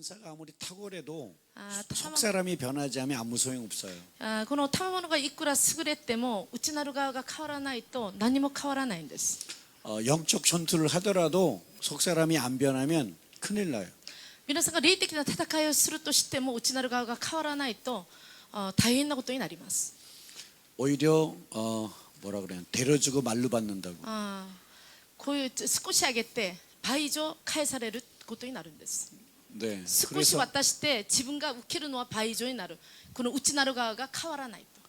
은사가 아무리 탁월해도 あ 속 사람이 변하지 않으면 아무 소용 없어요. この賜物がいくら優れても内なる側が変わらないと何も変わらないんです。 영적 전투를 하더라도 속 사람이 안 변하면 큰일 나요. 皆さんが霊的な戦いをするとしても内なる側が変わらないと大変なことになります。 오히려 뭐라 그래요? 데려주고 말로 받는다고. こういう少し上げて倍以上返されることになるんです。 네. 少し渡して自分が受けるのは倍以上になる。この内なる側が変わらないと。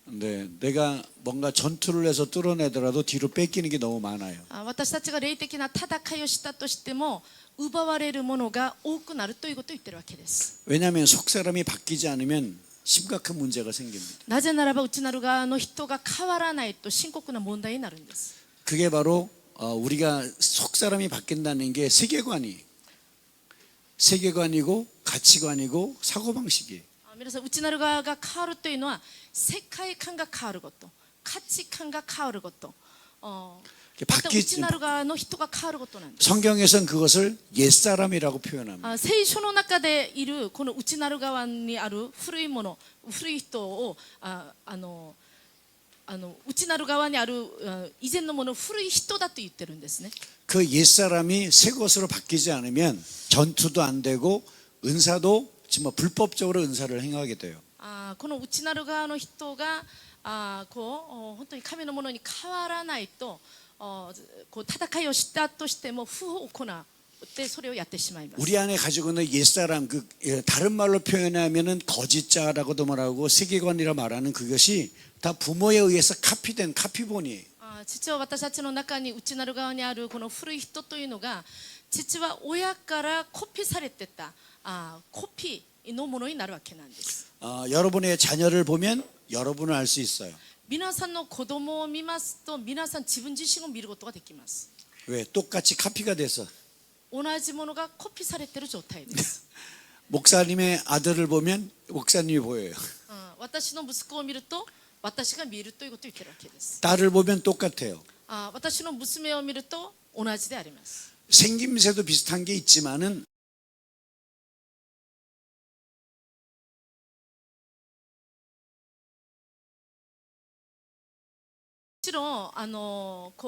네, 내가 뭔가 전투를 해서 뚫어내더라도 뒤로 뺏기는 게 너무 많아요. 私たちが霊的な戦いをしたとしても奪われるものが多くなるということを言ってるわけです。 왜냐하면 속 사람이 바뀌지 않으면 심각한 문제가 생깁니다. なぜならば内なる側の人が変わらないと深刻な問題になるんです。 그게 바로 우리가 속 사람이 바뀐다는 게 세계관이고 가치관이고 사고방식이에요. 皆さん内なる側が変わるというのは世界観が変わること、価値観が変わること、また内なる側の人が変わることなんです。 성경에서는 그것을 옛사람이라고 표현합니다. 聖書の中でいるこの内なる側にある古いもの、古い人を内なる側にある以前のものを古い人だと言ってるんですね。 그 옛사람이 새 것으로 바뀌지 않으면 전투도 안 되고 은사도 정말 불법적으로 은사를 행하게 돼요. この内なる側の人が本当に神のものに変わらないと戦いをしたとしても不を行ってそれをやってしまいます。 우리 안에 가지고 있는 옛사람 다른 말로 표현하면은 거짓자라고도 말하고 세계관이라 말하는 그것이 다 부모에 의해서 카피된 카피본이에요. 父は私たちの中に内なる側にあるこの古い人というのが父は親からコピーされてたコピーのものになるわけなんです。 여러분의 자녀를 보면 여러분을 알 수 있어요. 皆さんの子供を見ますと皆さん自分自身を見ることができます。 왜? 똑같이 카피가 돼서. 同じものがコピーされている状態です。 목사님의 아들을 보면 목사님이 보여요. 私の息子を見ると私が見るということを言ってるわけです。 딸을 보면 똑같아요. 私の娘を見ると同じであります。 생김새도 비슷한 게 있지만은もちろん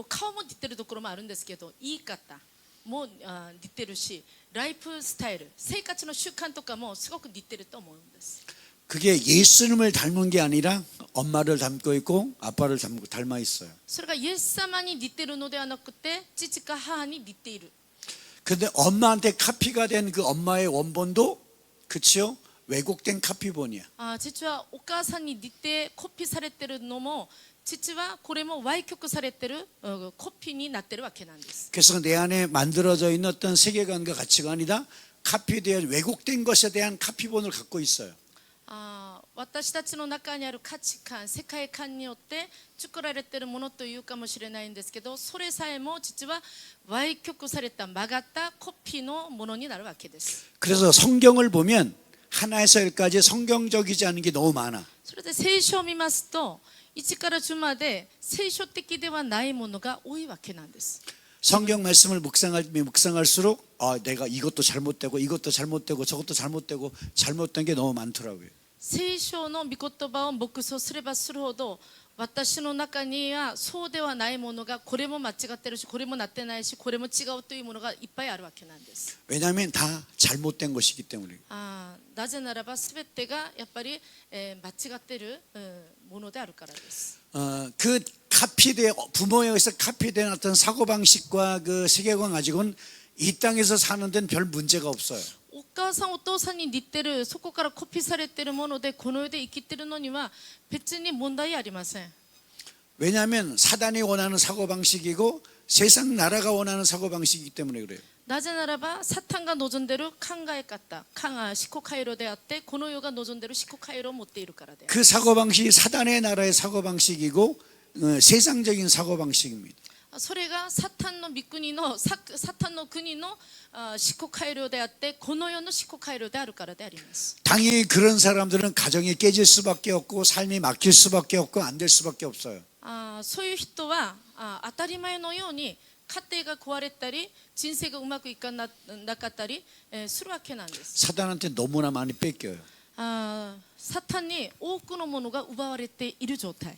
顔も似てるところもあるんですけど言い方も似てるしライフスタイル生活の習慣とかもすごく似てると思うんです。 그게 예수님을 닮은 게 아니라 엄마를 닮고 있고 아빠를 닮아 있어요. それがイエス様に似てるのではなくて父か母に似ている。 근데 엄마한테 카피가 된 그 엄마의 원본도 그치요? 왜곡된 카피본이야. 父はお母さんに似てコピーされてるのも父はこれも歪曲されてるコピーになってるわけなんです。 그래서 내 안에 만들어져 있는 어떤 세계관과 가치관이다 카피되어 왜곡된 것에 대한 카피본을 갖고 있어요. 私たちの中にある価値観世界観によって作られているものというかもしれないんですけどそれさえも実は歪曲された曲がったコピーのものになるわけです。 그래서 성경을 보면 하나에서 열까지 성경적이지 않은 게 너무 많아. それで聖書を見ますと1から10まで聖書的ではないものが多いわけなんです。 성경 말씀을 묵상할수록 내가 이것도 잘못되고 이것도 잘못되고 저것도 잘못된 게 너무 많더라고요. 聖書の御言葉を黙想すればするほど私の中にはそうではないものがこれも間違ってるしこれもなってないしこれも違うというものがいっぱいあるわけなんです。 왜냐하면 다 잘못된 것이기 때문에. なぜならば全てがやっぱり間違っているものであるからです。 그 카피된 부모에 의해서 카피된 어떤 사고방식과 그 세계관 가지고는 이 땅에서 사는 데는 별 문제가 없어요. お母さんお父さんに似てるそこからコピーされているものでこの世で生きているのには別に問題ありません。 왜냐하면 사단이 원하는 사고방식이고 세상 나라가 원하는 사고방식이기 때문에 그래요. なぜならばサタンが望んでいる考え方思考回路であってこの世が望んでいる思考回路を持っているからで。 그 사고방식이 사단의 나라의 사고방식이고 세상적인 사고방식입니다. それがサタンの御国のサタンの国の思考回路であってこの世の思考回路であるからであります。 당연히 그런 사람들은 가정이 깨질 수밖에 없고 삶이 막힐 수밖에 없고 안 될 수밖에 없어요. そういう人は当たり前のように家庭が壊れたり人生がうまくいかなかったりするわけなんです。 사단한테 너무나 많이 뺏겨요. サタンに多くのものが奪われている状態。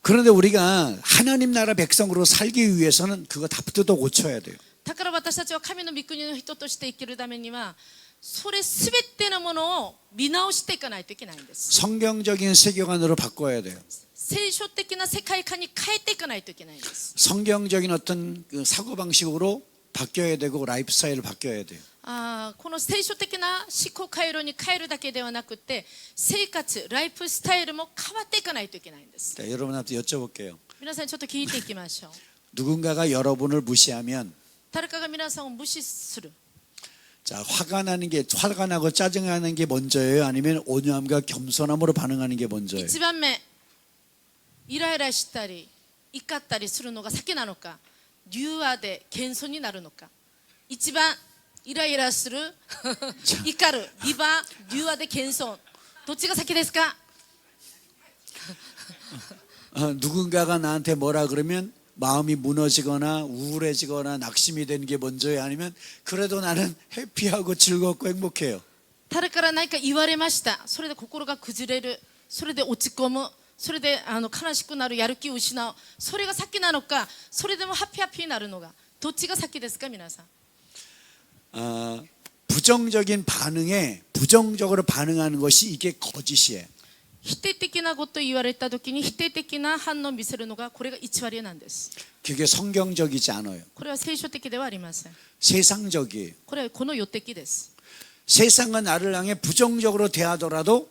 그런데 우리가 하나님 나라 백성으로 살기 위해서는 그거 다 뜯어 고쳐야 돼요. だから私たちは神の御国の人として生きるためにはそれすべてのものを見直していかないといけないんです。 성경적인 세계관으로 바꿔야 돼요. 聖書的な世界観に変えていかないといけないんです。 성경적인 어떤 그 사고방식으로 바뀌어야 되고 라이프 스타일을 바뀌어야 돼요. この聖書的な思考回路に変えるだけではなくて生活、ライフスタイルも変わっていかないといけないんです。 자, 여러분한테 여쭤볼게요. 皆さんちょっと聞いていきましょう。 누군가가 여러분을 무시하면 誰かが皆さんを無視する。 자, 화가 나고 짜증나는 게 먼저예요? 아니면 온유함과 겸손함으로 반응하는 게 먼저예요? 一番目、イライラしたり怒ったりするのが先なのか、柔和で謙遜になるのか。一番イライラする怒る2番柔和で謙遜、どっちが先ですか？ 누군가가 나한테 뭐라 그러면 마음이 무너지거나 우울해지거나 낙심이 되는 게 먼저예요? 아니면 그래도 나는 해피하고 즐겁고 행복해요? 誰から何か言われました。それで心が崩れる。それで落ち込む。それで悲しくなる、やる気を失う。それが先なのか、それでもハッピーハッピーになるのがどっちが先ですか皆さん。 부정적인 반응에 부정적으로 반응하는 것이 이게 거짓이에요. 否定的なことを言われた時に否定的な反応を見せるのがこれが偽りなんです。 그게 성경적이지 않아요. これは聖書的ではありません。 세상적이에요. これはこの世的です。 세상과 나를 향해 부정적으로 대하더라도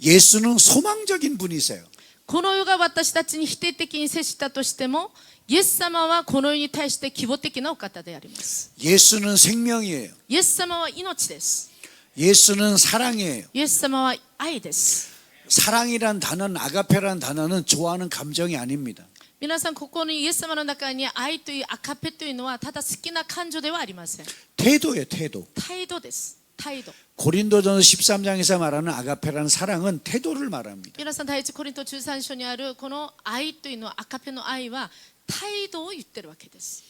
예수는 소망적인 분이세요. この世が私たちに否定的に接したとしてもイエス様はこの世に対して希望的なお方であります。 예수는 생명이에요. イエス様は命です。 예수는 사랑이에요. イエス様は愛です。 사랑이란 단어는 아가페라는 단어는 좋아하는 감정이 아닙니다. 皆さんここにイエス様の中に愛というアカペというのはただ好きな感情ではありません。 태도예요, 태도. 態度です。態度。 고린도전서 13장에서 말하는 아가페라는 사랑은 태도를 말합니다. 皆さん第一コリント13章にあるこの愛というのはアカペの愛は態度を言ってるわけです。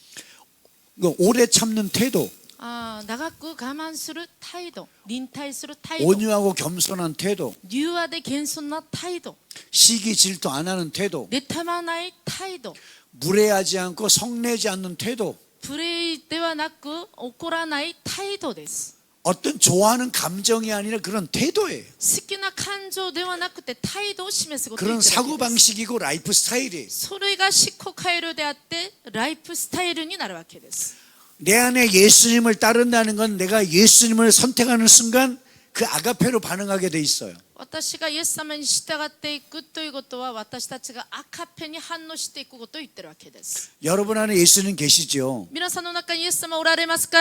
오래 참는 태도, 長く我慢する態度、忍耐する態度、 온유하고 겸손한 태도, 柔和で謙遜な態度、 시기 질투 안 하는 태도, 妬まない態度、 무례하지 않고 성내지 않는 태도, プレイではなく怒らない態度です。 어떤 좋아하는 감정이 아니라 그런 태도예요. 好きな感情ではなくて態度を示すことを 그런 言ってるわけです。 사고방식이고 라이프 스타일이에요. それが思考回路であってライフスタイルになるわけです。 내 안에 예수님을 따른다는 건 내가 예수님을 선택하는 순간 그 아가페로 반응하게 돼 있어요. 私がイエス様に従っていくということは私たちがアカペに反応していくことを言ってるわけです。 여러분 안에 예수님 계시죠? 皆さんの中にイエス様おられますか？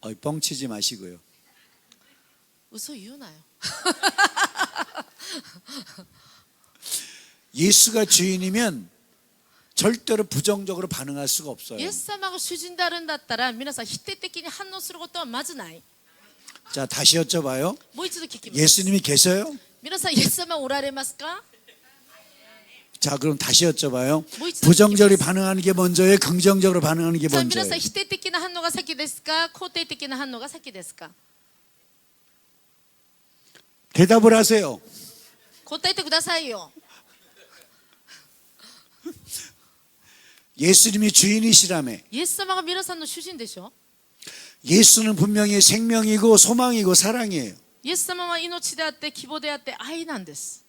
뻥치지 마시고요. 嘘言うなよ。 예수가 주인이면 절대로 부정적으로 반응할 수가 없어요. イエス様が主人であるんだったら皆さん否定的に反応することはまずない。 자, 다시 여쭤봐요. もう一度聞きます。 예수님이 계세요? 皆さんイエス様おられますか？ 자, 그럼 다시 여쭤봐요. 뭐 있어요? 부정적으로 반응하는 게 먼저예요? 긍정적으로 반응하는 게 じゃあ皆 먼저예요? さん否定的な反応が先ですか？肯定的な反応が先ですか？ 대답을 하세요. 答えてくださいよ。 예수님이 주인이시라며. イエス様が皆さんの主人でしょ。 예수는 분명히 생명이고 소망이고 사랑이에요. イエス様は命であって希望であって愛なんです。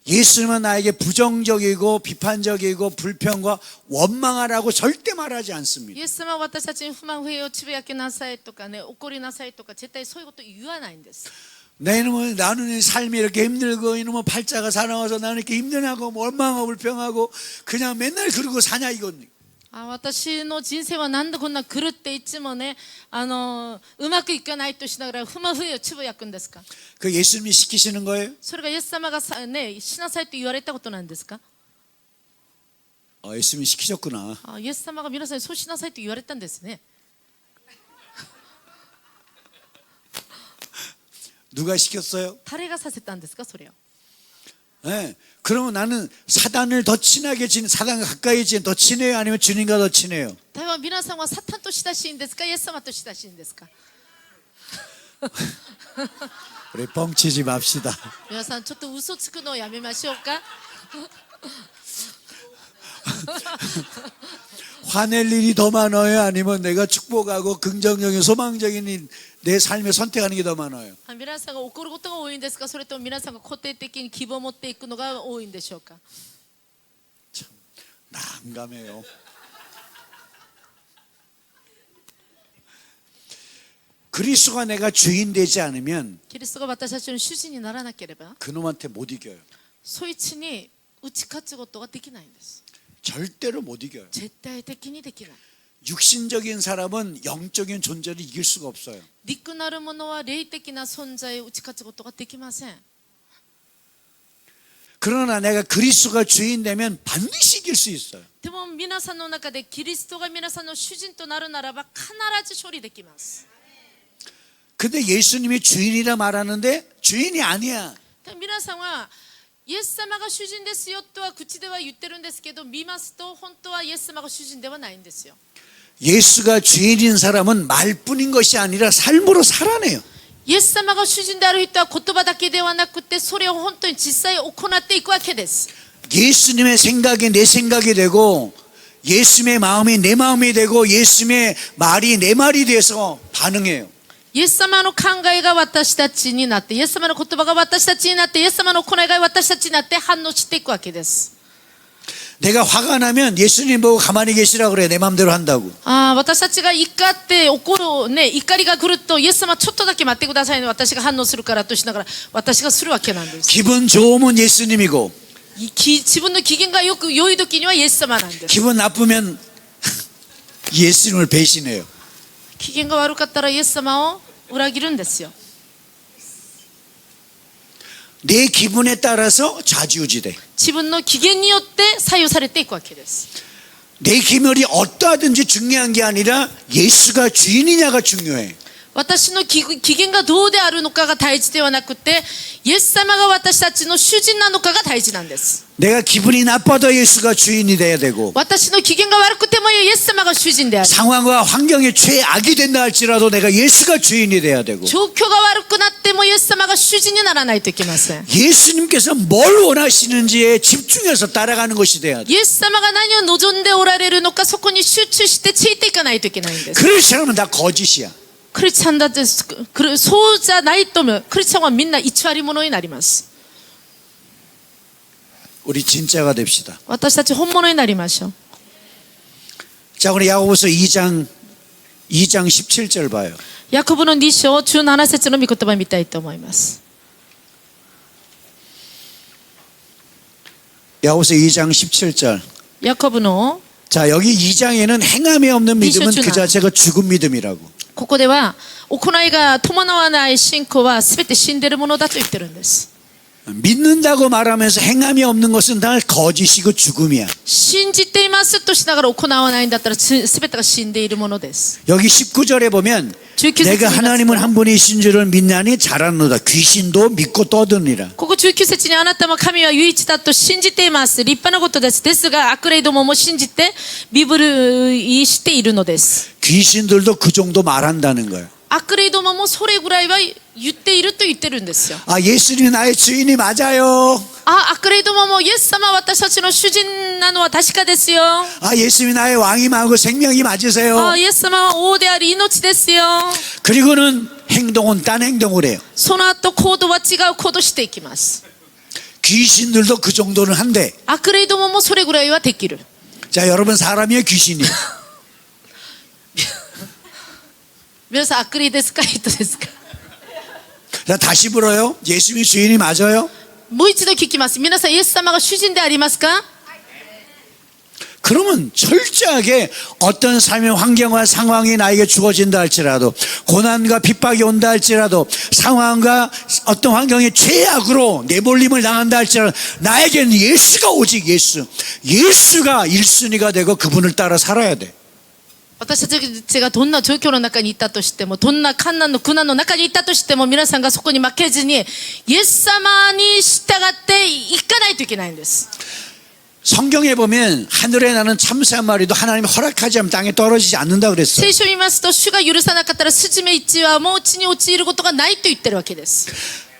예수님은 나에게 부정적이고 비판적이고 불평과 원망하라고 절대 말하지 않습니다. イエス様は私たちに不満不平をつぶやきなさいとかね、怒りなさいとか絶対そういうこと言わないんです。 나는 이 삶이 이렇게 힘들고 이놈의 팔자가 사나워서 나는 이렇게 힘들하고 원망하고 불평하고 그냥 맨날 그러고 사냐 이건. 私の人生はなんでこんな狂っていつもね、うまくいかないとしながら不満不平をつぶやくんですか？ 그 예수님이 시키시는 거예요? それがイエス様がね、しなさいと言われたことなんですか？ 예수님이 시키셨구나. イエス様が皆さんにそうしなさいと言われたんですね。 누가 시켰어요? 誰がさせたんですかそれを？ 예. 그러면 나는 사단을 더 친하게 사단과 가까이 더 친해요? 아니면 주님과 더 친해요? では皆さんはサタンと親しいんですか、イエス様と親しいんですか。 우리 뻥치지 맙시다. 皆さんちょっと嘘つくのをやめましょうか。 화낼 일이 더 많아요? 아니면 내가 축복하고 긍정적인 소망적인 내 삶을 선택하는 게 더 많아요? 皆さんが怒ることが多いんですか、それとも皆さんが肯定的に希望を持っていくのが多いんでしょうか。 난감해요. 그리스도가 내가 주인 되지 않으면 キリストが私たちの主人にならなければ 그놈한테 못 이겨요. そいつに打ち勝つことができないんです。 절대로 못 이겨요. 絶対的にできない。 육신적인 사람은 영적인 존재를 이길 수가 없어요. 肉なるものは霊的な存在を打ち勝つことができません。 그러나 내가 그리스도가 주인 되면 반드시 이길 수 있어요. でも皆さんの中でキリストが皆さんの主人となるならば必ず勝利できます。 근데 예수님이 주인이라 말하는데 주인이 아니야. で皆さんはイエス様が主人ですよとは口では言ってるんですけど、見ますと本当はイエス様が主人ではないんですよ。 예수가 주인인 사람은 말뿐인 것이 아니라 삶으로 살아내요. イエス様が主人である人は言葉だけではなくてそれを本当に実際行っていくわけです。 예수님의 생각이 내 생각이 되고 예수님의 마음이 내 마음이 되고 예수님의 말이 내 말이 돼서 반응해요. イエス様の考えが私たちになって、イエス様の言葉が私たちになって、イエス様の行いが私たちになって反応していくわけです。 내가 화가 나면 예수님 보고 가만히 계시라 그래. 내 마음대로 한다고. 私たちが怒って怒るね、怒りが来るとイエス様ちょっとだけ待ってくださいね、私が反応するからとしながら私がするわけなんです。 기분 좋으면 예수님이고 自分の機嫌がよく良い時にはイエス様なんです。 기분 나쁘면 예수님을 배신해요. 機嫌が悪かったらイエス様を裏切るんですよ。 내 기분에 따라서 좌지우지돼. 自分の機嫌によって左右されていくわけです。 내 기분이 어떠하든지 중요한 게 아니라 예수가 주인이냐가 중요해. 私の機嫌がどうであるのかが大事ではなくて、イエス様が私たちの主人なのかが大事なんです。 내가 기분이 나빠도 예수가 주인이 돼야 되고 私の機嫌が悪くてもイエス様が主人である。 상황과 환경이 최악이 된다 할지라도 내가 예수가 주인이 돼야 되고 状況が悪くなってもイエス様が主人にならないといけません。 예수님께서 뭘 원하시는지에 집중해서 따라가는 것이 돼야 돼. イエス様が何を望んでおられるのか、そこに集中してついていかないといけないんです。 그렇지 않으면 다 거짓이야. クリスチャンだってそうじゃないと思う。クリスチャンはみんな偽り者になります。 우리 진짜가 됩시다. 私たち本物になりましょう。 자, 우리 야고보서 2장 17절 봐요. ヤコブの2章17節の御言葉を見たいと思います。 야고보서 2장 17절. ヤコブの 자, 여기 2장에는 행함이 없는 믿음은 그 이슈주나. 자체가 죽은 믿음이라고. ここでは行いが伴わない信仰は全て死んでいるものだと言ってるんです。 믿는다고 말하면서 행함이 없는 것은 다 거짓이고 죽음이야. 信じていますとしながら行わないんだったら全てが死んでいるものです。 여기 19절에 보면 19 내가節に 하나님은 한 분이신 줄을 믿나니 잘하노다. 귀신도 믿고 떠드니라. ここ19節にあなたも神は唯一だと信じています。立派なことです。ですが悪霊どもも信じて身震いしているのです。 귀신들도 그 정도 말한다는 거예요. 悪霊どももそれぐらいは言っていると言ってるんですよ。 아, 예수님이 나의 주인이 맞아요. 悪霊どももイエス様は私たちの主人なのは確かですよ。 아, 예수님이 나의 왕이 마고 생명이 맞으세요. イエス様は王であり命ですよ。 그리고는 행동은 딴 행동을 해요. その後行動は違う行動していきます。 귀신들도 그 정도는 한데. 悪霊どももそれぐらいはできる。 자, 여러분 사람이에요, 귀신이에요? 皆さん悪霊ですか、人ですか。 자, 다시 물어요. 예수님이 주인이 맞아요? もう一度聞きます。皆さんイエス様が主人でありますか。 그러면 철저하게 어떤 삶의 환경과 상황이 나에게 주어진다 할지라도 고난과 핍박이 온다 할지라도 상황과 어떤 환경이 최악으로 내몰림을 당한다 할지라도 나에게는 예수가 오직 예수가 1순위가 되고 그분을 따라 살아야 돼. 私たちがどんな状況の中にいたとしても、どんな困難の苦難の中にいたとしても、皆さんがそこに負けずに、イエス様に従っていかないといけないんです。 성경에 보면 하늘에 나는 참새 한 마리도 하나님이 허락하지 않으면 땅에 떨어지지 않는다 그랬어요. 聖書を見ますと、主が許さなかったらスズメ一羽も地に陥ることがないと言ってるわけです。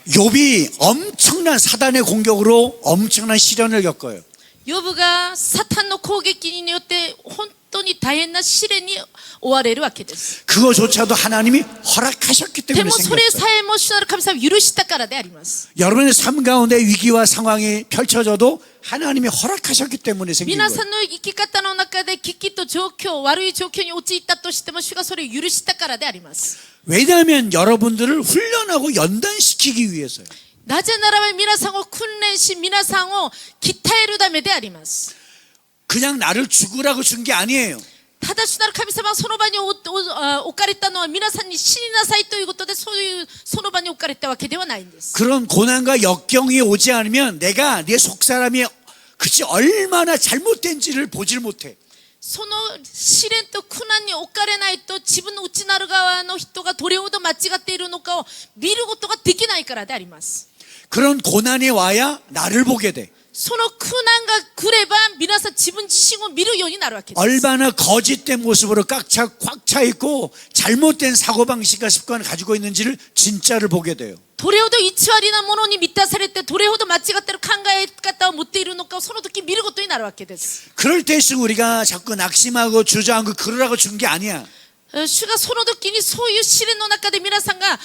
욥이 엄청난 사단의 공격으로 엄청난 시련을 겪어요. ヨブがサタンの攻撃によって本当に大変な試練に追われるわけです。 그거조차도 하나님이 허락하셨기 で 때문에 もそれ 생겼어요. さえも主なる神様を許したからであります。 여러분의 삶 가운데 위기와 상황이 펼쳐져도 하나님이 허락하셨기 때문에 생긴 皆 거예요. さんの生き方の中で危機と状況、悪い状況に陥ったとしても主がそれを許したからであります。 왜냐하면 여러분들을 훈련하고 연단시키기 위해서요. なぜならば皆さんを訓練し、皆さんを鍛えるためであります。 그냥 나를 죽으라고 준 게 아니에요. ただ主なる神様はその場に置かれたのは皆さんに死になさいということで、その場に置かれたわけではないんです。 그런 고난과 역경이 오지 않으면 내가 내 속사람이 그치 얼마나 잘못된지를 보질 못해. その試練と苦難に置かれないと、自分の内なる側の人がどれほど間違っているのかを見ることができないからであります。 그런 고난이 와야 나를 보게 돼. その苦難が来れば皆さん自分自身を見るようになるわけです。 얼마나 거짓된 모습으로 꽉 차 있고 잘못된 사고방식과 습관을 가지고 있는지를 진짜를 보게 돼요. どれほど偽りなものに満たされて、どれほど間違っている考え方を持っているのかをその時見ることになるわけです。 그럴 때일수록 우리가 자꾸 낙심하고 주저앉고 그러라고 준 게 아니야. 主がその時にそういう試練の中で皆さんが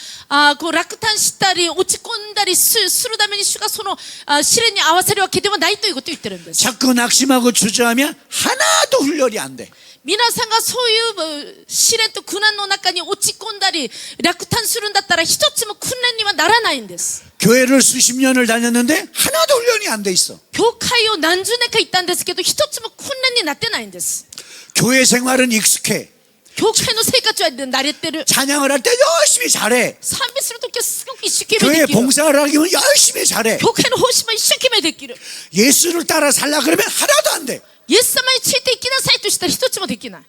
こう落胆したり落ち込んだりするために主がその試練に合わせるわけではないということを言ってるんです。 자꾸 낙심하고 주저하면 하나도 훈련이 안 돼. 皆さんがそういう試練と苦難の中に落ち込んだり落胆するんだったら一つも訓練にはならないんです。 교회를 수십 년을 다녔는데 하나도 훈련이 안 돼 있어. 教会を何十年か行ったんですけど、一つも訓練になってないんです。 교회 생활은 익숙해. 教会の生活は慣れてる。 찬양을 할 때 열심히 잘해. 賛美するときはすごく一生懸命 교회 できる。 봉사를 하기면 열심히 잘해. 教会の奉仕も一生懸命できる。 예수를 따라 살라 그러면 하나도 안 돼. イエス様についていきなさいとしたら一つもできない。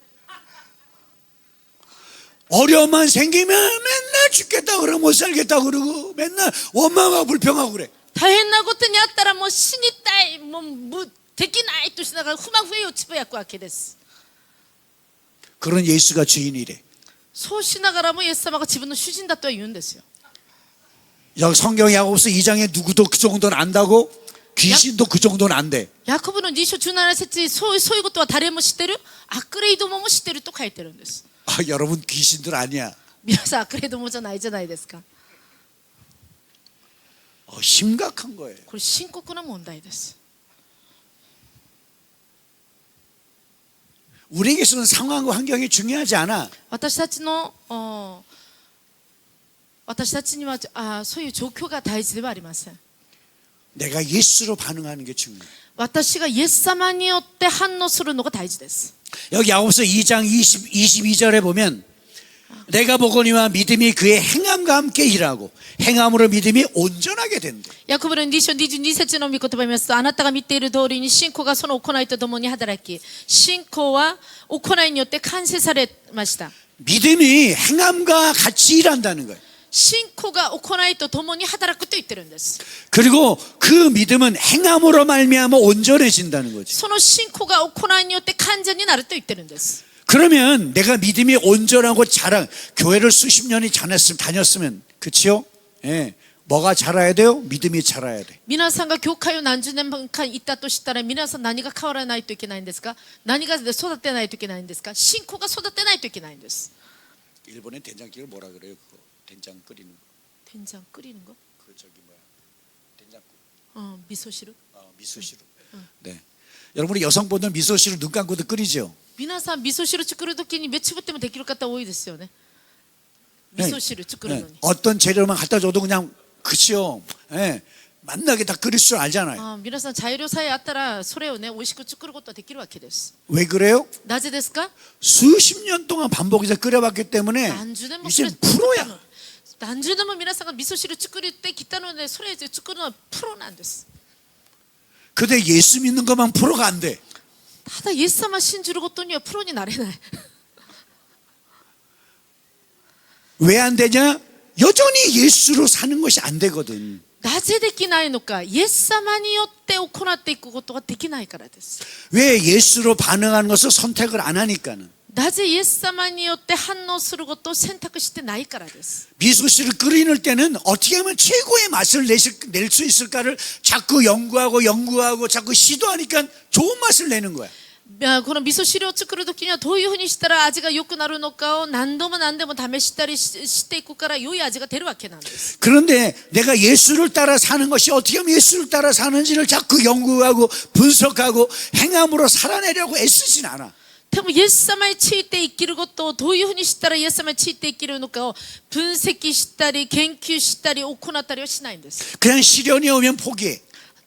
어려움만 생기면 맨날 죽겠다 그러고 못 살겠다 그러고 맨날 원망하고 불평하고 그래. 大変なことにあったらもう死にたい、もうできないとしながら不満不平をつぶやくわけです。 그런 예수가 주인이래. そうしながらもイエス様が自分の主人だとは言うんですよ。 여기 성경 야고보서 2장에 누구도 그 정도는 안다고? 귀신도 그 정도는 안 돼. ヤコブの2章17節にそういうことは誰も知ってる、悪霊どもも知ってると書いてるんです。 아, 여러분 귀신들 아니야. 皆さん悪霊どもじゃないじゃないですか。 심각한 거예요. これ深刻な問題です。 우리에게서는 상황과 환경이 중요하지 않아. 私たちにはそういう状況が大事ではありません。 내가 예수로 반응하는 게 중요해. 私がイエス様によって反応するのが大事です。 여기 야고보서 2장 22절에 보면 내가 보거니와 믿음이 그의 행함과 함께 일하고 행함으로 믿음이 온전하게 된대. ヤコブの2章22節の御言葉を見ますと、あなたが見ている通りに信仰がその行いとともに働き、信仰は行いによって完成されました。 믿음이 행함과 같이 일한다는 거예요. 信仰が行いとともに働くと言ってるんです。 그리고 그 믿음은 행함으로 말미암아 온전해진다는 거지. その信仰が行いによって完全になると言ってるんです。 그러면 내가 믿음이 온전하고 교회를 수십 년이 다녔으면 그치요? 예. 뭐가 자라야 돼요? 믿음이 자라야 돼. 皆さんが教会を何十年間行ったとしたら、皆さん何が変わらないといけないんですか？何が育てないといけないんですか？信仰が育てないといけないんです。 일본의 된장찌개를 뭐라 그래요? 그거 된장 끓이는 거. 된장 끓이는 거? 그 저기 뭐야? 된장국. 미소시루? 미소시루. 네. 여러분이 여성분들 미소시루 눈 감고도 끓이죠. 皆さん味噌汁作るときに目つぶってもできる方多いですよね。味噌汁作るのに。 어떤 재료만 갖다 줘도 그냥 그치요. 예. 만나게 다 끓일 줄 알잖아요. 皆さん材料さえあったらそれをね美味しく作ることはできるわけです。 왜 그래요? なぜですか？ 수십 년 동안 반복해서 끓여봤기 때문에 何十年も 이제 それ 프로야. 何十年も皆さんが味噌汁作ってきたので、それで作るのはプロなんです。 근데 예수 믿는 것만 프로가 안 돼. ただイエス様を信じることにはプロになれない。왜 안 되냐? 여전히 예수로 사는 것이 안 되거든. なぜできないのか、イエス様によって行っていくことができないからです。 왜 예수로 반응하는 것을 선택을 안 하니까는. なぜイエス様によって反応することを選択してないからです。 미소씨를 끓이는 때는 어떻게 하면 최고의 맛을 낼 수 있을까를 자꾸 연구하고 자꾸 시도하니까 좋은 맛을 내는 거야. この味噌汁を作るときにはどういうふうにしたら味が良くなるのかを何度も試したりしていくから良い味が出るわけなんです。 그런데 내가 예수를 따라 사는 것이 어떻게 하면 예수를 따라 사는지를 자꾸 연구하고 분석하고 행함으로 살아내려고 애쓰진 않아. でもイエス様について生きることをどういうふうにしたらイエス様について生きるのかを分析したり研究したり行ったりはしないんです。 그냥 시련이 오면 포기해.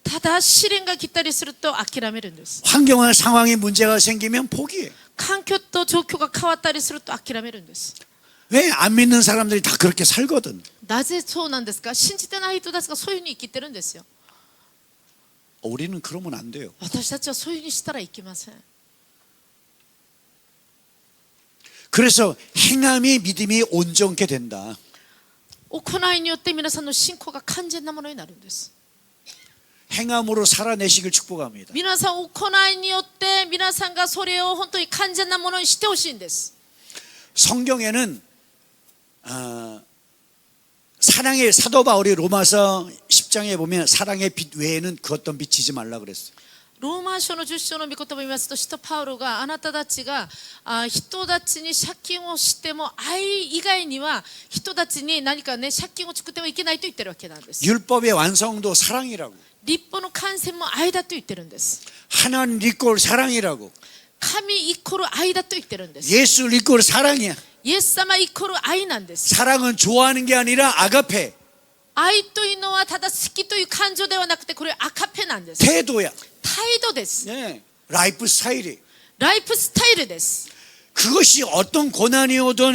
ただ試練が来たりすると諦めるんです。 환경과 상황에 문제가 생기면 포기해. 環境と状況が変わったりすると諦めるんです。 왜 안 믿는 사람들이 다 그렇게 살거든. なぜそうなんですか。信じてない人たちがそういうふうに生きてるんですよ。 우리는 그러면 안 돼요. 私たちはそういうふうにしたらいけません。 그래서 행함이 믿음이 온전케 된다. 行いによって皆さんの信仰が完全なものになるんです。 행함으로 살아내시길 축복합니다. 皆さん行いによって皆さんがそれを本当に完全なものにしてほしいんです。 성경에는 사랑의 사도 바울이 로마서 10장에 보면 사랑의 빛 외에는 그 어떤 비치지 말라 그랬어요. ローマ書の10章の御言葉を見ますと、使徒パウロがあなたたちが人たちに借金をしても愛以外には人たちに何かね借金を作ってはいけないと言ってるわけなんです。 율법의 완성도 사랑이라고. 立法の完成も愛だと言ってるんです。 하나님 리꼴 사랑이라고. 神イコール愛だと言ってるんです。 예수 리꼴 사랑이야. イエス様イコール愛なんです。 사랑은 좋아하는 게 아니라 아가페. 愛というのはただ好きという感情ではなくて、これアカペなんです。 태도야. 態度です。 네. 라이프 스타일이. ライフスタイルです。 그것이 어떤 고난이 오든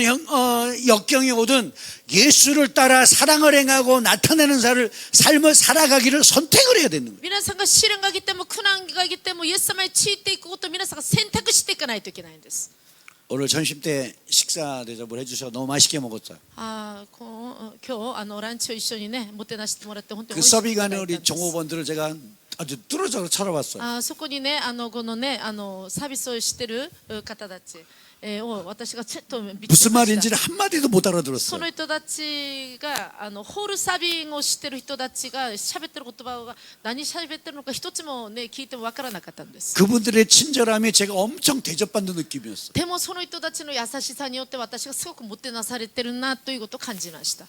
역경이 오든 예수를 따라 사랑을 행하고 나타내는 삶을 살아가기를 선택을 해야 되는 거예요. 皆さんが試練が来ても苦難が来てもイエス様についていくことを皆さんが選択していかないといけないんです。 오늘 점심 때 식사 대접을 해주셔서 너무 맛있게 먹었어요. 今日ランチを一緒にねもてなしてもらって本当に 그 美味しくいただい 서비관에 たん 우리 です。 종업원들을 제가 아주 뚫어져서 찾아봤어요. そこにねこのねサービスをしてる方たちを私がちょっと見てま 무슨 した。 말인지를 한마디도 못 そ 알아들었어요. の人たちがホールサビングをしてる人たちが喋ってる言葉が何喋ってるのか一つもね聞いてもわからなかったんです。 그분들의 친절함이 제가 엄청 대접받는 느낌이었어요. でもその人たちの優しさによって私がすごくもてなされてるなということを感じました。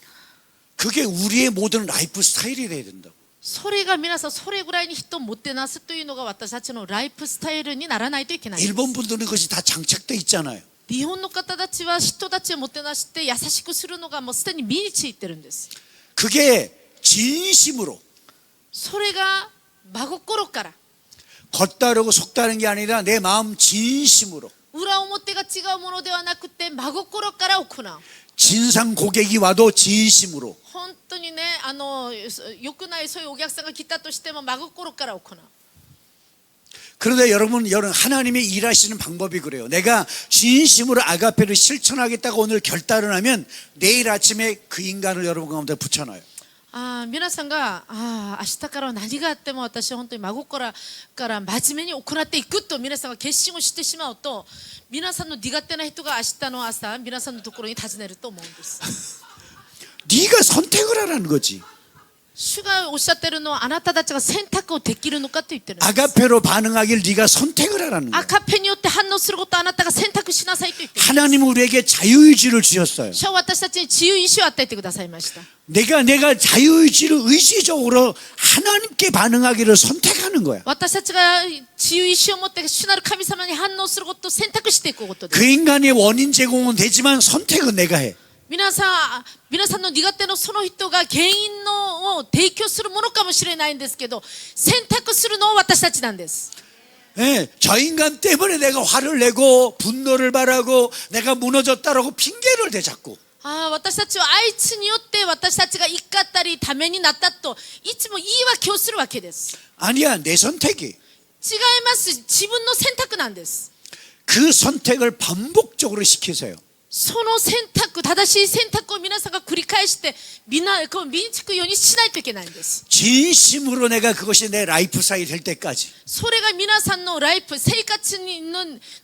그게 우리의 모든 라이프 스타일이 돼야 된다. それが皆さんそれぐらいに人をもてなすというのが私たちのライフスタイルにならないといけないんです。 일본 분들은 그것이 다 장착돼 있잖아요. 日本の方たちは人たちをもてなして優しくするのがもうすでに身についてるんです。 그게 진심으로 それが真心から 겉다르고 속다른 게 아니라 내 마음 진심으로 裏表が違うものではなくて真心から行う。 진상 고객이 와도 진심으로 本当にね良くないそういうお客さんが来たとしても真心から行う。 그런데 여러분 하나님이 일하시는 방법이 그래요. 내가 진심으로 아가페를 실천하겠다고 오늘 결단을 하면 내일 아침에 그 인간을 여러분 가운데 붙여놔요. 皆さんが明日からは何があっても私は本当に真心から真面目に行っていくと皆さんが決心をしてしまうと、皆さんの苦手な人が明日の朝皆さんのところに訪ねると思うんです。 네가 선택을 하라는 거지. 主がおっしゃってるのはあなたたちが選択をできるのかと言ってるんです。 아가페로 반응하길 네가 선택을 하라는 거야. アカペによって反応することをあなたが選択しなさいと言ってるんです。 하나님은 우리에게 자유의지를 주셨어요. 主は私たちに自由意志を与えてくださいました。 내가 자유의지를 의지적으로 하나님께 반응하기를 선택하는 거야. 私たちが自由意志を持って主なる神様に反応することを選択していくことです。 그 인간의 원인 제공은 되지만 선택은 내가 해. 皆さんの苦手のその人が原因のを提供するものかもしれないんですけど、選択するのは私たちなんです。 네, 저 인간 때문에 내가 화를 내고 분노를 말하고 내가 무너졌다라고 핑계를 대자꾸. 私たちはあいつによって私たちが怒ったりためになったといつも言い訳をするわけです。 아니야, 내 선택이. 違います。自分の選択なんです。 그 선택을 반복적으로 시키세요. その選択、正しい選択を皆さんが繰り返して身につくようにしないといけないんです。 진심으로 내가 그것이 내 라이프 스타일이 될 때까지 それが皆さんのライフ、生活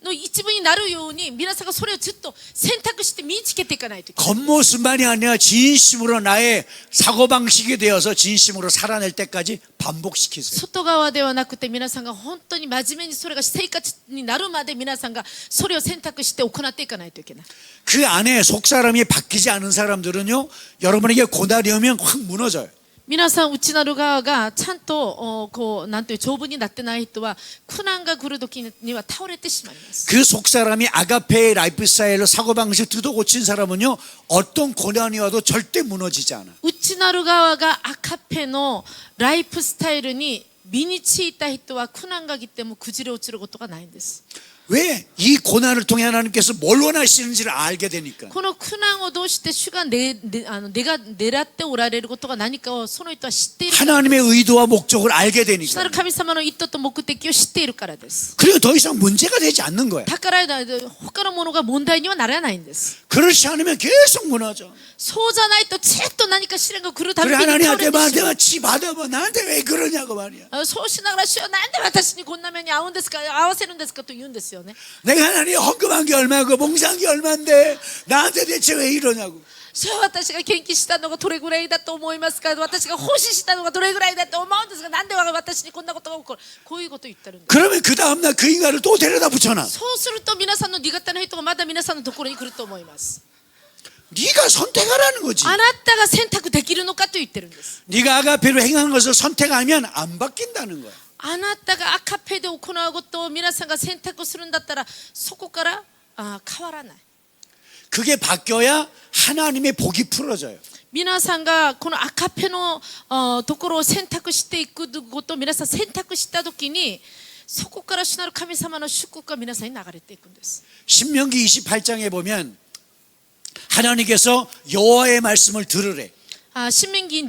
の一部になるように皆さんがそれをずっと選択して身につけていかないといけない。 겉모습만이 아니라 진심으로 나의 사고방식이 되어서 진심으로 살아낼 때까지 반복시키세요. 外側ではなくて皆さんが本当に真面目にそれが生活になるまで皆さんがそれを選択して行っていかないといけない。 그 안에 속사람이 바뀌지 않은 사람들은요, 여러분에게 고난이 오면 확 무너져요. 皆さん内なる側がちゃんとなんていう丈夫になってない人は苦難が来る時には倒れてしまいます。 그 속사람이 아가페의 라이프 스타일로 사고방식 뜯어 고친 사람은요, 어떤 고난이 와도 절대 무너지지 않아. 内なる側が赤ペのライフスタイルに身についた人は苦難が来ても崩れ落ちることがないんです。 왜? 이 고난을 통해 하나님께서 뭘 원하시는지를 알게 되니까. この苦難をどうして主が狙っておられることが何かをその人は知っている。 하나님의 의도와 목적을 알게 主な 되니까. る神様の意図と目的を知っているからです。 그리고 더 이상 문제가 되지 않는 거예요. だから他のものが問題にはならないんです。 그렇지 않으면 계속 무너져. そうじゃないとずっと何か試練が来るたび 그래 に倒れ 하나님한테 てしまう。 내가 지 받아봐. 나한테 왜 그러냐고 말이야. そうしながら主はなんで私にこんな目に遭うんですか、合わせるんですかと言うんですよね。 내가 하나님 헌금한 게 얼마고 봉사한 게 얼마인데 나한테 대체 왜 이러냐고. 主は私が献金したのがどれぐらいだと思いますか、私が奉仕したのがどれぐらいだと思うんですが、なんで私にこんなことが起こる、こういうことを言ってるんです。 그러면 그 다음날 그 인간을 또 데려다 붙여놔. そうすると皆さんの苦手な人がまだ皆さんのところに来ると思います。 네가 선택하라는 거지. あなたが選択できるのかと言ってるんです。 네가 아가페로 행한 것을 선택하면 안 바뀐다는 거야. あなたがアカペで行うことを皆さんが選択するんだったらそこから変わらない。 그게 바뀌어야 하나님의 복이 풀어져요. 皆さんがこのアカペのところを選択していくことを皆さん選択したときにそこから主なる神様の祝福が皆さんに流れていくんです。 신명기 28장에 보면 하나님께서 여호와의 말씀을 들으래. 新明記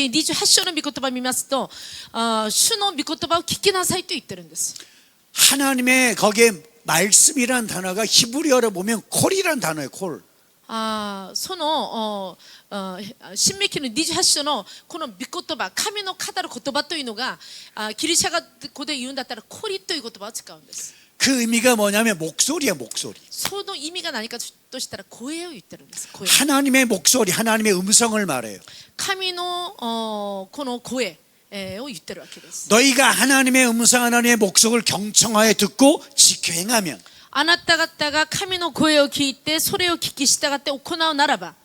28章の御言葉を見ますと、主の御言葉を聞きなさいと言ってるんです。 하나님의 거기에 말씀이란 단어가 히브리어로 보면 콜이란 단어예요. 콜. その新明記の28章のこの御言葉、神の語る言葉というのがギリシャ語で言うんだったらコリという言葉を使うんです。 그 의미가 뭐냐면 목소리야, 목소리. その意味が何かとしたら声を言ってるんです。声。 하나님의 목소리, 하나님의 음성을 말해요. 神のこの声を言ってるわけです。 너희가 하나님의 음성, 하나님의 목소리를 경청하여 듣고 지켜 행하면 あなた方が神の声を聞いてそれを聞き従って行うならば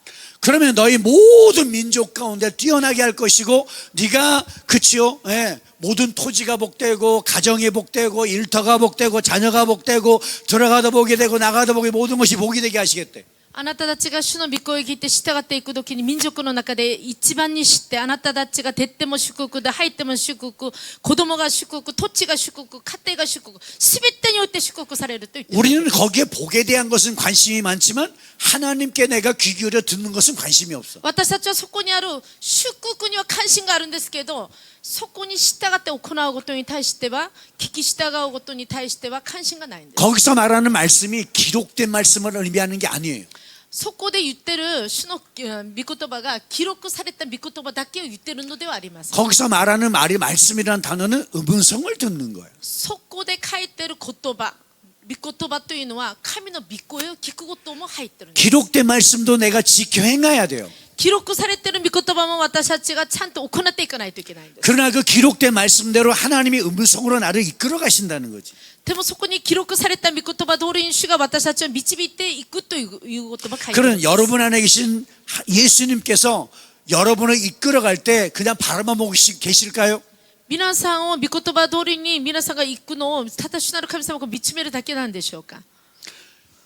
그러면 너희 모든 민족 가운데 뛰어나게 할 것이고 네가 그치요? 예, 모든 토지가 복되고 가정이 복되고 일터가 복되고 자녀가 복되고 들어가도 복이 되고 나가도 복이 모든 것이 복이 되게 하시겠대. あなたたちが主の御声を聞いて従っていくときに民族の中で一番に知ってあなたたちが出っても祝福で入っても祝福、子供が祝福、土地が祝福、家庭が祝福、すべてにおいて祝福されると言っている。 우리는 거기에 복에 대한 것은 관심이 많지만 하나님께 내가 귀 기울여 듣는 것은 관심이 없어. 私たちはそこにある祝福には関心があるんですけど、そこに従って行うことに対しては聞き従うことに対しては関心がないんです。 거기서 말하는 말씀이 기록된 말씀을 의미하는 게 아니에요. そこで言ってる主の御言葉が記録された御言葉だけを言ってるのではありません。 거기서 말하는 말이 말씀이라는 단어는 음성을 듣는 거예요. そこで書いてる言葉、御言葉というのは神の御声を聞くことも入ってるんです。 기록된 말씀도 내가 지켜 행해야 돼요. 記録されてる御言葉も私たちがちゃんと行っていかないといけないんです。 그러나 그 기록된 말씀대로 하나님이 음성으로 나를 이끌어 가신다는 거지. でもそこに記録された御言葉通りに主が私たちを導いていくという言葉が書いてあるん 그런 です。 여러분 안에 계신 예수님께서 여러분을 이끌어 갈 때 그냥 바라만 보고 계실까요? 皆さんを御言葉通りに皆さんが行くのをただ主なる神様が見つめるだけなんでしょうか。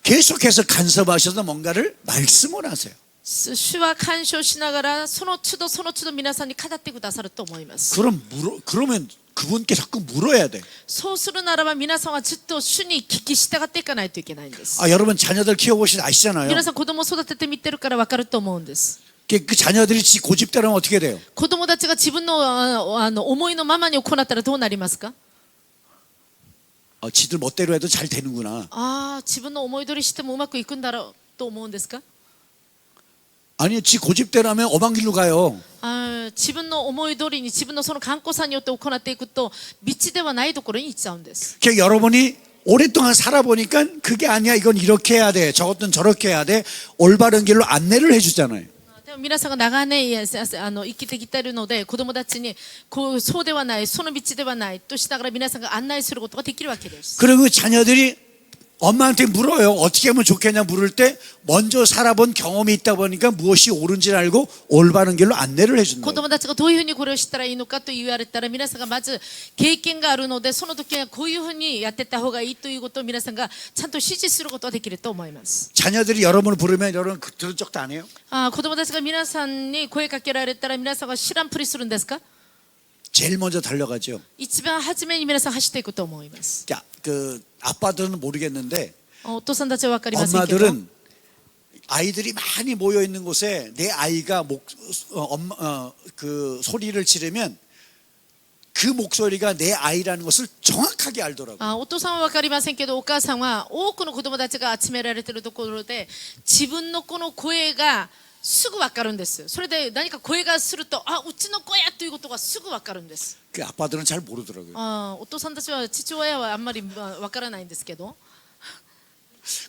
계속해서 간섭하셔서 뭔가를 말씀을 하세요. 主は干渉しながらその都度その都度皆さんに語ってくださると思います。 그러면 그분께 자꾸 물어야 돼. そうするならば皆さんはずっと主に聞き従っていかないといけないんです。 아, 여러분 자녀들 키워보시면 아시잖아요. 皆さん子供を育ててみてるから分かると思うんです。 그 자녀들이 지 고집대로 하면 어떻게 돼요? 子供たちが自分の思いのままに行ったらどうなりますか？ 지들 멋대로 해도 잘 되는구나. ああ、自分の思い通りしてもうまくいくんだろうと思うんですか？ 아니, 지 고집대로 하면 오방길로 가요. 自分の思い通りに自分のその頑固さによって行っていくと道ではないところに行っちゃうんです。 그러니까 여러분이 오랫동안 살아보니까 그게 아니야. 이건 이렇게 해야 돼. 저것은 저렇게 해야 돼. 올바른 길로 안내를 해주잖아요. でも皆さんが長年生きてきているので子供たちにこうそうではないその道ではないとしながら皆さんが案内することができるわけです。 그리고 자녀들이 엄마한테 물어요. 어떻게 하면 좋겠냐 물을 때 먼저 살아본 경험이 있다 보니까 무엇이 옳은지 알고 올바른 길로 안내를 子 해준다. 供たちがどういうふうにこれをしたらいいのかと言われたら皆さんがまず経験があるのでその時はこういうふうにやっていった方がいいということを皆さんがちゃんと指示することができると思います。 자녀들이 여러분을 부르면 여러분 들은 적도 안 해요? 子供たちが皆さんに声かけられたら皆さんが知らんぷりするんですか？ 제일 먼저 달려가죠. 一番初めに皆さん走っていくと思います。 자, 그 아빠들은 모르겠는데 お父さんたちは分かりませんけど 엄마들은 아이들이 많이 모여 있는 곳에 내 아이가 그 소리를 지르면 그 목소리가 내 아이라는 것을 정확하게 알더라고요. お父さんは分かりませんけどお母さんは多くの子供たちが集められているところで自分の子の声がすぐ分かるんです。それで何か声がするとうちの子やということがすぐ分かるんです。 그 아빠들은 잘 모르더라고요. お父さんたちは父親はあんまり分からないんですけど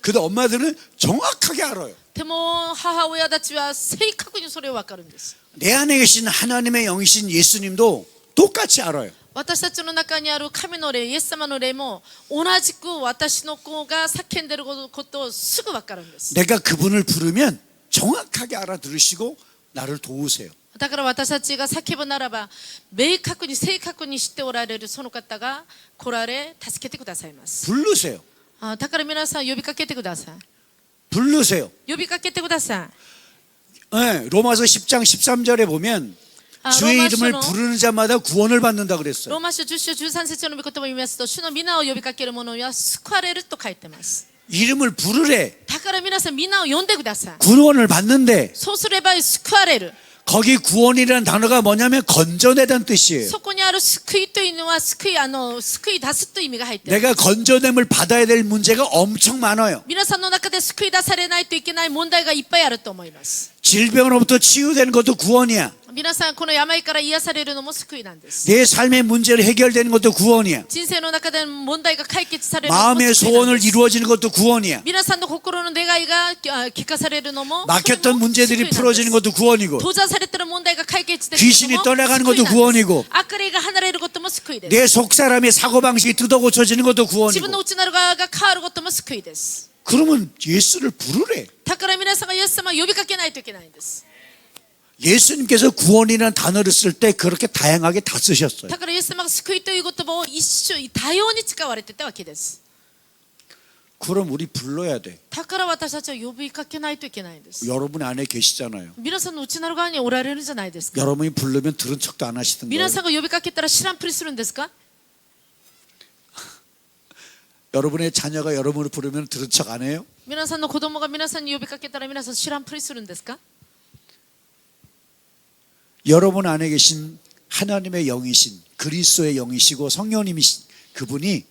근데 엄마들은 정확하게 알아요. でも母親たちは正確にそれを分かるんです。 내 안에 계신 하나님의 영이신 예수님도 똑같이 알아요. 私たちの中にある神の霊、イエス様の霊も同じく私の子が叫んでいることをすぐ分かるんです。 내가 그분을 부르면 정확하게 알아들으시고 나를 도우세요. だから私たちが叫ぶならば明確に正確に知っておられるその方が来られ助けてくださいます。 부르세요. だから皆さん呼びかけてください。 부르세요. 呼びかけてください。 네, 로마서 10장 13절에 보면 주의 이름을 부르는 자마다 구원을 받는다 그랬어요. ローマ書10章13節の御言葉を見ますと主の皆を呼びかける者は救われると書いてます。 이름을 부르래. だから皆さん皆を呼んでください。 구원을 받는데 そうすれば救われる。 거기 구원이라는 단어가 뭐냐면 건져내다는 뜻이에요. そこにある救いというのは救い出すという意味が入っている。 내가 건져냄을 받아야 될 문제가 엄청 많아요. 皆さんの中で救い出されないといけない問題がいっぱいあると思います。 질병으로부터 치유되는 것도 구원이야. 皆さんこの病から癒されるのも救いなんです。 내 삶의 문제를 해결되는 것도 구원이야. 人生の中で問題が解決されるのも 마음의 救いなん 소원을 です。 이루어지는 것도 구원이야. 皆さんの心の願いが聞かされるのも 막혔던 문제들이 풀어지는 것도 구원이고 閉ざされている問題が解決でき 귀신이 るのも 떠나가는 救い 것도 なんです。 구원이고 悪霊が離れることも救いです。 내 속사람의 사고방식이 뜯어고쳐지는 것도 自分の 구원이고 内なる側が変わることも救いです。 그러면 예수를 부르래. だから皆さんがイエス様を呼びかけないといけないんです。 예수님께서 구원이라는 단어를 쓸 때 그렇게 다양하게 다 쓰셨어요. だからイエス様が救いという言葉を一緒多様に使われてたわけです。 그럼 우리 불러야 돼. だから私たちは呼びかけないといけないんです。 여러분 안에 계시잖아요. 皆さんの内なる側におられるじゃないですか。 여러분이 부르면 들은 척도 안 하시던 皆 거예요. さんが呼びかけたら知らんぷりするんですか？ 여러분의 자녀가 여러분을 부르면 들은 척 안 해요? 皆さんの子供が皆さんに呼びかけたら皆さん知らんぷりするんですか？ 여러분 안에 계신 하나님의 영이신 그리스도의 영이시고 성령님이신 그분이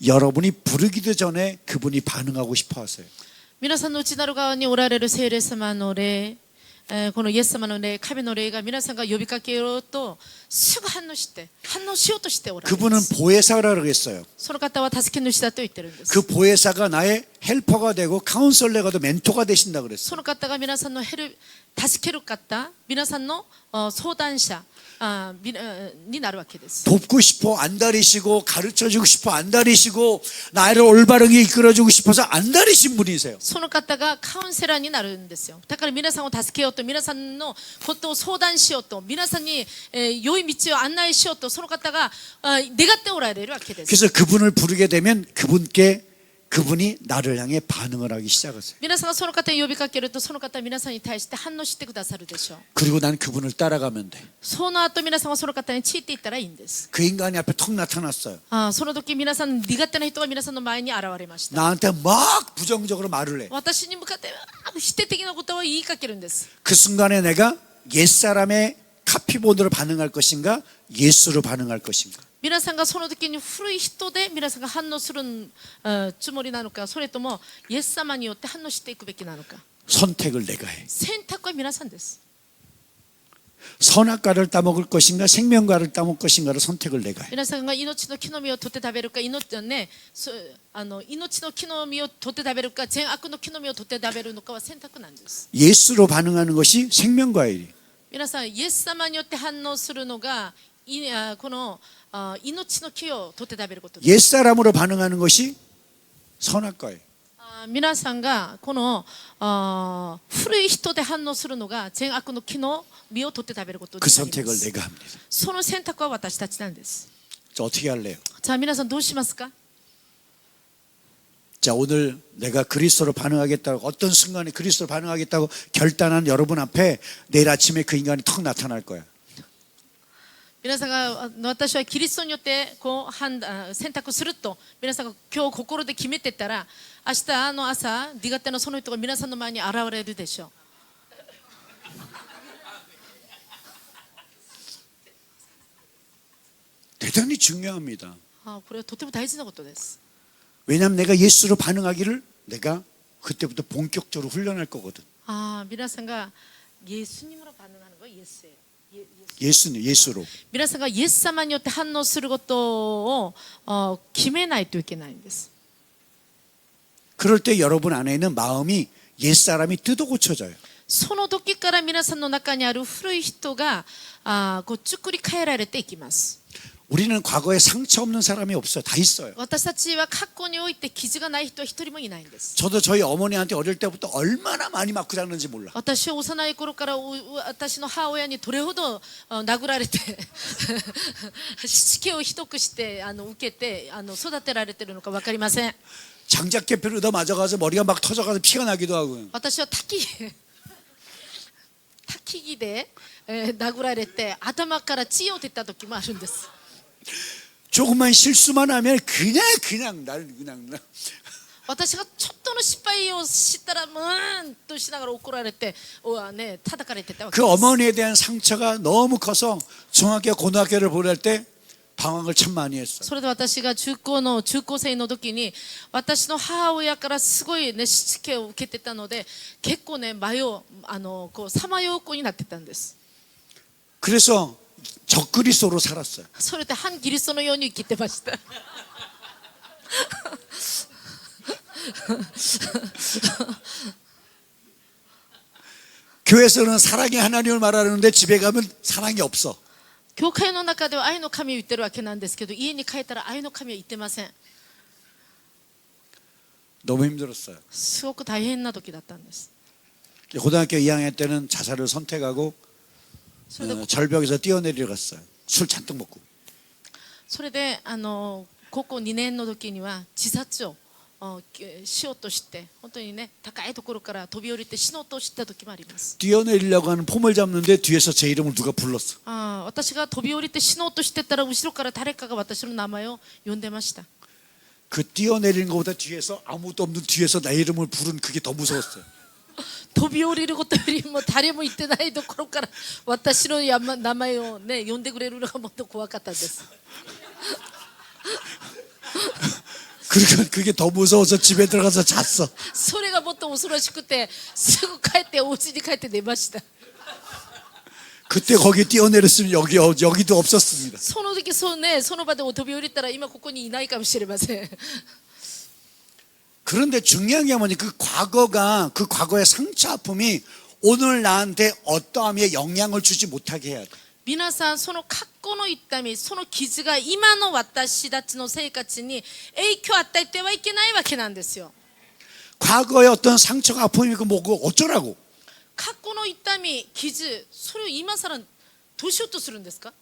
여러분이 부르기도 전에 그분이 반응하고 싶어 하세요. 皆さんの内なる側におられる聖霊様の霊、このイエス様の霊、神の霊が皆さんが呼びかけようとすぐ反応しようとしておられる。 그분은 보혜사라고 했어요. その方は助け主だと言ってるんです。 그 보혜사가 나의 헬퍼가 되고 카운슬러가 되고 멘토가 되신다 그랬어요. その方が皆さんの助ける方、皆さんの相談者になるわけです。 돕고 싶어 안달이시고 가르쳐주고 싶어 안달이시고 나를 올바르게 이끌어주고 싶어서 안달이신 분이세요. その方がカウンセラーになるんですよ。だから皆さんを助けようと、皆さんのことを相談しようと、皆さんに良い道を案内しようと、その方が願っておられるわけです。 그래서 그분을 부르게 되면 그분이 나를 향해 반응을 하기 시작하세요. 皆さんがその方に呼びかけると、その方は皆さんに対して反応してくださるでしょう。 그리고 난 그분을 따라가면 돼. その後皆さんはその方についていったらいいんです。 그 인간이 앞에 턱 나타났어요. その時皆さん苦手な人が皆さんの前に現れました。 나한테 막 부정적으로 말을 해. 私に向かって否定的なことを言いかけるんです。 그 순간에 내가 옛사람의 카피본으로 반응할 것인가, 예수로 반응할 것인가. 皆さんがその時に古い人で皆さんが反応するつもりなのか、それともイエス様によって反応していくべきなのか。 선택을 내가 해. 選択は皆さんです。 선악과를 따먹을 것인가, 생명과를 따먹을 것인가를 선택을 내가 해. 皆さんが命の木の実を取って食べるか、命の木の実を取って食べるか、善悪の木の実を取って食べるのかは選択なんです。 예수로 반응하는 것이 생명과일. 皆さんイエス様によって反応するのがこの命の木を取って食べることです。 옛사람으로 반응하는 것이 선악과일. 皆さんがこの古い人で反応するのが善悪の木の実を取って食べることにな 그 りま 선택을 す。 내가 합니다. その選択は私たちなんです。 자, 어떻게 할래요? じゃあ皆さんどうしますか？ 자, 오늘 내가 그리스도로 반응하겠다고, 어떤 순간에 그리스도로 반응하겠다고 결단한 여러분 앞에 내일 아침에 그 인간이 턱 나타날 거야. 皆さんが私はキリストによってこう選択すると皆さんが今日心で決めてたら、明日の朝苦手なその人が皆さんの前に現れるでしょう。 대단히 중요합니다. これはとても大事なことです。 왜냐하면 내가 예수로 반응하기를 내가 그때부터 본격적으로 훈련할 거거든. 皆さんがイエスにも반응하는 거イエス。 예수는 예수로. 皆さんがイエス様によって反応することを決めないといけないんです。 그럴 때 여러분 안에 있는 마음이 옛사람이 뜯어 고쳐져요. その時から皆さんの中にある古い人がこう作り変えられていきます。 우리는 과거에 상처 없는 사람이 없어요. 다 있어요. 私たちは過去において傷がない人は一人もいないんです。 저도 저희 어머니한테 어릴 때부터 얼마나 많이 맞고 자는지 몰라. 私は幼い頃から私の母親にどれほど殴られてしつけをひどくして受けて育てられているのか分かりません。 장작개표를 얻어 맞아가서 머리가 막 터져가서 피가 나기도 하고. 私は滝木で殴られて頭から血を出た時もあるんです。 조금만 실수만 하면 그냥 날 그냥 私がちょっとの失敗をしたらとしながら怒られて叩かれてたわけ 그 です。 어머니에 대한 상처가 너무 커서 중학교 고등학교를 보낼 때 방황을 참 많이 했어요. それで私が中高生の時に私の母親からすごいしつけを受けてたので結構さまよう子になってたんです。 그래서 적그리스도로 살았어요. それで反キリストのように生きてました。 교회에서는 사랑의 하나님을 말하는데 집에 가면 사랑이 없어. 教会の中では愛の神を言ってるわけなんですけど、家に帰ったら愛の神は言ってません。 너무 힘들었어요. すごく大変な時だったんです。 고등학교 2학년 때는 자살을 선택하고 それで 절벽에서 뛰어내리러 갔어요. 술 잔뜩 먹고. それで高校2年の時には自殺をしようとして本当にね高いところから飛び降りて死のうとした時もあります。 뛰어내리려고 하는 폼을 잡는데 뒤에서 제 이름을 누가 불렀어. 私が飛び降りて死のうとしてたら後ろから誰かが私の名前を呼んでました。 그 뛰어내리는 것보다 뒤에서 아무도 없는 뒤에서 내 이름을 부른 그게 더 무서웠어요. 飛び降りることよりも誰も言ってないところから私の名前をね呼んでくれるのがもっと怖かったです。 그러니까 그게 더 무서워서 집에 들어가서 잤어. それがもっと恐ろしくてすぐ帰ってお家に帰って寝ました。 그때 거기 뛰어내렸으면 여기도 없었습니다. その時その場で飛び降りたら今ここにいないかもしれません。 그런데 중요한 게 뭐니 그 과거의 상처 아픔이 오늘 나한테 어떠함에 영향을 주지 못하게 해야 돼. 皆さんその過去の痛みその傷が今の私たちの生活に影響を与えてはいけないわけなんですよ。 과거의 어떤 상처가 아픔이 뭐고 어쩌라고. 過去の痛み傷それを今更どうしようとするんですか？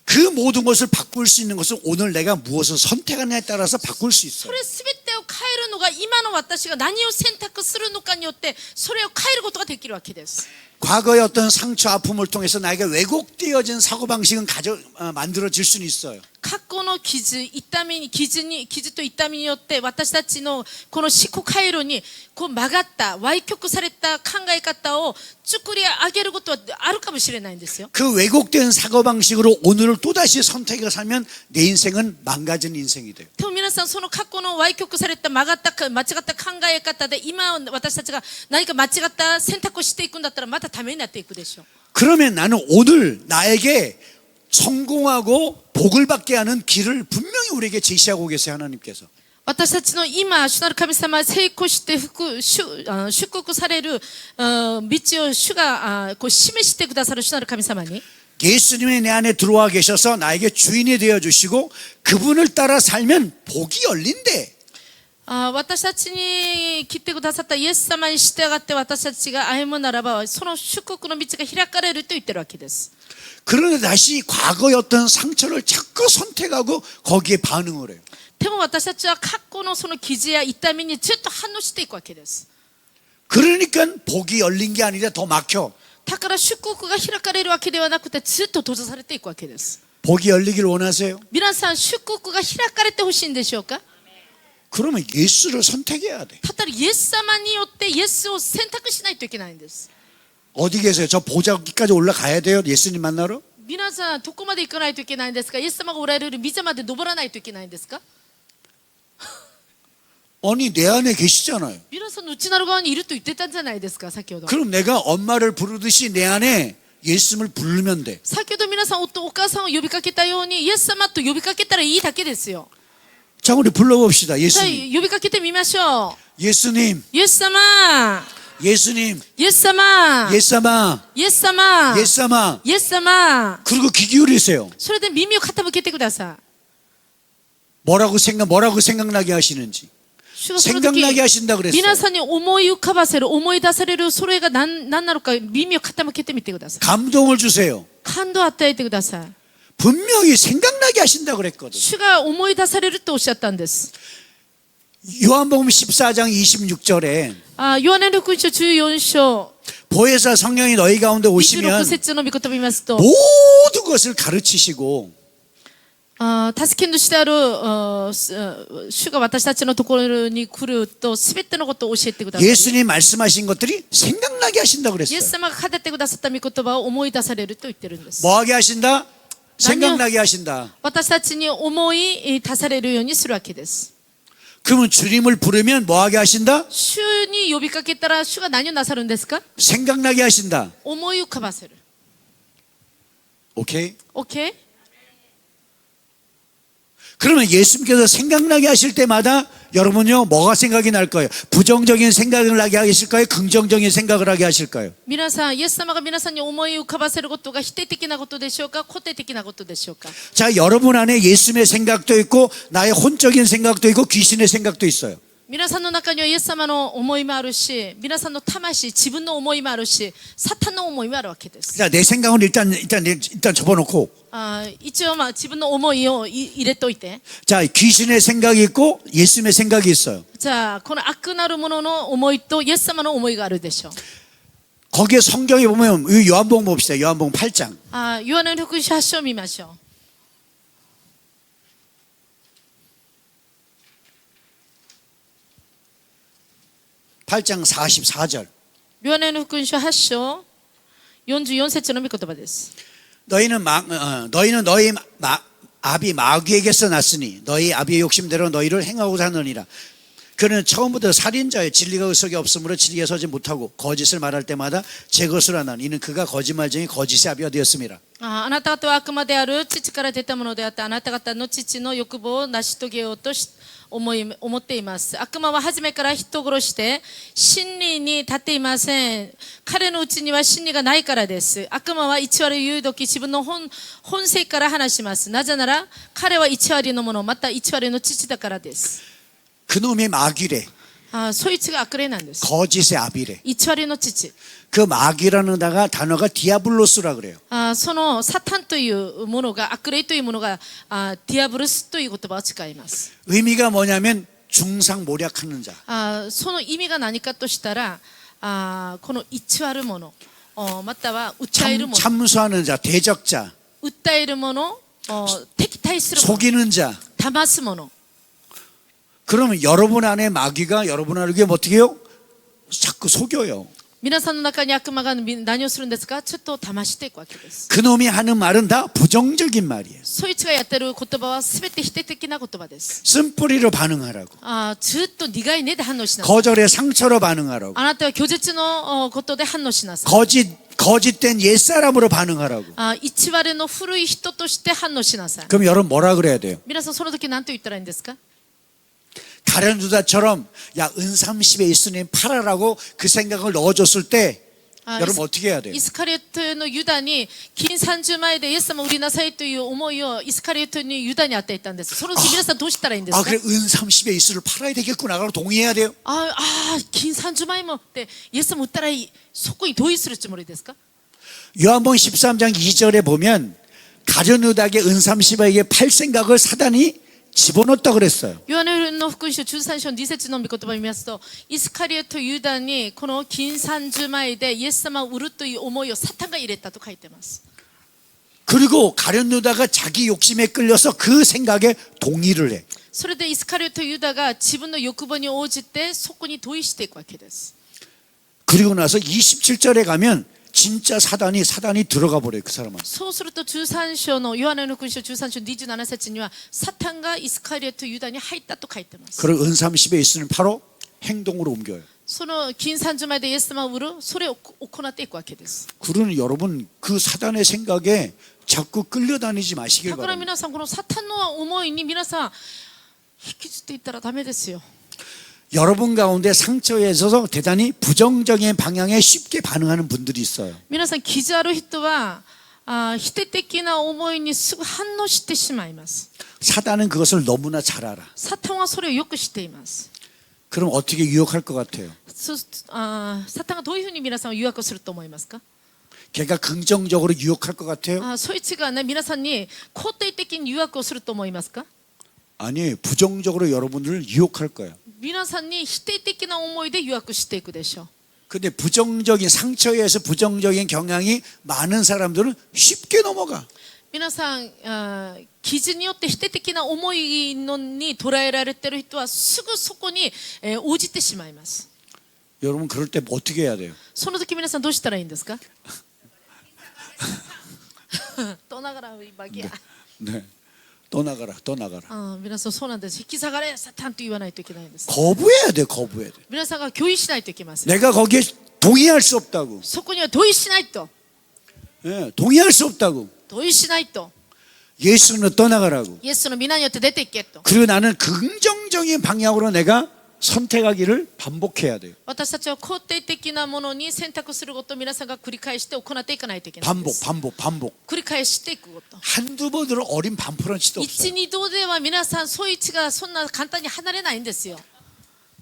그 모든 것을 바꿀 수 있는 것은 오늘 내가 무엇을 선택하느냐에 따라서 바꿀 수 そ 있어요. れ全てを変えるのが今今の私が何を選択するのかによってそれを変えることができるわけです。 과거의 어떤 상처 아픔을 통해서 나에게 왜곡되어진 사고방식은 만들어질 수는 있어요. 過去の傷と痛みによって私たちのこの思考回路にこう曲がった歪曲された考え方を作り上げることはあるかもしれないんですよ。 그 왜곡된 사고방식으로 오늘을 또다시 선택해 살면 내 인생은 망가진 인생이 돼요. でも皆さんその過去の歪曲された間違った考え方で今私たちが何か間違った選択をしていくんだったらまたためになっていくでしょう。 그러면 나는 오늘 나에게 성공하고 복을 받게 하는 길을 분명히 우리에게 제시하고 계세요. 하나님께서. 私たちの今主なる神様は成功して祝福される道を主がこう示してくださる主なる神様に 예수님이 내 안에 들어와 계셔서 나에게 주인이 되어주시고 그분을 따라 살면 복이 열린대. 私たちに来てくださったイエス様に従って私たちが歩むならばその祝福の道が開かれると言ってるわけです。 그런데 다시 과거의 어떤 상처를 자꾸 선택하고 거기에 반응을 해요. でも私たちは過去のその傷や痛みにずっと反応していくわけです。 그러니까 복이 열린 게 아니라 더 막혀. だから祝福が開かれるわけではなくてずっと閉ざされていくわけです。 복이 열리길 원하세요? 皆さん祝福が開かれてほしいんでしょうか？ 그러면 예수를 선택해야 돼. たったイエス様によってイエスを選択しないといけないんです。 어디 계세요? 저 보자기까지 올라가야 돼요? 예수님 만나러? 皆さんどこまで行かないといけないんですか？イエス様がおられる御座まで登らないといけないんですか？ 아니 내 안에 계시잖아요. 皆さんの内なる側にいると言ってたんじゃないですか先ほど。 그럼 내가 엄마를 부르듯이 내 안에 예수님을 부르면 돼. 先ほど皆さんお母さんを呼びかけたようにイエス様と呼びかけたらいいだけですよ。 자 우리 불러봅시다. じゃあ 예수님. 呼びかけてみましょう。 예수님. イエス様、 예수님. イエス様、 예수様. イエス様、 예수様. イエス様。 그리고 귀 기울이세요. それで耳を傾けてください。 뭐라고 생각나게 하시는지. 主がその時 생각나게 하신다 그랬어요. 皆さんに思い浮かばせる、思い出される、それが何なのか耳を傾けてみてください。 감동을 주세요. 感動を与えてください。 분명히 생각나게 하신다 그랬거든. 主が思い出されるとおっしゃったんです。 요한복음 14장 26절에 ヨハネの福音書14章 보혜사 성령이 너희 가운데 26 오시면 節の御言葉を見ますと、 모든 것을 가르치시고 助け主である主が私たちのところに来ると全てのことを教えてください。 예수님 말씀하신 것들이 생각나게 하신다 イエ 그랬어요. ス様が語ってくださった御言葉を思い出されると言ってるんです。 뭐하게 하신다? 생각나게 하신다. 私たちに思い出されるようにするわけです。 그러면 주님을 부르면 뭐하게 하신다? 主に呼びかけたら主が何をなさるんですか？ 생각나게 하신다. 思い浮かばせる。 오케이? OK？ 그러면 예수님께서 생각나게 하실 때마다 여러분요 뭐가 생각이 날 거예요? 부정적인 생각을 나게 하실까요? 긍정적인 생각을 하게 하실까요? 皆さん、イエス様が皆さんに思い浮かばせることが否定的なことでしょうか？肯定的なことでしょうか？ 자, 여러분 안에 예수님의 생각도 있고 나의 혼적인 생각도 있고 귀신의 생각도 있어요. 皆さんの中にはイエス様の思いもあるし、皆さんの魂、自分の思いもあるし、サタンの思いもあるわけです。 자, 내 생각은 일단 접어놓고 一応自分の思いを入れといて、 자, 귀신의 생각이 있고 예수님의 생각이 있어요. じゃあこの悪なるものの思いとイエス様の思いがあるでしょう。 거기에 성경에 보면 요한복음 봅시다. 요한복음 8장. ヨハネの福音書8章を見ましょう。 8장 44절. ヨハネの福音書8章44節の御言葉です。 너희는 너희 아비 마귀에게서 났으니 너희 아비의 욕심대로 너희를 행하고자 하느니라. 그는 처음부터 살인자의 진리가 그 속에 없으므로 진리에 서지 못하고 거짓을 말할 때마다 제 것으로 하나니 이는 그가 거짓말 중에 거짓의 아비가 되었습니다. あなた方は悪魔である父から出たものであってあなた方の父の欲望を成し遂げようと思っています。悪魔は初めから人殺して真理に立っていません。彼のうちには真理がないからです。悪魔は偽りを言うとき自分の本性から話します。なぜなら彼は偽りのものまた偽りの父だからです。 그놈이 마귀래. そいつが悪霊なんです。 거짓의 아비래. 偽りの父。 그 마귀라는 단어가 디아블로스라 그래요. そのサタンというものが悪霊というものがディアブルスという言葉を使います。 의미가 뭐냐면 중상모략하는 자. その意味が何かとしたら、この偽るもの、または訴えるもの、 참수하는 자, 대적자, 訴えるもの、敵対するもの、 속이는 자. 騙すもの。 그러면 여러분 안에 마귀가 여러분 안에 어떻게 해요? 자꾸 속여요. 皆さんの中に悪魔が何をするんですか？ちょっと騙していくわけです。 그놈이 하는 말은 다 부정적인 말이에요. そいつがやってる言葉は全て否定的な言葉です。 쓴뿌리로 반응하라고. ずっと苦い根で反応しなさい。 거절의 상처로 반응하라고. あなたは拒絶のことで反応しなさい。 거짓된 옛사람으로 반응하라고. 偽りの古い人として反応しなさい。 그럼 여러분 뭐라 그래야 돼요? 皆さんその時何と言ったらいいんですか？ 가련 유다처럼 야 은삼십에 있으니 팔아라고 그 생각을 넣어줬을 때 여러분 어떻게 해야 돼요? イスカリオテのユダに金30枚でイエス様を売りなさいという思いをイスカリオテにユダに与えたんです。その時皆さんどうしたらいいんですか？ 그래 은삼십에 있으를 팔아야 되겠구나. 그럼 동의해야 돼요. 金30枚もってイエス様を売ったらいい。そこに同意するつもりですか？ 요한복음 13장 2절에 보면 가련 유다에게 은삼십에게 팔 생각을 사단이 집어넣었다 그랬어요. ヨハネの福音書13章2節の御言葉を見ますと、イスカリオテとユダにこの金30枚でイエス様を売るという思いをサタンが入れたと書いています。 그리고 가련 유다가 자기 욕심에 끌려서 그 생각에 동의를 해. それでイスカリオテとユダが自分の欲望に応じてそこに同意していくわけです。 그리고 나서 27절에 가면 진짜 사단이 들어가 버려요. 그 사람은. そうすると13章のヨハネの福音書13章27節にはサタンがイスカリオテとユダに入ったと書いています。 그리고 은삼십에 있으면 바로 행동으로 옮겨요. その金30枚でイエス様を売る、それを行っていくわけです。 그러는 여러분 그 사단의 생각에 자꾸 끌려다니지 마시길 だから 바랍니다. 皆さんこのサタンの思いに皆さん引きずっていったらダメですよ。 여러분 가운데 상처에 있어서 대단히 부정적인 방향에 쉽게 반응하는 분들이 있어요. 皆さん傷ある人は否定的な思いにすぐ反応してしまいます。 사단은 그것을 너무나 잘 알아. サタンはそれをよく知っています。 그럼 어떻게 유혹할 것 같아요? サタンがどういうふうに皆さんを誘惑すると思いますか？ 걔가 긍정적으로 유혹할 것 같아요? そいつがね皆さんに肯定的に誘惑をすると思いますか？ 아니, 부정적으로 여러분들을 유혹할 거예요. 皆さんに否定的な思いで誘惑していくでしょう。 근데 부정적인 상처에 의해서 부정적인 경향이 많은 사람들은 쉽게 넘어가. 皆さん傷によって否定的な思いのに捉えられている人はすぐそこに応じてしまいます。 여러분 그럴 때 어떻게 해야 돼요? その時皆さんどうしたらいいんですか？とながら今ギャ 네. 떠나가라. 皆さんそうなんです。引き下がれサタンと言わないといけないんです。 거부해야 돼. 거부해야 돼. 皆さんが拒否しないといけません。 내가 거기에 동의할 수 없다고. そこには同意しないと。 예, 동의할 수 없다고. 同意しないと。 예수는 떠나가라고. イエスの皆によって出ていけと。 그리고 나는 긍정적인 방향으로 내가 선택하기를 반복해야 돼요. 私たちは肯定的なものに選択することを皆さんが繰り返して行っていかないといけないんです。 반복. 繰り返していくこと。 한두 번으로 어린 반프런치도 없어요. 1、2度では皆さんそういう位置がそんな簡単に離れないんですよ。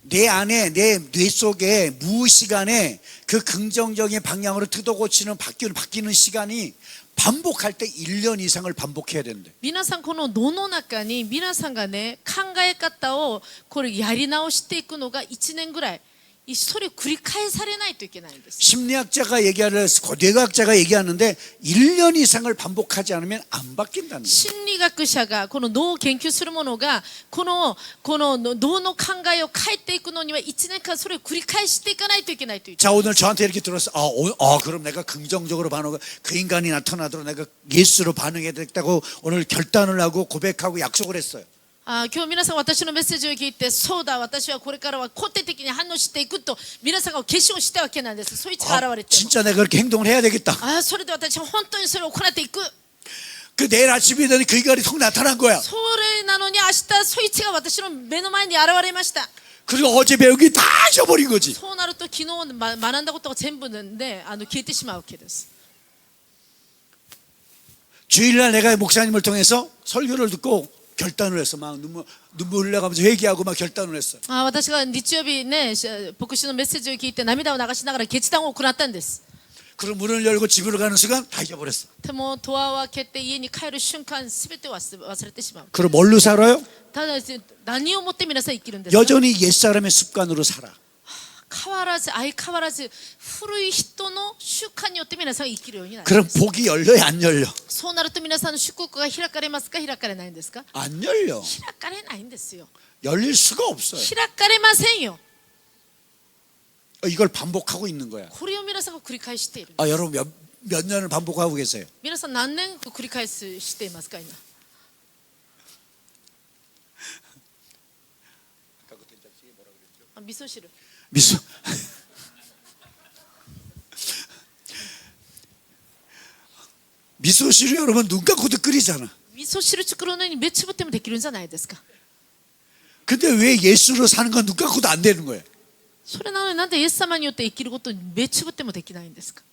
내 안에 내 뇌 속에 무의식간에 그 긍정적인 방향으로 뜯어고치는 바뀌는 시간이 반복할 때 1년 이상을 반복해야 된대. 皆さんこの脳の中に皆さんがね考え方をこれやり直していくのが1年ぐらいそれを繰り返されないといけないんです。 심리학자가 얘기하는 뇌과학자가 얘기하는데 1년 이상을 반복하지 않으면 안 바뀐다는 거예요. 心理学者がこの脳を研究する者がこの脳の考えを変えていくのには1年間それを繰り返していかないといけないという。 자, 오늘 저한테 이렇게 들었어. 그럼 내가 긍정적으로 반응하고 그 인간이 나타나도록 내가 예수로 반응해야 되겠다고 오늘 결단을 하고 고백하고 약속을 했어요. 今日皆さん私のメッセージを聞いてそうだ私はこれからは肯定的に反応していくと皆さんが決心をしたわけなんです。そういう位置が現れて 진짜 내가 그렇게 행동을 해야 되겠다. それで私は本当にそれを行っていく。 그 내일 아침이 되니 그 인간이 턱 나타난 거야. それなのに明日そういう位置が私の目の前に現れました。 그리고 어제 배운 게 다 잊어버린 거지. そうなると昨日学んだことが全部で消えてしまうわけです。 주일날 내가 목사님을 통해서 설교를 듣고 결단을 했어. 막 눈물 흘려가면서 회개하고 막 결단을 했어. 私が日曜日ね牧師のメッセージを聞いて涙を流しながら決断を行ったんです。 그럼 문을 열고 집으로 가는 순간 다 잊어버렸어. でもドアを開けて家に帰る瞬間全て忘れてしまう。 그럼 뭘로 살아요? ただ何をもって皆さん生きるんですか。 여전히 옛사람의 습관으로 살아. 相変わらず古い人の習慣によって皆さん生きるようになる。 그럼 복이 열려요, 안 열려? そうなると皆さんの祝福が開かれますか開かれないんですか。 안 열려. 開かれないんですよ。 열릴 수가 없어요. 開かれませんよ。 이걸 반복하고 있는 거야. これを皆さんが繰り返している。 여러분 몇 년을 반복하고 계세요? 皆さん何年繰り返していますか今。 味噌汁。 미소. 미소汁 여러분 눈 감고도 끓이잖아. 味噌汁作るのに目つぶってもできるんじゃないですか。 근데 왜 예수로 사는 건 눈 감고도 안 되는 거예요? それなのになんでイエス様によって生きることに目つぶってもできないんですか。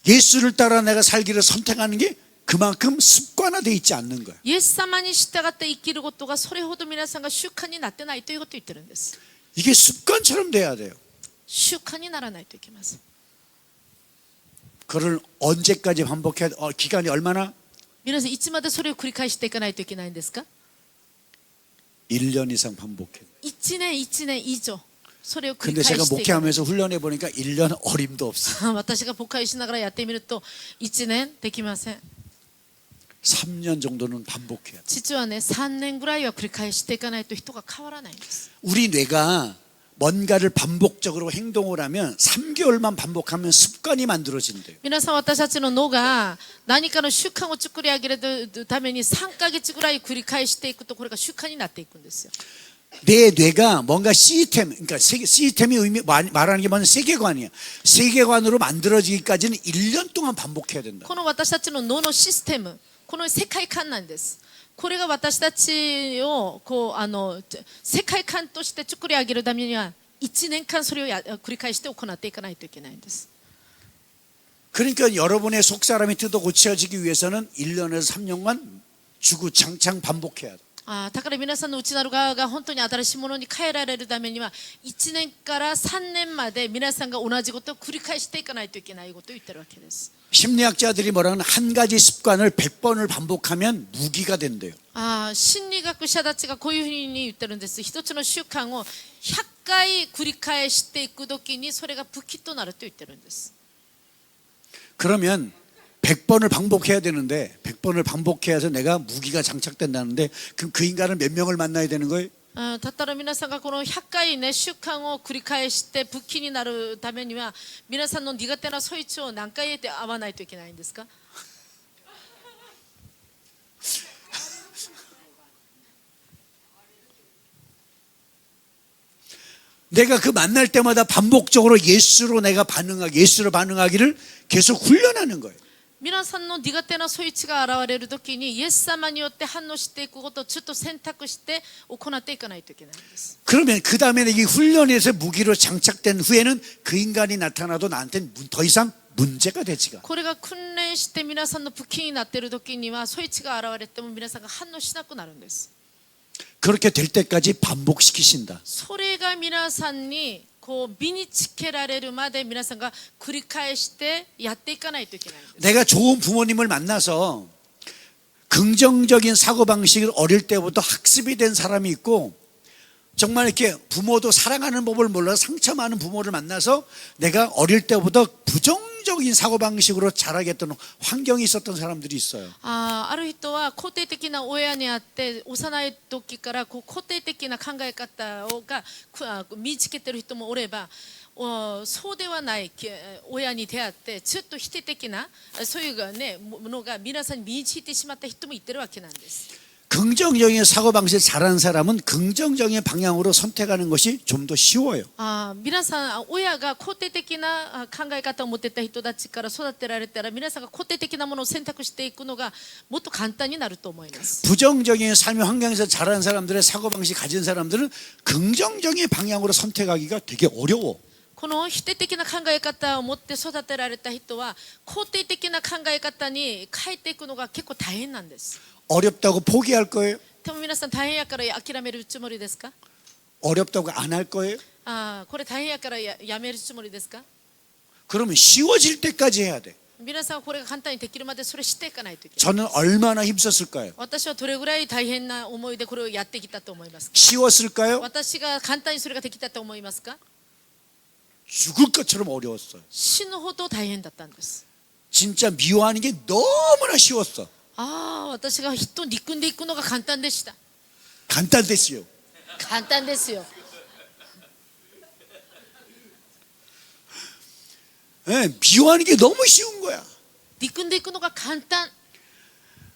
예수를 따라 내가 살기를 선택하는 게 그만큼 습관화되어 있지 않는 거예요. イエス様に従って生きることがそれほど皆さんが習慣になってないということを言ってるんです。 이게 습관처럼 돼야 돼요. 習慣にならないといけません。 그걸 언제까지 반복해야 기간이 얼마나? 皆さんいつまでそれを繰り返していかないといけないんですか。 1년 이상 반복해. 1年以上それを繰り 근데 返 제가 していかない。 목회하면서 훈련해 보니까 1년 어림도 없어. 私が牧会しながらやってみると1年できません。 3년 정도는 반복해야 돼. 実はね3年ぐらいは繰り返していかないと人が変わらないんです。 우리 뇌가 뭔가를 반복적으로 행동을 하면 3개월만 반복하면 습관이 만들어진대요. 皆さん私たちの脳が何かの習慣を作り上げるために3ヶ月ぐらい繰り返していくとこれが習慣になっていくんですよ。 내 뇌가 뭔가 시스템, 그러니까 시스템이 말하는 게 뭐냐면 세계관이야. 세계관으로 만들어지기까지는 1년 동안 반복해야 된다. この私たちの脳のシステム、この世界観なんです。これが私たちを世界観として作り上げるためには1年間それを繰り返して行っていかないといけないんです。 그러니까 여러분의 속 사람이 뜯어 고쳐지기 위해서는 1년에서 3년간 주구장창 반복해야 돼. だから皆さんの内なる側が本当に新しいものに変えられるためには1年から3年まで皆さんが同じことを繰り返していかないといけないことを言ってるわけです。 심리학자들이 뭐라는 한 가지 습관을 100번을 반복하면 무기가 된대요. 心理学者たちがこういうふうに言ってるんです。一つの習慣を100回繰り返していくときにそれが武器となると言ってるんです。 그러면 100번을 반복해야 되는데 100번을 반복해야 해서 내가 무기가 장착된다는데 그럼 그 인간을 몇 명을 만나야 되는 거예요? だったら皆さんがこの100回ね習慣を繰り返して武器になるためには皆さんの苦手なそいつを何回会わないといけないんですか。 내가 그 만날 때마다 반복적으로 예수로 반응하기를 계속 훈련하는 거예요. 皆さんの苦手なそいつが現れるときにイエス様によって反応していくことをちょっと選択して行っていかないといけないんです。 그러면 그 다음에 이 훈련에서 무기로 장착된 후에는 그 인간이 나타나도 나한테는 더 이상 문제가 되지가. これが訓練して皆さんの武器になっているときにはそいつが現れても皆さんが反応しなくなるんです。 그렇게 될 때까지 반복시키신다. それが皆さんに身につけられるまで皆さんが繰り返してやっていかないといけないんです。 내가 좋은 부모님을 만나서 긍정적인 사고방식을 어릴 때부터 학습이 된 사람이 있고 정말 이렇게 부모도 사랑하는 법을 몰라서 상처 많은 부모를 만나서 내가 어릴 때부터 부정적인 사고방식으로 자라게 했던 환경이 있었던 사람들이 있어요. ある人は肯定的な親にあって幼い時から肯定的な考え方が身につけている人もおればそうではない親に出会ってちょっと否定的なそういうものが皆さんに身についてしまった人もいてるわけなんです。 긍정적인 사고방식을 잘하는 사람은 긍정적인 방향으로 선택하는 것이 좀 더 쉬워요. 皆さん親が肯定的な考え方を持っていた人たちから育てられたら皆さんが肯定的なものを選択していくのがもっと簡単になると思います。 부정적인 삶의 환경에서 자라는 사람들의 사고방식 가진 사람들은 긍정적인 방향으로 선택하기가 되게 어려워. この否定的な考え方を持って育てられた人は肯定的な考え方に変えていくのが結構大変なんです。 어렵다고 포기할 거예요? でも皆さん大変やから諦めるつもりですか。 어렵다고 안 할 거예요? これ大変やからやめるつもりですか。 그러면 쉬워질 때까지 해야 돼. 皆さんこれが簡単にできるまでそれしていかないといけない。 저는 얼마나 힘썼을까요? 私はどれぐらい大変な思いでこれをやってきたと思いますか？ 쉬웠을까요? 私が簡単にそれができたと思いますか？ 죽을 것처럼 어려웠어요. 死ぬほど大変だったんです。 진짜 미워하는 게 너무나 쉬웠어. ああ、私が人を憎んでいくのが簡単でした。 간단했어요. 簡単ですよ。 네, 미워하는 게 너무 쉬운 거야. 憎んでいくのが簡単。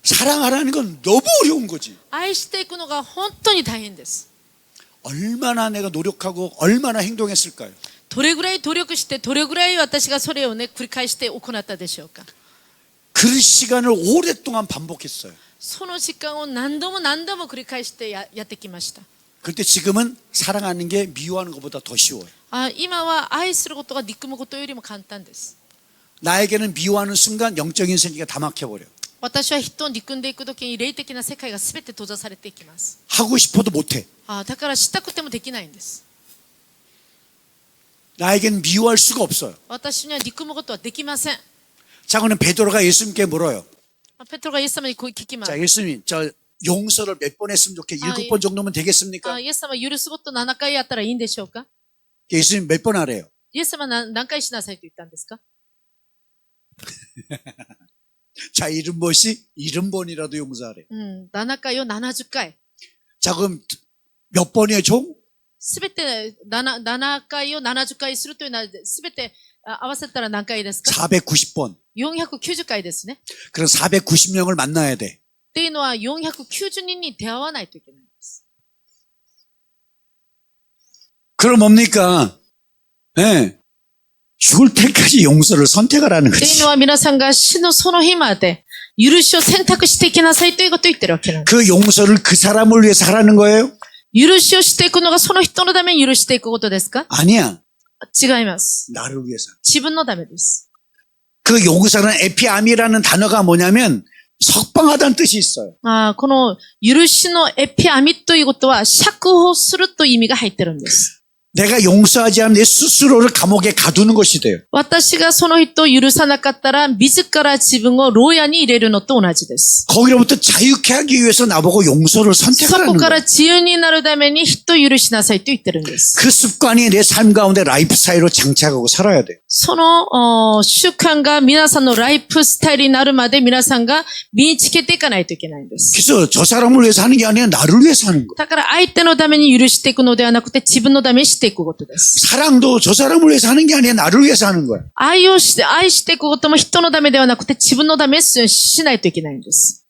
사랑하라는 건 너무 어려운 거지. 愛していくのが本当に大変です。 얼마나 내가 노력하고 얼마나 행동했을까요? どれぐらい努力して、どれぐらい私がそれをね、繰り返して行ったでしょうか。 그 시간을 오랫동안 반복했어요. その時間を何度も何度も繰り返してやってきました。 그때 지금은 사랑하는 게 미워하는 것보다 더 쉬워요. 今は愛することが憎むことよりも簡単です。 나에게는 미워하는 순간 영적인 세계가 다 막혀버려. 私は人を憎んでいくときに霊的な世界がすべて閉ざされていきます。 하고 싶어도 못해. だからしたくてもできないんです。 나에게는 미워할 수가 없어요. 私には憎むことはできません。 자, 그럼 베드로가 예수님께 물어요. ペトロがイエス様にこう聞きます。 자, 예수님, 저 용서를 몇 번 했으면 좋게? 7번 정도면 되겠습니까? イエス様許すこと7回やったらいいんでしょうか？ 예수님 몇 번 하래요? イエス様は何回しなさいと言ったんですか？ 자, 70번이라도 용서하래. 7回を70回。 자, 그럼 몇 번이에요, 총? すべて 7回を70回するというのは、すべて合わせたら何回ですか？ 490번. 490回ですね。 그럼 490명을 만나야 돼. っていうのは490人に出会わないといけないんです。 그럼 뭡니까? 예. 죽을 때까지 용서를 선택하라는 っていう 거지. のは皆さんが死のその日まで許しを選択していきなさいということを言ってるわけなんです。 그 용서를 그 사람을 위해서 하라는 거예요? 許しをしていくのがその人のために許していくことですか？ 아니야. 違います。 나를 위해서. 自分のためです。 그 용서는 에피아미라는 단어가 뭐냐면 석방하다는 뜻이 있어요. この許しのエピアミということは釈放するという意味が入ってるんです。 내가 용서하지 않으면 내 스스로를 감옥에 가두는 것이 돼요. 私がその人を許さなかったら自ら自分を牢屋に入れるのと同じです。 거기로부터 자유케 하기 위해서 나보고 용서를 そこ 선택하라는 から 거예요. 自由になるために人を許しなさいと言ってるんです。 그 습관이 내 삶 가운데 라이프 스타일로 장착하고 살아야 돼요. その習慣が皆さんのライフスタイルになるまで皆さんが身につけていかないといけないんです。 그래서 저 사람을 위해서 하는 게 아니라 나를 위해서 하는 거예요. だから相手のために許していくのではなくて自分のためにしていくことです。 사랑도 저 사람을 위해서 하는 게 아니라 나를 위해서 하는 거예요. 愛していくことも人のためではなくて自分のためにしないといけないんです。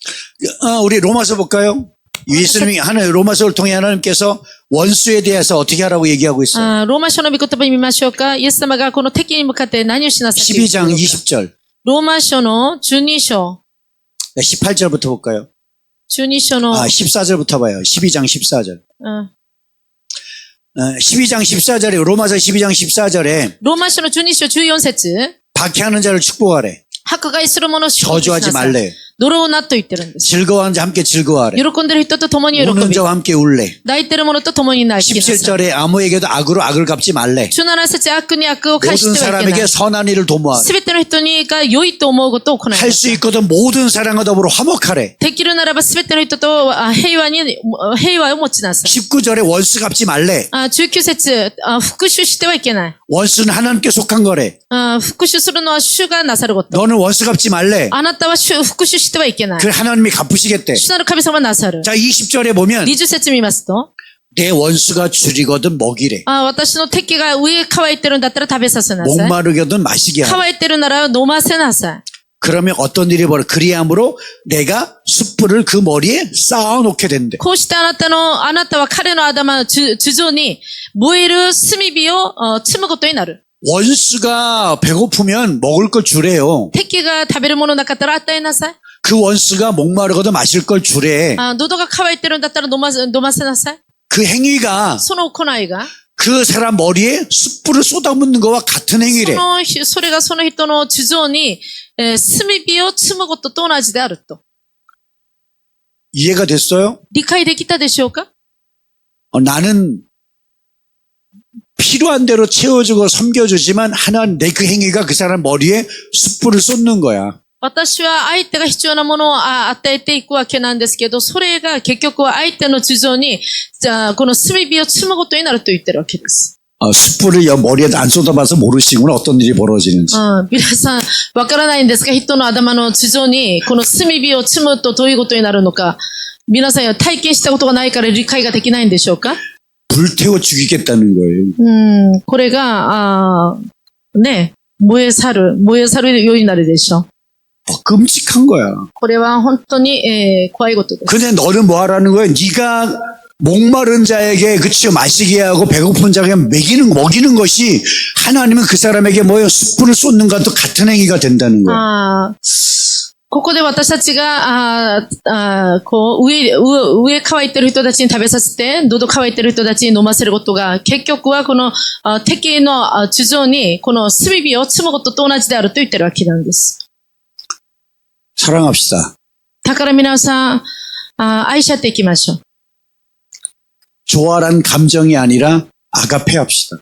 우리 로마서 볼까요? 예수님이 로마서를 통해 하나님께서 원수에 대해서 어떻게 하라고 얘기하고 있어요. ローマ書の御言葉見ましょうか。イエス様がこの敵に向かって何をしなさいと言っているのか。 12장 20절. ローマ書の12章。 18절부터 볼까요? 12章の、 14절부터 봐요. 12장 14절. 12장 14절에 로마서 12장 14절에 ローマ書の12章14節。 박해하는 자를 축복하래. 迫害する者を祝福しな 저주하지 さい。 말래. 呪うなと言ってるんです。 즐거워하는 자 함께 즐거워하래. 喜んでる人と共に喜 우는 び、 자와 함께 울래. 泣いてる者と共に泣きなさい。 17절에 아무에게도 악으로 악을 갚지 말래. 17節、悪に悪を返 모든 してはいけない 사람에게 。 선한 일을 도모하래. すべての人にが良いと思うことを行いなさ 할 い。 수 있거든 모든 사람과 더불어 화목하래. できるならばすべての人と平和を持ちなさい。 19절에 원수 갚지 말래. 19節、復讐してはいけない。 원수는 하나님께 속한 거래. 復讐するのは主がなさること。 너는 원수 갚지 말래. あなたは復讐してはいけない。 그 하나님이 갚으시겠대. 主なる神様はなさる。 자, 20절에 보면 20節見ますと、 내 원수가 줄이거든 먹이래. 私の敵が上乾いてるんだったら食べさせなさい。 목마르거든 마시게 하래. 乾いてるなら飲ませなさい。 그러면 어떤 일이 벌어? 그리함으로 내가 숯불을 그 머리에 쌓아놓게 된대. こうしてあなたは彼の頭の頭上に燃える炭火を積むことになる。 원수가 배고프면 먹을 걸 주래요. 敵が食べるものなかったら与えなさい。 그 원수가 목마르거든 마실 걸 주래. 喉が渇いてるんだったら飲ませなさい。 그 행위가 その行いが、 그 사람 머리에 숯불을 쏟아붓는 거와 같은 행위래. それがその人の頭上に炭火を積むことと同じであると。 이해가 됐어요? 理解できたでしょうか？ 나는 필요한 대로 채워주고 섬겨주지만 하나는 내 그 행위가 그 사람 머리에 숯불을 쏟는 거야. 私は相手が必要なものを与えていくわけなんですけど、それが結局は相手の事情に、じゃあこの炭火を積むことになると言ってるわけです。 숯불을 머리에 안 쏟아봐서 모르시구나 어떤 일이 벌어지는지. 皆さん、わからないんですか？人の頭の地上に、この炭火を積むとどういうことになるのか。皆さんは体験したことがないから理解ができないんでしょうか？ 불태워 죽이겠다는 거예요. これが、ね、燃え去るようになるでしょう。 끔찍한 거야. これは本当に、怖いことです。 근데 너는 뭐 하라는 거야? 네가 목마른 자에게 그치요 마시게 하고 배고픈 자에게 먹이는 것이 하나님은 그 사람에게 뭐예요? 숯불을 쏟는 것도 같은 행위가 된다는 거야. ここで私たちが、こう、上乾いてる人たちに食べさせて、喉乾いてる人たちに飲ませることが、結局はこの敵の地上に、この炭火を積むことと同じであると言ってるわけなんです。 사랑합시다. だから皆さん、愛し合っていきましょう。 좋아란 감정이 아니라 아가페 합시다.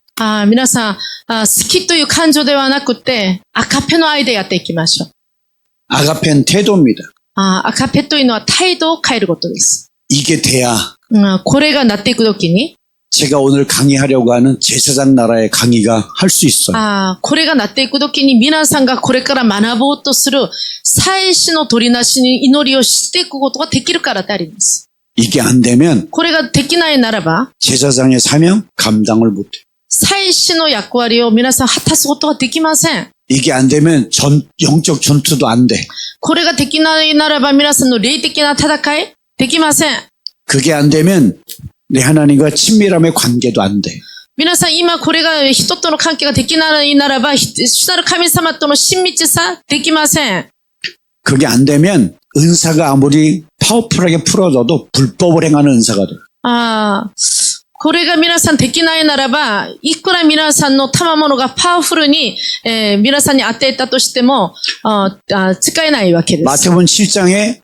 皆さん、好きという感情ではなくて、アカペの愛でやっていきましょう。 아가페는 태도입니다. アカペというのは態度を変えることです。 이게 돼야 これがなっていくときに、 제가 오늘 강의하려고 하는 제사장 나라의 강의가 할 수 있어요. これがなっていくときに皆さんがこれから学ぼうとする祭司の取りなしに祈りをしていくことができるからであります。 이게 안 되면 これができないならば、 제사장의 사명 감당을 못해. 祭司の役割を皆さん果たすことができません。 이게 안 되면 영적 전투도 안 돼. これができないならば皆さんの霊的な戦いできません。 그게 안 되면 내 하나님과 친밀함의 관계도 안 돼. 皆さん今これが人との関係ができないならば、主なる神様との親密さできません。 그게 안 되면 은사가 아무리 파워풀하게 풀어져도 불법을 행하는 은사가 돼. これが皆さんできないならば、いくら皆さんの賜物がパワフルに、皆さんに与えたとしても、使えないわけです。 마태복음 7장에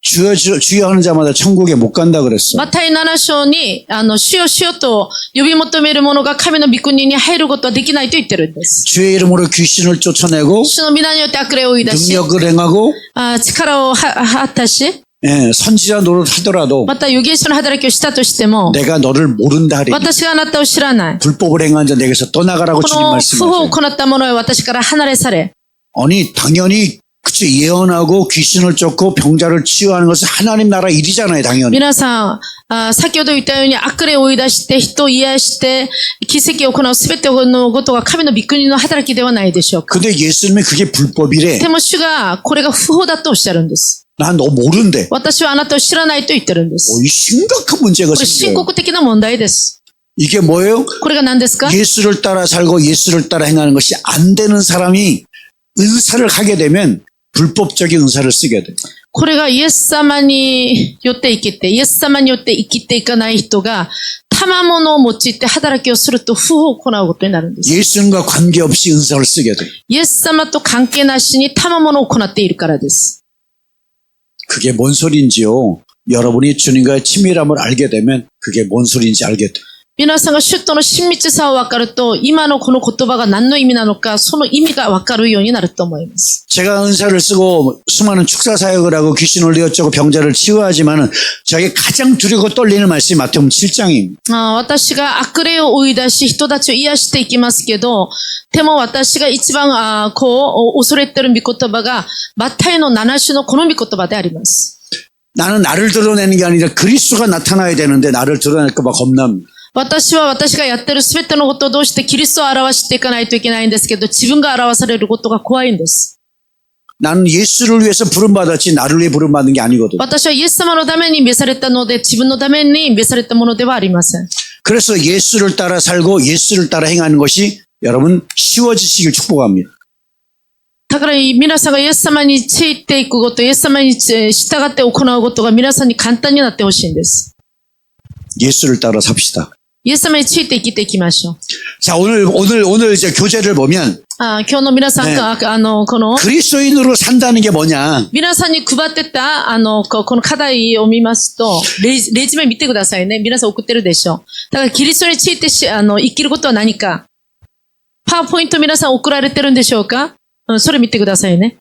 주여 하는 자마다 천국에 못 간다 그랬어. マタイ7章に、主よ主よと呼び求める者が神の御国に入ることはできないと言ってるんです。 주의 이름으로 귀신을 쫓아내고 主の皆によって悪霊を追い出し、 능력을 행하고 力を果たし、 선지자 노릇하더라도 また預言者の働きをしたとしても、 내가 너를 모른다 하리. 私があなたを知らない。 불법을 행한 자 내게서 떠나가라고 こ 주님 の不法を 말씀하세요. 行った者は私から離れ去れ。 아니 당연히 그치 예언하고 귀신을 쫓고 병자를 치유하는 것은 하나님 나라 일이잖아요 당연히. 皆さん、先ほど言ったように悪霊を追い出して人を癒して奇跡を行うすべてのことが神の御国の働きではないでしょうか。 근데 예수님이 그게 불법이래. でも主がこれが不法だとおっしゃるんです。 난 너 모른대. 私はあなたを知らないと言ってるんです。 이 심각한 문제가 これ深 생겨요. 刻的な問題です。 이게 뭐예요? これが何ですか？ 예수를 따라 살고 예수를 따라 행하는 것이 안 되는 사람이 은사를 하게 되면 불법적인 은사를 쓰게 돼. これがイエス様によって生きて、イエス様によって生きていかない人が、賜物を用いて働きをすると不法を行うことになるんです。 예수님과 관계없이 은사를 쓰게 돼. イエス様と関係なしに賜物を行っているからです。 그게 뭔 소린지요? 여러분이 주님과의 친밀함을 알게 되면 그게 뭔 소린지 알게 돼. 皆さんが主との親密さを分かると、今のこの言葉が何の意味なのか、その意味が分かるようになると思います。 제가 은사를 쓰고 수많은 축사 사역을 하고 귀신을 내어쫓고 병자를 치유하지만은 저에게 가장 두렵고 떨리는 말씀이 마태복음 7장입니다. 私が悪霊を追い出し、人たちを癒していきますけど、でも私が一番恐れている御言葉が、マタイの7章のこの御言葉であります。 나는 나를 드러내는 게 아니라 그리스도가 나타나야 되는데 나를 드러낼까 봐 겁납니다. 私は私がやってるすべてのことをどうしてキリストを表していかないといけないんですけど、自分が表されることが怖いんです。 나는 예수를 위해서 부름받았지 나를 위해 부름받은 게 아니거든. 私はイエス様のために召されたので、自分のために召されたものではありません。 그래서 예수를 따라 살고 예수를 따라 행하는 것이 여러분 쉬워지시길 축복합니다. だから皆さんがイエス様についていくこと、イエス様に従って行うことが皆さんに簡単になってほしいんです。 예수를 따라 삽시다. イエス様について生きていきましょう。 자, 오늘 이제 교재를 보면 今日の皆さんが、この、 그리스도인으로 산다는 게 뭐냐? 皆さんに配ってた、この課題を見ますと、レジュメ見てくださいね。皆さん送ってるでしょ。だから、キリストについて生きることは何か。パワーポイント皆さん送られてるんでしょうか？それ見てくださいね。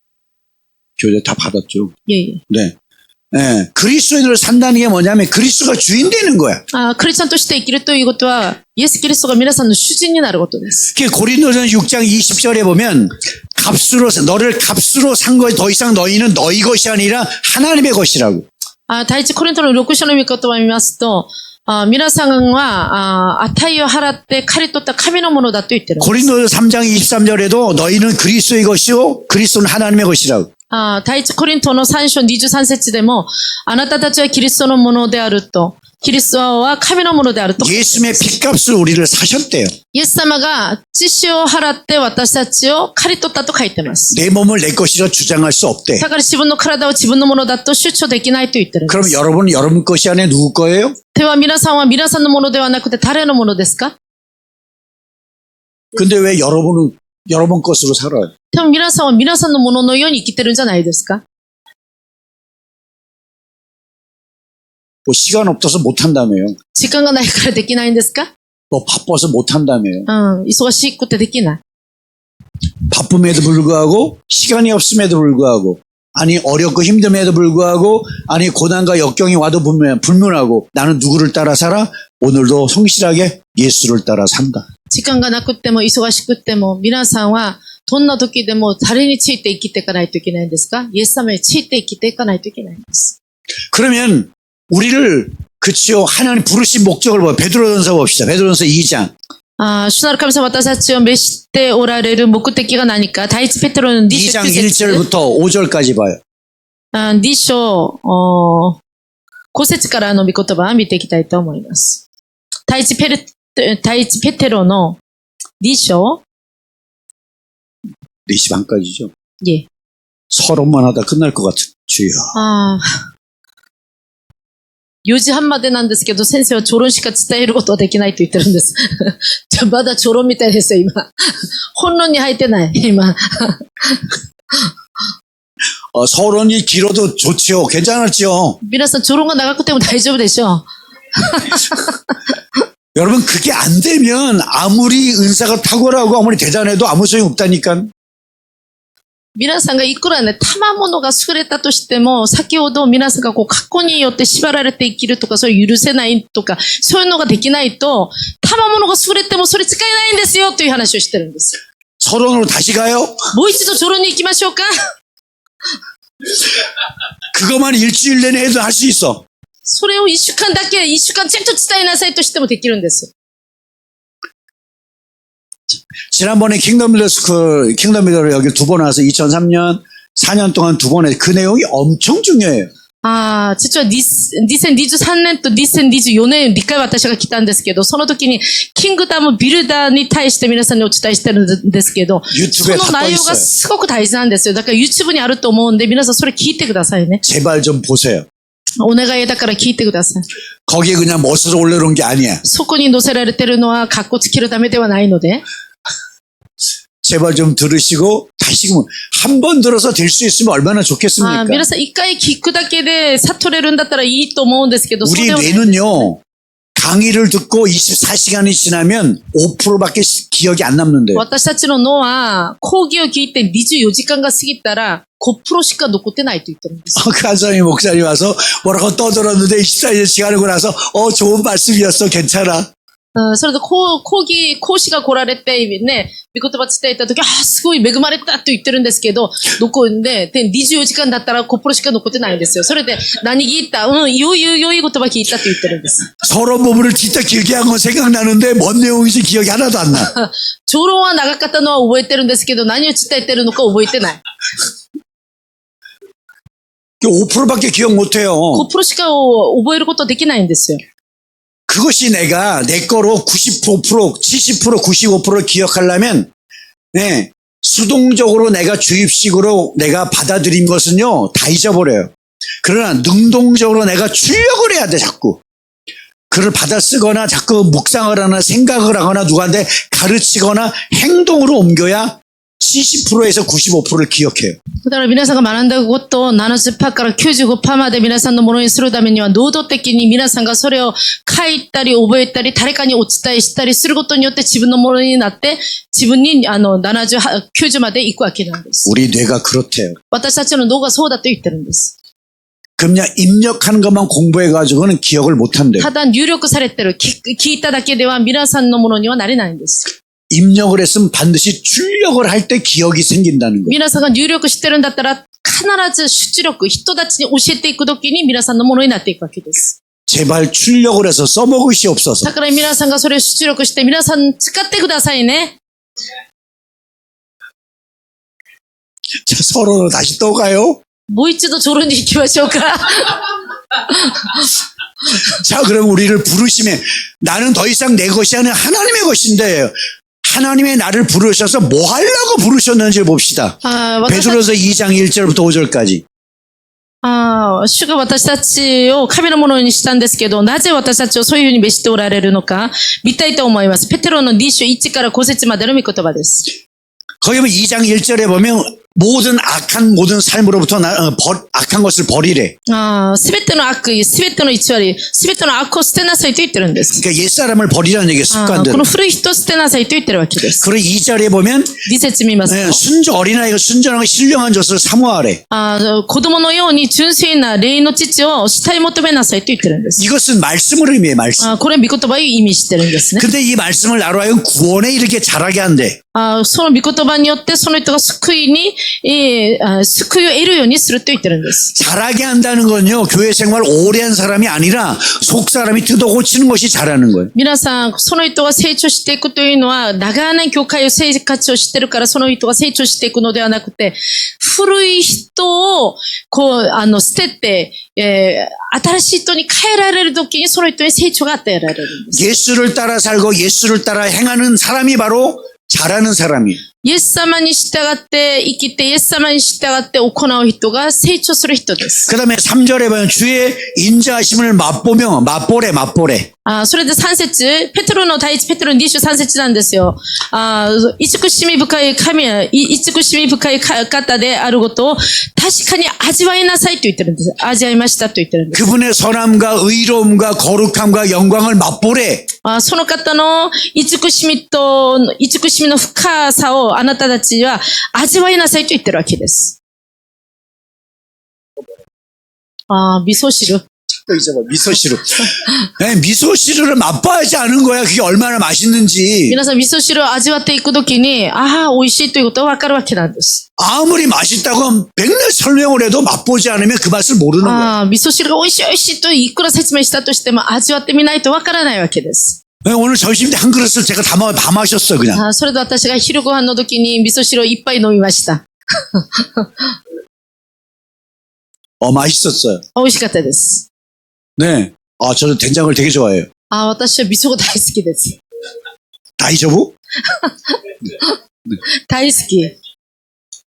교재 다 받았죠. 예. 네. 예, 그리스도인으로 산다는 게 뭐냐면 그리스도가 주인 되는 거야. クリスチャンとして生きるということは、イエス・キリストが皆さんの主人になることです。 고린도전 6장 20절에 보면 너를 값으로 산 거에 더 이상 너희는 너희 것이 아니라 하나님의 것이라고. 第一コリントの6章の御言葉を見ますと、皆さんは、値を払って借り取った神のものだと言ってるんです。 고린도전 3장 23절에도 너희는 그리스도의 것이요 그리스도는 하나님의 것이라고. 第一コリントの3章23節でも、あなたたちはキリストのものであると、キリストは神のものであると。 예수님의 핏값을 우리를 사셨대요. イエス様が血潮を払って私たちを借り取ったと書いてます。 내 몸을 내 것이라 주장할 수 없대. だから自分の体を自分のものだと主張できないと言ってるんです。 그럼 여러분은 여러분 것이 아니라 누구 거예요? では皆さんは皆さんのものではなくて誰のものですか？ 근데 왜 여러분은 여러분 것으로 살아요? でも皆さんは皆さんのもののように生きてるんじゃないですか？ 뭐 시간 없어서 못 한다며요. 時間がないからできないんですか？ 뭐 바빠서 못 한다며요. 忙しくてできない。 바쁨에도 불구하고 시간이 없음에도 불구하고 아니 어렵고 힘듦에도 불구하고 아니 고난과 역경이 와도 불문하고 나는 누구를 따라 살아? 오늘도 성실하게 예수를 따라 산다. 時間がなくっても忙しくっても皆さんはどんな時でも誰について生きていかないといけないんですか？イエス様について生きていかないといけないんです。 그러면 우리를 그치요 하나님 부르신 목적을 봐. 베드로전서 봅시다. 베드로전서 2장. 主なる神様私たちを召しておられる目的が何か？第一ペテロの 2장 1절부터 5절까지 봐요. 2章5節からの御言葉を見ていきたいと思います。第一ペテロの2章 4시 반까지죠. 예. 서론만 하다 끝날 것 같은 주여. 4時半までなんですけど、先生は조론しか伝えることはできないと言ってるんです。まだ조론みたいですよ、今。本論に入ってない、今。 서론이 길어도 좋지요. 괜찮았지요. 皆さん、조론が長くても大丈夫でしょう。 여러분 그게 안 되면 아무리 은사가 탁월하고 아무리 대단해도 아무 소용 없다니까. 皆さんがいくらね、賜物が優れたとしても、先ほど皆さんが過去によって縛られて生きるとか、それ許せないとか、そういうのができないと、賜物が優れてもそれ使えないんですよという話をしてるんです。 서론으로 다시 가요? もう一度조론に行きましょうか。 그것만 일주일 내내 해도 할 수 있어. それを1週間だけ、1週間ちゃんと伝えなさいとしてもできるんです。 지난번에 킹덤 미더 스쿨, 킹덤 미더를 여기 2번 와서 2003년, 4년 동안 2번 해. 그 내용이 엄청 중요해요. 実は2023年と2024年2回私が来たんですけど、その時にキングダムビルダーに対して皆さんにお伝えしてるんですけど、その内容がすごく大事なんですよ。だから YouTube にあると思うんで、皆さんそれ聞いてくださいね。 제발 좀 보세요. お願いだから聞いてください。 거기에 그냥 멋으로 올려놓은 게 아니야. そこに載せられてるのはカッコつけるためではないので、 제발 좀 들으시고 다시 한 번 들어서 될 수 있으면 얼마나 좋겠습니까? 皆さん一回聞くだけで悟れるんだったらいいと思うんですけど、 우리 뇌는요 강의를 듣고 24시간이 지나면 5%밖에 기억이 안 남는데요. 私たちの脳は講義を聞いて24時間が過ぎたら5%しか残ってないと言ってるんです。 그 한사람이 목사님 와서 뭐라고 떠들었는데 24시간 지나고 나서 좋은 말씀이었어 괜찮아. それで講師が来られてね、御言葉伝えた時、すごい恵まれたと言ってるんですけど、で、24時間だったら心しか残ってないんですよ。それで、何聞いた？良い言葉聞いたと言ってるんです。 서론 부분을 진짜 길게 한 건 생각나는데 뭔 내용인지 기억이 하나도 안 나. 長論は長かったのは覚えてるんですけど、何を伝えてるのか覚えてない。 5%밖에 기억 못 해요. 5%しか覚えることできないんですよ。 그것이 내가 내 거로 95%, 70%, 95%를 기억하려면 네, 수동적으로 내가 주입식으로 내가 받아들인 것은요 다 잊어버려요. 그러나 능동적으로 내가 출력을 해야 돼 자꾸. 글을 받아 쓰거나 자꾸 묵상을 하거나 생각을 하거나 누구한테 가르치거나 행동으로 옮겨야 70%에서 95%를 기억해요. だから皆さんが学んだことを70%から95%まで皆さんのものにするためには、能動的に皆さんがそれを書いたり覚えたり、誰かにお伝えしたりすることによって自分のものになって、自分に70、90まで行くわけなんです。 우리 뇌가 그렇대요. 私たちの脳がそうだと言ってるんです。 그냥 입력하는 것만 공부해가지고는 기억을 못한대요. ただ入力されてる、聞いただけでは皆さんのものにはなれないんです。 입력을 했으면 반드시 출력을 할 때 기억이 생긴다는 거예요. 皆さんが入力してるんだったら、必ず出力、人たちに教えていくときに皆さんのものになっていくわけです。 제발 출력을 해서 써먹으시옵소서. だから皆さんがそれを出力して、皆さん使ってくださいね。 자, 서로로 다시 또 가요. もう一度저로に行きましょうか。 자, 그럼 우리를 부르시면 나는 더 이상 내 것이 아니라 하나님의 것인데 하나님의 나를 부르셔서 뭐 하려고 부르셨는지 봅시다. 私たち 베드로서 2장 1절부터 5절까지. 主が私たちを神のものにしたんですけど、なぜ私たちをそういうふうに召しておられるのか、見たいと思います。ペテロの2章1から5節までの御言葉です。 거기 보면 2장 1절에 보면 모든 악한 모든 삶으로부터 악한 것을 버리래. すべての悪意、すべての偽り、すべての悪を捨てなさいと言ってるんです。 그러니까 옛사람을 버리라는 얘기예요. こ 습관들. の古い人を捨てなさいと言ってるわけです。 그리고 2절에 보면 2節見ますと、 순종 어린아이가 순전하고 신령한 젖을 사모하래. 子供のように純粋な霊の父を慕い求めなさいと言ってるんです。 이것은 말씀을 의미해 말씀. これは御言葉を意味してるんですね。 근데 이 말씀을 나로 하여금 구원에 이렇게 자라게 한대. その御言葉によってその人が救いを得るようにすると言ってるんです。 자라게 한다는 건요, 교회 생활 오래 한 사람이 아니라 속 사람이 뜯어 고치는 것이 자라는 거예요. 皆さん、その人が成長していくというのは、長年教会を生活をしてるから、その人が成長していくのではなくて、古い人を、捨てて、新しい人に変えられるときに、その人に成長が与えられるんです。 예수를 따라 살고 예수를 따라 행하는 사람이 바로 잘하는 사람이에요. イエス様に従って生きて、イエス様に従って行う人が成長する人です。 그 다음에 3절에 보면 주의 인자하심을 맛보며, 맛보래. それで3節、ペテロの第一ペテロの2章3節なんですよ。慈しみ深い方であることを確かに味わいなさいと言ってるんです。味わいましたと言ってるんです。 그분의 선함과 의로움과 거룩함과 영광을 맛보래. その方の慈しみの深さをあなたたちは味わいなさいと言ってるわけです。味噌汁。 미소시루. 네, 미소시루를 맛봐야지 아는 거야. 그게 얼마나 맛있는지. 皆さん味噌汁を味わっていくときに、美味しいということがわかるわけなんです。 아무리 맛있다고 백날 설명을 해도 맛보지 않으면 그 맛을 모르는 거야. 味噌汁が美味しいといくら説明したとしても味わってみないとわからないわけです。 네, 오늘 점심 때 한 그릇을 제가 다 마셨어 그냥. それで私が昼ご飯の時に味噌汁をいっぱい飲みました。 맛있었어요. 美味しかったです。 네. 저는 된장을 되게 좋아해요. 私は味噌が大好きです。 다이저부? 大好き。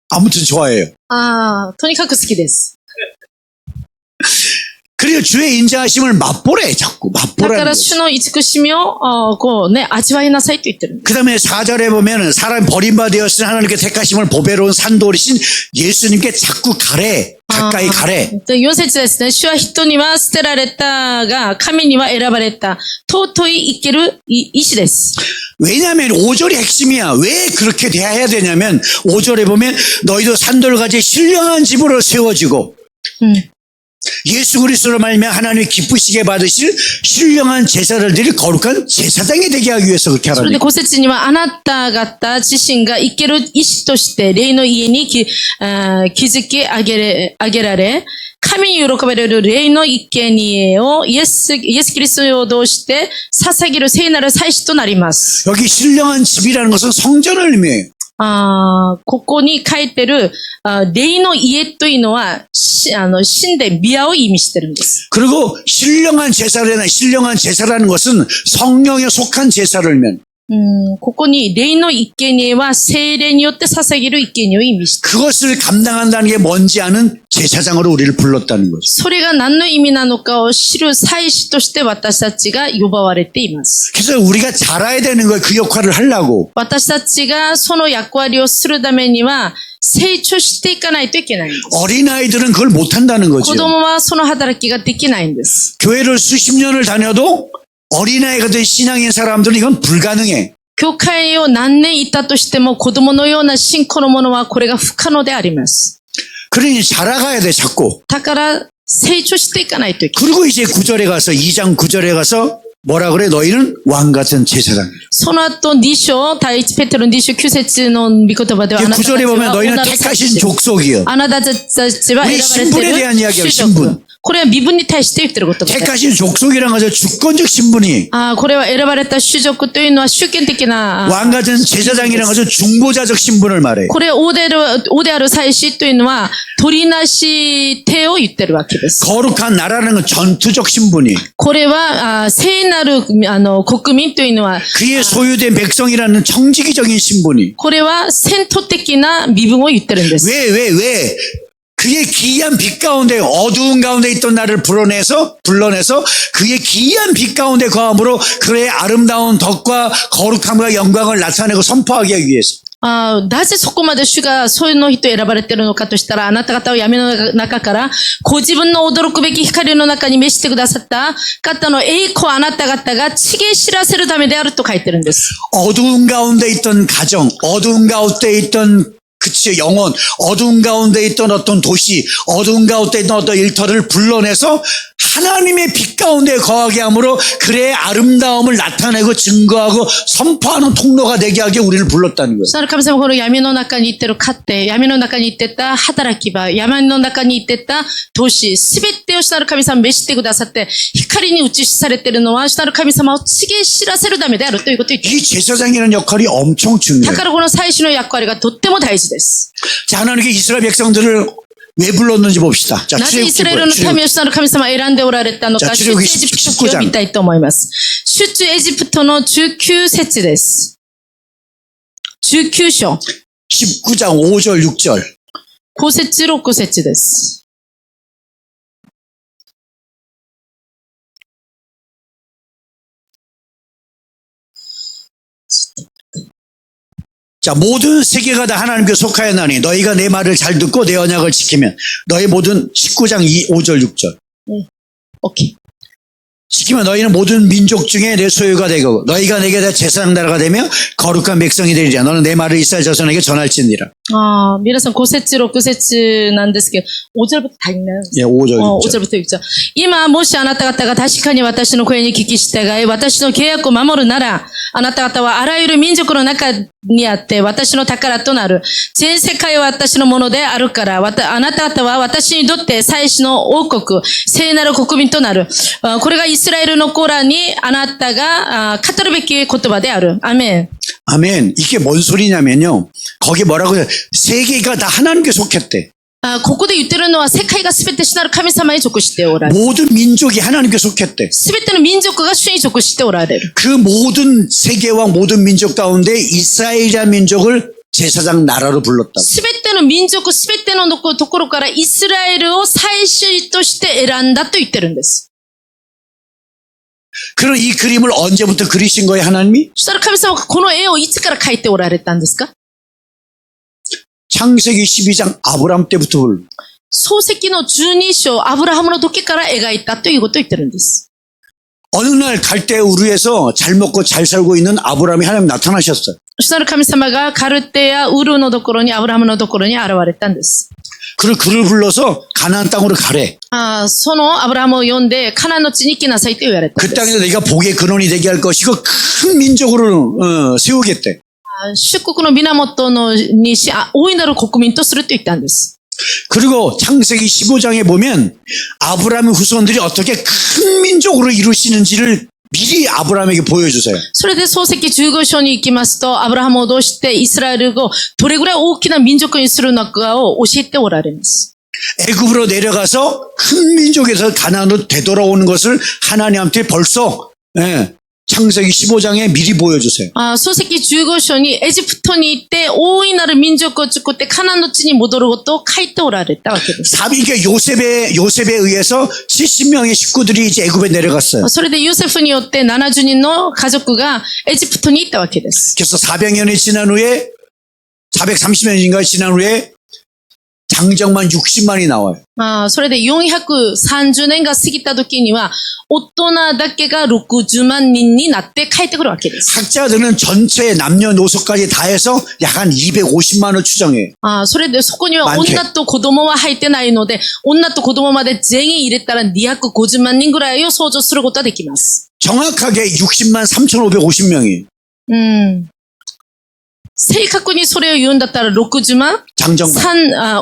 아무튼 좋아해요. とにかく好きです。 그리고 주의 인자하심을 맛보래 자꾸 だか 맛보라는 ら 거지. 主の慈しみを味わいなさいと言ってるんです。 그 다음에 4절에 보면 사람 버림받았으니 하나님께 택하심을 보배로운 산돌이신 예수님께 자꾸 가래. 가까이 가래. 4節ですね。主は人には捨てられたが、神には選ばれた。尊い生ける意志です。 왜냐하면 5절이 핵심이야. 왜 그렇게 대해야 되냐면 5절에 보면 너희도 산돌같이 신령한 집으로 세워지고 예수 그리스도로 말미암아 하나님이 기쁘시게 받으실 신령한 제사를 드릴 거룩한 제사장이 되게 하기 위해서 그렇게 それで 하라는 5節には、あなた方自身が生ける意志として、霊の家に築き上げられ、神に喜ばれる霊の生贄をイエス・キリストを通して捧げる聖なる祭司となります。 여기 신령한 집이라는 것은 성전을 의미해요. ここに書いてる、霊の家というのは、神殿、宮を意味してるんです。 그리고 신령한 제사라는 것은 성령에 속한 제사를 의미해요. ここに霊の生贄は聖霊によって捧げる生贄を意味して、 그것을 감당한다는 게 뭔지 아는 제사장으로 우리를 불렀다는 거죠. それが何の意味なのかを知る祭司として私たちが呼ばわれています。 그래서 우리가 잘해야 되는 거예요. 그 역할을 하려고. 私たちがその役割をするためには成長していかないといけないんです。 어린아이들은 그걸 못한다는 子 거죠. 供はその働きができないんです。 교회를 수십 년을 다녀도 어린아이가 된 신앙인 사람들은 이건 불가능해. 教会を何年いたとしても子供のような信仰のものはこれが不可能であります。 그러니 자라가야 돼, 자꾸. だから成長していかないといけない。 그리고 이제 9절에 가서, 2장 9절에 가서 뭐라 그래? 너희는 왕 같은 제사장. その後2章、第一ペテロ2章9節の御言葉では、あなたたち 9절에 は 보면 너희는 女の 택하신 祭司、 족속이요. あなたたちは 우리 選ば 신분에 れて 대한 いる 이야기예요, 種 신분. 族。これは身分に対して言ってる言葉です。 택하신 족속이라는 것은 주권적 신분이 これは選ばれた種族というのは主権的な、 왕 같은 제사장이라는 것은 중보자적 신분을 말해. これ王である祭司というのは取りなし手を言ってるわけです。 거룩한 나라는 건 전투적 신분이. これは聖なる国民というのは 그의 소유된 백성이라는 청지기적인 신분이. これは戦闘的な身分を言ってるんです。 왜? 그의 기이한 빛 가운데 어두운 가운데 있던 나를 불러내서 그의 기이한 빛 가운데 거함으로 그의 아름다운 덕과 거룩함과 영광을 나타내고 선포하기 위해서. なぜそこまで主がそういうの人を選ばれているのかとしたら、あなた方を闇の中から、ご自分の驚くべき光の中に召してくださった方の栄光をあなた方が告げ知らせるためであると書いてるんです。 어두운 가운데 있던 가정, 어두운 가운데 있던 그치, 영혼, 어두운 가운데 있던 어떤 도시, 어두운 가운데 있던 어떤 일터를 불러내서 하나님의 빛 가운데 거하게 함으로 그의 아름다움을 나타내고 증거하고 선포하는 통로가 되게 하게 우리를 불렀다는 거예요. そしたら神様はこの闇の中に行ってる家庭、闇の中に行ってた働き場、闇の中に行ってた都市、すべてを主なる神様召してくださって、光に映しされているのは主なる神様を告げ知らせるためであるということを言っています。 이 제사장이라는 역할이 엄청 だ 중요해요. からこの祭司の役割がとっても大事です。 자, 하나님께 이스라엘 백성들을 왜 불렀는지 봅시다. 자, なぜイスラエルの民を主なる神様は選んでおられたのか、出エジプト記を見たいと思います。出エジプトの19節です。19章。 19장 5절 6절. 5節6節です。 자, 모든 세계가 다 하나님께 속하였나니 너희가 내 말을 잘 듣고 내 언약을 지키면 너희 모든 19장 5절 6절. 오케이. 지키면 너희는 모든 민족 중에 내 소유가 되고 너희가 내게 다 제사장 나라가 되며 거룩한 백성이 되리라. 너는 내 말을 이스라엘 자손에게 전할지니라. 皆さん5節6節なんですけど、5절부터 다 읽나요? 예, 5절 5 6절. 절부터 읽죠. 今、もしあなた方が確かに私の声に聞き従い、私の契約を守るなら、あなた方はあらゆる民族の中にあって、私の宝となる。全世界は私のものであるから、あなた方は私にとって祭司の王国、聖なる国民となる。これがイスラエルの子らにあなたが語るべき言葉である。アメン。 아멘. 이게 뭔 소리냐면요. 거기 뭐라고 해요? 세계가 다 하나님께 속했대. ここで言ってるのは世界がすべて主なる神様に属しておられる。 모든 민족이 하나님께 속했대. すべての民族が主に属しておられる。 그 모든 세계와 모든 민족 가운데 이스라엘이라는 민족을 제사장 나라로 불렀다. すべての民族、すべてのところからイスラエルを祭司として選んだと言ってるんです。 그럼 이 그림을 언제부터 그리신 거예요, 하나님이? そしたら神様がこの絵をいつから描いておられたんですか？ 창세기 12장 아브람 때부터 불러. 創世記の12章、アブラハムの時から描いたということを言ってるんです。 어느 날 갈대 우르에서 잘 먹고 잘 살고 있는 아브람이 하나님 나타나셨어요. そしたら神様がカルテやウルのところに、アブラハムのところに現れたんです。 그를 불러서 가나안 땅으로 가래. そのアブラハムを呼んで、カナンの地に行きなさいと言われたん 그 です。 땅에서 내가 복의 근원이 되게 할 것이고 큰 민족으로 세우겠대. 祝福の源にし、大いなる国民とすると言ったんです。 그리고 창세기 15장에 보면 아브라함의 후손들이 어떻게 큰 민족으로 이루시는지를 미리 아브라함에게 보여주세요. それで創世記15章に行きますと、アブラハムをどうしてイスラエルをどれぐらい大きな民族にするのかを教えておられます。 애굽으로 내려가서 큰 민족에서 가나안으로 되돌아오는 것을 하나님한테 벌써 창세기 15장에 미리 보여주세요. 漱石15章にエジプトに行って大いなる民族を作ってカナンの地に戻ることを書いておられたわけです。 이게 요셉에 의해서 70명의 식구들이 이제 애굽에 내려갔어요. それでヨセフによって70人の家族がエジプトに行ったわけです。 그래서 400년이 지난 후에 430년인가 지난 후에 장정만 60만이 나와요. それで430年が過ぎた時には大人だけが60万人になって帰ってくるわけです。 학자들은 전체 남녀노소까지 다 해서 약 한 250만을 추정해요. それでそこには 많게 女と子供は入ってないので、女と子供まで全員入れたら250万人ぐらいを想像することができます。 정확하게 60만 3,550명이에요. 正確にそれを言うんだったら60万 장정만.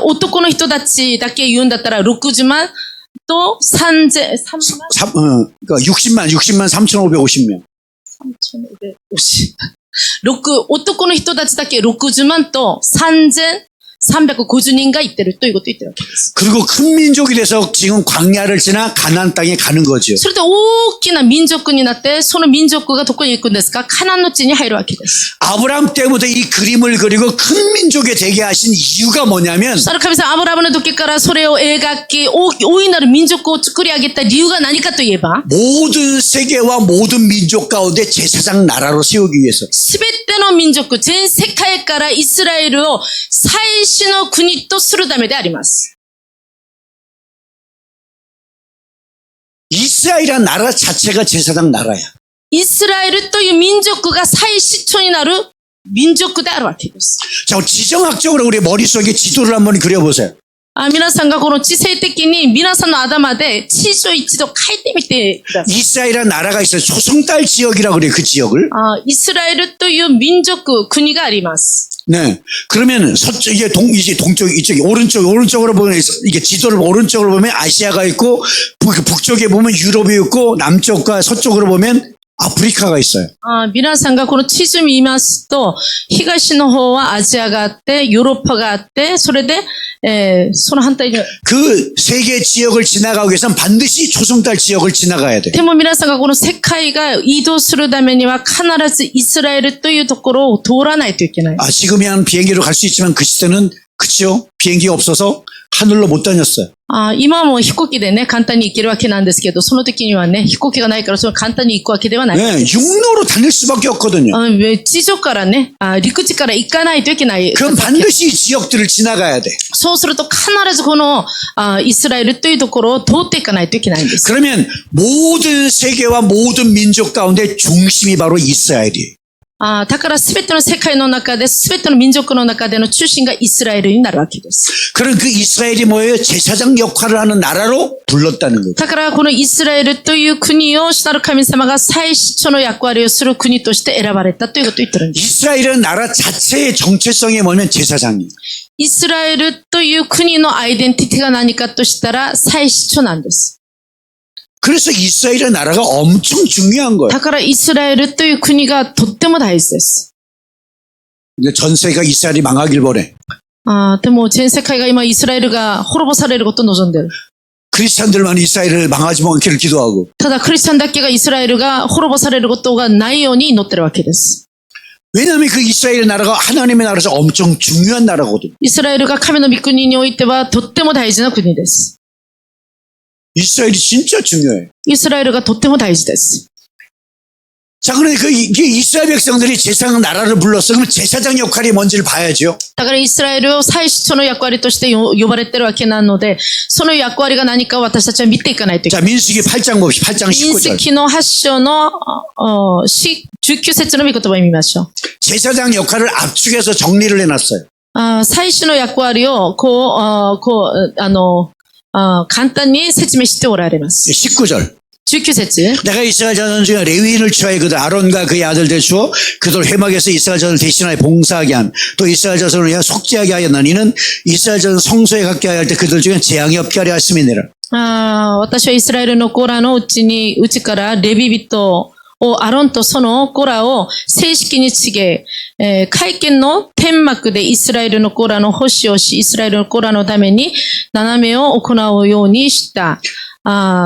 男の人たちだけ言うんだったら60万と3万 그러니까 60만 3,550명. 男の人たちだけ60万と3350人が言ってるということを言ってるわけです。 그리고 큰 민족이 돼서 지금 광야를 지나 가나안 땅에 가는 거죠. それで大きな民族になって、その民族がどこに行くんですか？カナンの地に入るわけです。 아브라함 때부터 이 그림을 그리고 큰 민족이 되게 하신 이유가 뭐냐면 その神様アブラムの時からそれを描き、大いなる民族を作り上げた理由が何かといえば、 모든 세계와 모든 민족 가운데 제사장 나라로 세우기 위해서 すべての民族、全世界からイスラエルを最初の国とするためであります。 이스라엘이라는 나라 자체가 제사장 나라야. イスラエルという民族が最首長になる民族であるわけです。 자, 지정학적으로 우리 머릿속에 지도를 한번 그려보세요. 皆さんがこの地政的に皆さんの頭で地図を一度書いてみてください。 이스라엘이라는 나라가 있어요. 초승달 지역이라고 그래요. 그 지역을. イスラエルという民族、国があります。 네. 그러면 서쪽, 이제 동쪽, 이쪽이 오른쪽으로 보면, 이게 지도를 오른쪽으로 보면 아시아가 있고, 북쪽에 보면 유럽이 있고, 남쪽과 서쪽으로 보면 아프리카가 있어요. 皆さんがこの地図見ますと、東の方はアジアがあって、ヨーロッパがあって、それで、その反対に。 그 세 개 지역을 지나가기 위해서는 반드시 초승달 지역을 지나가야 돼. でも皆さんがこの世界が移動するためには必ずイスラエルというところを通らないといけない。 지금이야 비행기로 갈 수 있지만 그 시대는 그치요? 비행기가 없어서 하늘로 못 다녔어요. 今も飛行機でね、簡単に行けるわけなんですけど、その時にはね、飛行機がないから、その簡単に行くわけではない。 네, 육로로 다닐 수밖에 없거든요. 地上からね、陸地から行かないといけない。 그럼 반드시 이 지역들을 지나가야 돼. そうすると必ずこのイスラエルというところを通っていかないといけないんです。 그러면 모든 세계와 모든 민족 가운데 중심이 바로 이스라엘이에요. だからすべての世界の中で、すべての民族の中での中心がイスラエルになるわけです。 그런 그 이스라엘이 뭐예요? 제사장 역할을 하는 나라로 불렀다는 거죠. だからこのイスラエルという国を主なる神様が最初の役割をする国として選ばれたということを言ってるんです。 이스라엘은 나라 자체의 정체성이 뭐냐면 제사장이에요. イスラエルという国のアイデンティティが何かとしたら最初長なんです。 그래서 이스라엘의 나라가 엄청 중요한 거예요. だからイスラエルという国がとっても大事です。 근데 전 세계가 이스라엘이 망하길 바래. でも全世界が今イスラエルが滅ぼされることを望んでいる。 크리스찬들만 이스라엘을 망하지 않기를 기도하고. ただクリスチャンだけがイスラエルが滅ぼされることがないように祈ってるわけです。 왜냐하면 그 이스라엘 나라가 하나님의 나라에서 엄청 중요한 나라거든요. イスラエルが神の御国においてはとっても大事な国です。 이스라엘이 진짜 중요해요. イスラエルがとっても大事です。 자, 그러니까 그 이스라엘 백성들이 제사장 나라를 불렀어. 그럼 제사장 역할이 뭔지를 봐야죠. だからイスラエルを最初の役割として呼ばれてるわけなので、その役割が何か私たちは見ていかないといけない。 자, 민수기 8장 봅시다. 8장 19절. 民数記の8章の19節の御言葉を見ましょう。 제사장 역할을 압축해서 정리를 해놨어요. 最初の役割を簡単に説明しておられます。 19절. 19節 내가 이스라엘 자손 중에 레위인을 취하여 그들 아론과 그의 아들들 주어 그들 회막에서 이스라엘 자손을 대신하여 봉사하게 한 또 이스라엘 자손을 위하여 속죄하게 하였나니 이는 이스라엘 자손 성소에 갖게 하여 할 때 그들 중에 재앙이 없게 하려 하심이니라. 私はイスラエルの子らのうちからレビ人をアロンとその子らを正式に告げ、会見の天幕でイスラエルの子らの奉仕をし、イスラエルの子らのために斜めを行うようにした。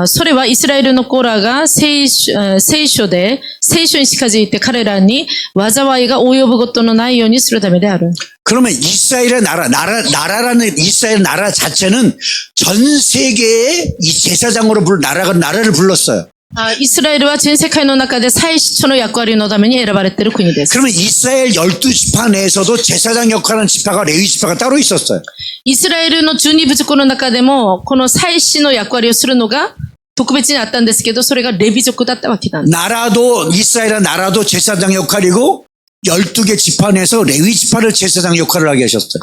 それはイスラエルの子らが聖書に近づいて彼らに災いが及ぶことのないようにするためである。 그러면 이스라엘의 나라라는 이스라엘 나라 자체는 전 세계의 이 제사장으로 나라를 불렀어요. イスラエルは全世界の中で祭司長の役割のために選ばれている国です。 그러면 이스라엘 12지파 내에서도 제사장 역할하는 지파가 레위 지파가 따로 있었어요. イスラエルの12部族の中でも、この祭司の役割をするのが特別にあったんですけど、それがレビ族だったわけなんです。 이스라엘 나라도 제사장 역할이고 12개 지파 내에서 레위 지파를 제사장 역할을 하게 하셨어요.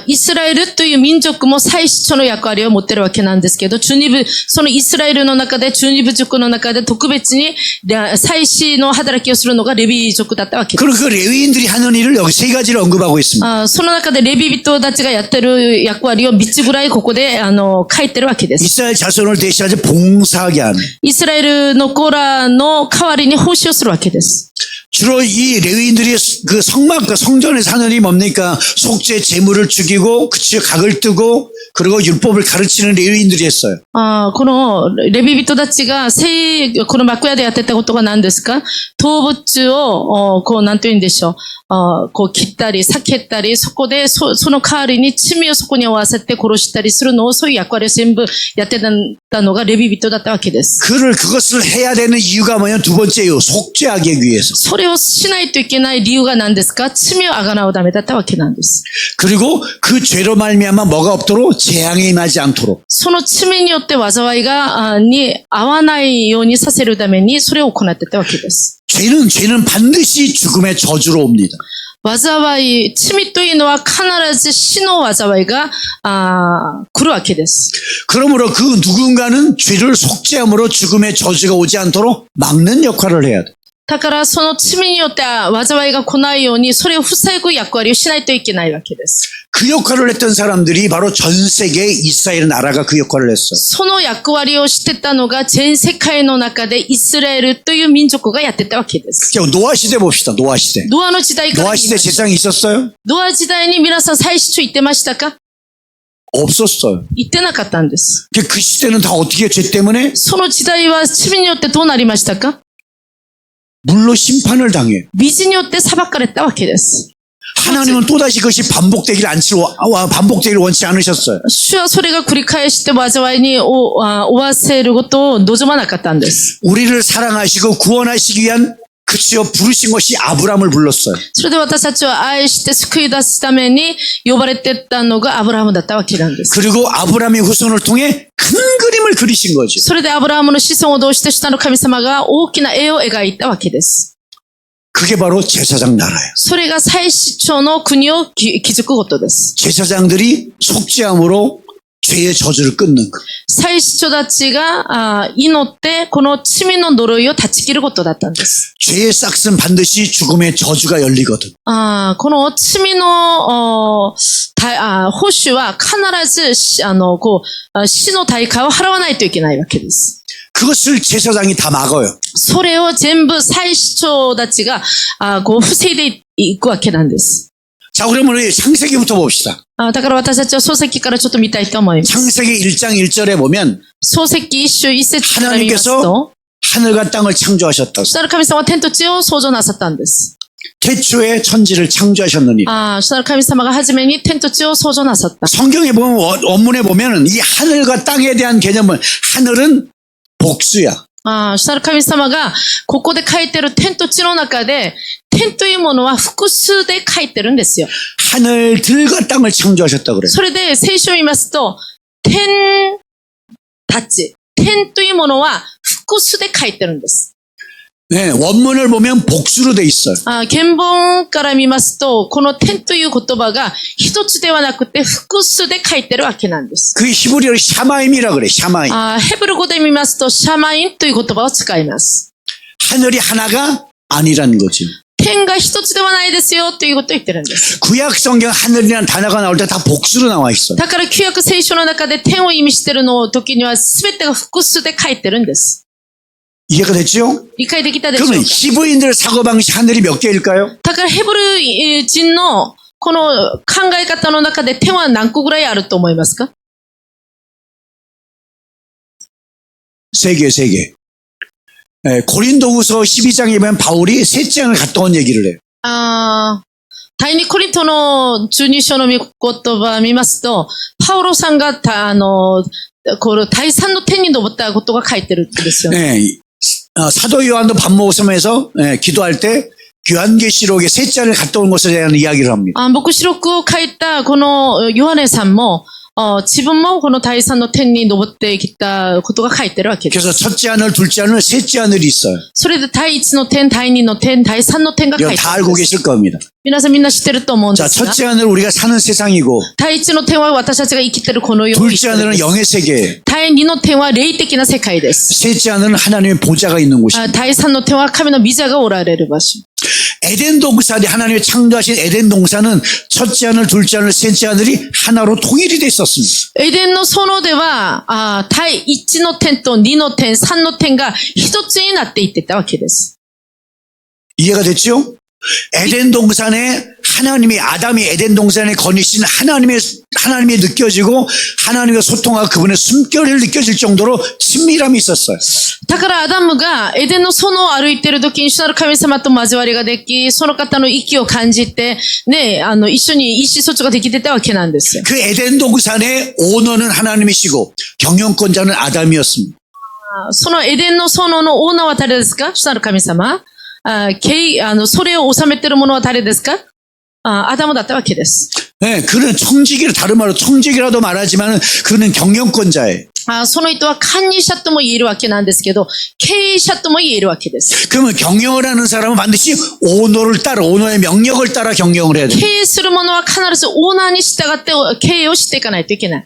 イスラエルという民族も祭司長の役割を持っているわけなんですけど、12部、そのイスラエルの中で、12部族の中で特別に祭司の働きをするのがレビ族だったわけです。 그리고 그 레위인들이 하는 일을 여기 세 가지를 언급하고 있습니다. その中でレビ人たちがやってる役割を3つぐらいここで書いてるわけです。 이스라엘 자손을 대신하지 봉사하게 하는. イスラエルの子らの代わりに奉仕をするわけです。 주로 이 레위인들이 그 성전에서 하는 일이 뭡니까? 속죄 제물을 죽이고 그치 각을 뜨고 그리고 율법을 가르치는 레위인들이 했어요. このレビ人たちがこの幕屋でやってたことが何ですか？動物をなんて言うんでしょう。切ったり避けたり、そこでその代わりに罪をそこに負わせて殺したりするのを、そういう役割を全部やってたのがレビ人だったわけです。 그것을 해야 되는 이유가 뭐냐면 두 번째 이유, 속죄하기 위해서. それをしないといけない理由が何ですか？罪をあがなうためだったわけなんです。 그리고 그 죄로 말미암아 뭐가 없도록 재앙에 임하지 않도록. その罪によって災いに合わないようにさせるためにそれを行ってたわけです。 죄는 반드시 죽음의 저주로 옵니다. 災い、罪というのは必ず死の災いが来るわけです。 그러므로 그 누군가는 죄를 속죄함으로 죽음의 저주가 오지 않도록 막는 역할을 해야 돼. だからその罪によって災いが来ないようにそれを防ぐ役割をしないといけないわけです。 그 역할을 했던 사람들이 바로 전 세계 이스라엘 나라가 그 역할을 했어요. その役割をしてたのが全世界の中でイスラエルという民族がやってたわけです。 자, 노아 시대 봅시다. 노아 시대. ノアの時代から 노아 시대 제사장이 있었어요? ノア時代に皆さん祭司長行ってましたか？ 없었어요. 行ってなかったんです。 그 시대는 다 어떻게 죄 때문에? その時代は罪によってどうなりましたか？ 물로 심판을 당해요. 水によって裁かれたわけです。 하나님은 또다시 그것이 반복되기를 원치 않으셨어요. 主はそれが繰り返して災いに負わせることを望まなかったんです。 우리를 사랑하시고 구원하시기 위한 그치요 부르신 것이 아브라함을 불렀어요. それで私たちを愛して救い出すために呼ばれてったのがアブラハムだったわけなんです。 그리고 아브라함의 후손을 통해 큰 그림을 그리신 거죠. それでアブラハムの子孫を通して下の神様が大きな絵を描いたわけです。 그게 바로 제사장 나라예요. それが祭司長の国を築くことです。 제사장들이 속죄함으로 죄의 저주를 끊는 것. 祭司長たちが祈ってこの罪の呪いを断ち切ることだったんです。 죄의 싹은 반드시 죽음의 저주가 열리거든. この罪の報酬は必ず死の対価を払わないといけないわけです。 그것을 제사장이 다 막아요. それを全部祭司長たちが防いでいくわけなんです。 자, 그러면 우리 창세기부터 봅시다. だから私たちは創世記からちょっと見たいと思います。 창세기 1장 1절에 보면 創世記1章1節から見ますと、 하나님께서 하늘과 땅을 창조하셨다고. 主なる神様は天と地を創造なさったんです。 태초에 천지를 창조하셨느니. 主なる神様が初めに天と地を創造なさった。 성경에 보면 원문에 보면은 이 하늘과 땅에 대한 개념은 하늘은 복수야. 主なる神様がここで書いてる天と地の中で天というものは複数で書いてるんですよ。 하늘들과 땅을 창조하셨다고 그래요. それで聖書を見ますと天たち、天というものは複数で書いてるんです。 네, 원문을 보면 복수로 돼 있어요. 原本から見ますとこの天という言葉が一つではなくて複数で書いてるわけなんです。 그 히브리어로 샤마임이라 그래. 샤마임. ヘブル語で見ますとシャマインという言葉を使います。 하늘이 하나가 아니라는 거지. 天が一つではないですよということを言ってるんです。 구약 성경 하늘이라는 단어가 나올 때 다 복수로 나와 있어. だから旧約聖書の中で天を意味しているの時には全てが複数で書いてるんです。 이해가 됐죠? 理解できたでしょう 그러면 か？ 히브리인들 사고방식 하늘이 몇 개일까요? だからヘブル人のこの考え方の中で天は何個ぐらいあると思いますか？ 세 개. 고린도후서 12장에 보면 바울이 셋째 안을 갔다 온 얘기를 해요. 第二コリントの12章の御言葉を見ますと、パウロさんがこの第三の天に登ったことが書いてるんですよ。 사도 요한도 밥 먹으면서 기도할 때 요한계시록의 셋째 안을 갔다 온 것에 대한 이야기를 합니다. 黙示録を書いたこのヨハネさんも、自分もこの第三の天に登ってきたことが書いてるわけです。 그래서 첫째 하늘, 둘째 하늘, 셋째 하늘이 있어요. それで第一の天、第二の天、第三の天が書い 이거 て 다 あるん 알고 です。 계실 겁니다. 皆さんみんな知ってると思うんで 자, すが、 첫째 하늘 우리가 사는 세상이고 第一の天は私たちが生きてるこの世を生き 둘째 てるん 하늘은 です。 영의 세계, 第二の天は霊的な世界です。 셋째 하늘은 하나님의 보좌가 있는 곳입니다. 第三の天は神の御座がおられる場所。 에덴 동산이 하나님의 창조하신 에덴 동산은 첫째 하늘, 둘째 하늘, 셋째 하늘이 하나로 통일이 돼 있었습니다. エデンの園では、第一の天と二の天、三の天が一つになっていってたわけです。 이해가 됐죠? 에덴 동산에 하나님이 아담이 에덴 동산에 거니신 하나님이 느껴지고 하나님과 소통하고 그분의 숨결이 느껴질 정도로 친밀함이 있었어요. だからアダムがエデンの園を歩いている時に主なる神様と交わりができ、その方の息を感じて、ね、一緒に意思疎通ができてたわけなんですよ。 그 에덴 동산의 오너는 하나님이시고 경영권자는 아담이었습니다. そのエデンの園のオーナーは誰ですか？主なる神様。それを治めている者は誰ですか？アダムだったわけです。 네, 그는 청지기를 다른 말로 청지기라도 말하지만 그는 경영권자예요. その人は管理者とも言えるわけなんですけど、経営者とも言えるわけです。 그러면 경영을 하는 사람은 반드시 오너를 따라 오너의 명령을 따라 경영을 해야 돼요. 経営する者は必ずオーナーに従って経営をしていかないといけない。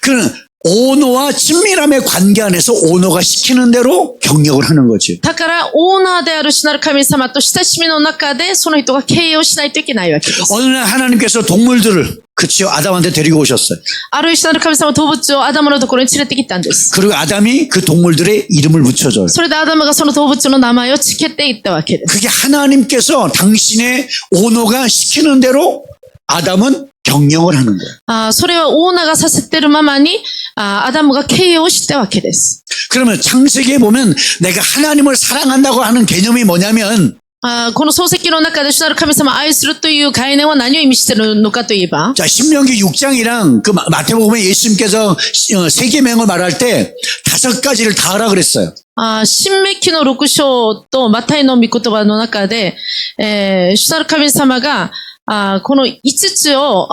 그는 오너와 친밀함의 관계 안에서 오너가 시키는 대로 경영을 하는 거죠. だからオーナーである主なる神様と親しみの中でその人が経営をしないといけないわけです。 어느 날 하나님께서 동물들을 그치요 아담한테 데리고 오셨어요. ある主なる神様は動物をアダムのところに連れてきたんです。 그리고 아담이 그 동물들의 이름을 붙여줘요. それでアダムがその動物の名前をつけていったわけです。 그게 하나님께서 당신의 오너가 시키는 대로 아담은 경영을 하는 거예요. それはオーナーがさせてるままにアダムが経営をしたわけです。 그러면 창세기에 보면 내가 하나님을 사랑한다고 하는 개념이 뭐냐면 この漱石の中で主なる神様を愛するという概念は何を意味しているのかといえば、 자, 신명기 6장이랑 그 마태복음에 예수님께서 세계명을 말할 때 5가지를 다 하라 그랬어요. 新明記の6章とマタイの御言葉の中で、主なる神様がこの5つを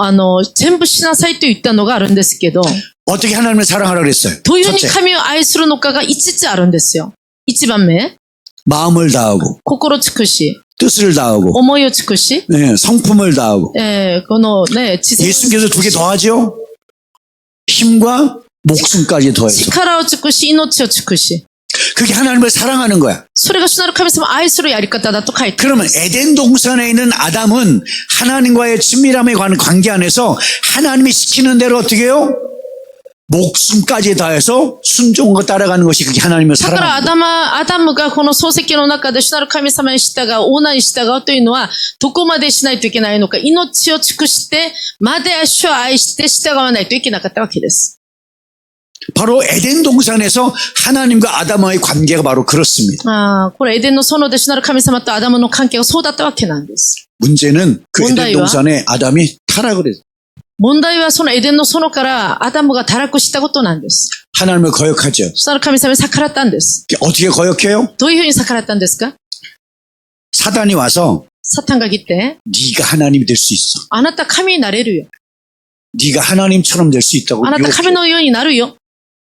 全部しなさいと言ったのがあるんですけど、 어떻게 하나님을 사랑하라 그랬어요? どういうふうに 첫째, 神を愛するのかが5つあるんですよ。1番目、 마음을 다하고 心尽くし、 뜻을 다하고 思いを尽くし、 네, 성품을 다하고 このね、知性、 예수님께서 2개 더 하죠? 힘과 목숨까지 더해서 力を尽くし、命を尽くし。 그게 하나님을 사랑하는 거야. それが主なる神様を愛するやり方だと書いてある。 그러면 에덴 동산에 있는 아담은 하나님과의 친밀함에 관한 관계 안에서 하나님이 시키는 대로 어떻게 해요? 목숨까지 다해서 순종과 따라가는 것이 그게 하나님을 だから 사랑하는 거야. アダムがこの漱石の中で主なる神様に従う、オーナーに従うというのは、どこまでしないといけないのか、命を尽くしてまで主を愛して従わないといけなかったわけです。 바로 에덴 동산에서 하나님과 아담과의 관계가 바로 그렇습니다. これエデンの園で主なる神様とアダムの関係がそうだったわけなんです。 문제는 그 에덴 문제와? 동산에 아담이 타락을 했어요. 問題はそのエデンの園からアダムが堕落したことなんです。 하나님을 거역하죠. 主なる神様に逆らったんです。 어떻게 거역해요? どういうふうに逆らったんですか？ 사단이 와서 サタンが来て、 네가 하나님이 될 수 있어. あなた神になれるよ。 네가 하나님처럼 될 수 있다고 あなた 유혹해요. 神のようになるよ。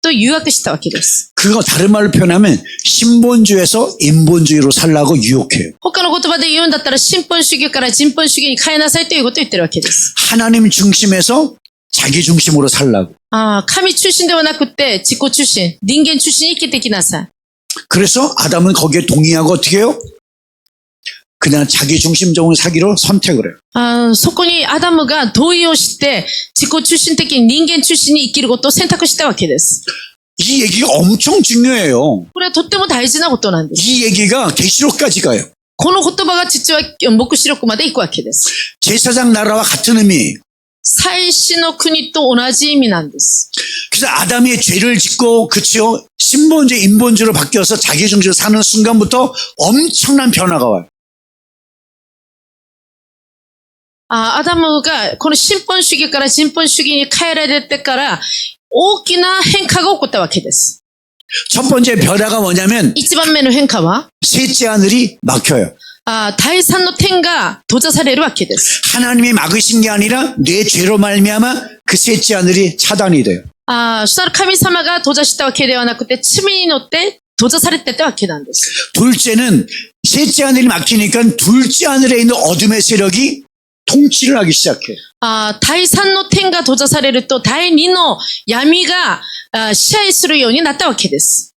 と誘惑したわけです。 그거 다른 말로 표현하면 신본주의에서 인본주의로 살라고 유혹해요. 他の言葉で言うんだったら、新本主義から人本主義に変えなさいということを言ってるわけです。 하나님 중심에서 자기 중심으로 살라고. 神中心ではなくて、自己中心、人間中心に生きてきなさい。 그래서 아담은 거기에 동의하고 어떻게 해요? 그냥 자기 중심적인 사기로 선택을 해요. そこにアダムが同意をして、自己中心的に人間中心に生きることを選択したわけです。 이 얘기가 엄청 중요해요. これはとっても大事なことなんです。 이 얘기가 계시록까지 가요. この言葉が実は黙示録まで行くわけです。 제사장 나라와 같은 의미예요. 祭祀の国と同じ意味なんです。 그래서 아담이 죄를 짓고 그치요 신본주 인본주로 바뀌어서 자기 중심으로 사는 순간부터 엄청난 변화가 와요. アダムがこの神本主義から人本主義に変えられてから大きな変化が起こったわけです。 첫 번째 변화가 뭐냐면 一番目の変化は 셋째 하늘이 막혀요. 第三の天が閉ざされるわけです。 하나님이 막으신 게 아니라 내 죄로 말미암아 그 셋째 하늘이 차단이 돼요. そしたら神様が閉ざしたわけではなくて罪によって閉ざされてたわけなんです。 둘째는 셋째 하늘이 막히니까 둘째 하늘에 있는 어둠의 세력이 통치를 하기 시작해요. 第三の天が閉ざされると第二の闇が支配するようになったわけです。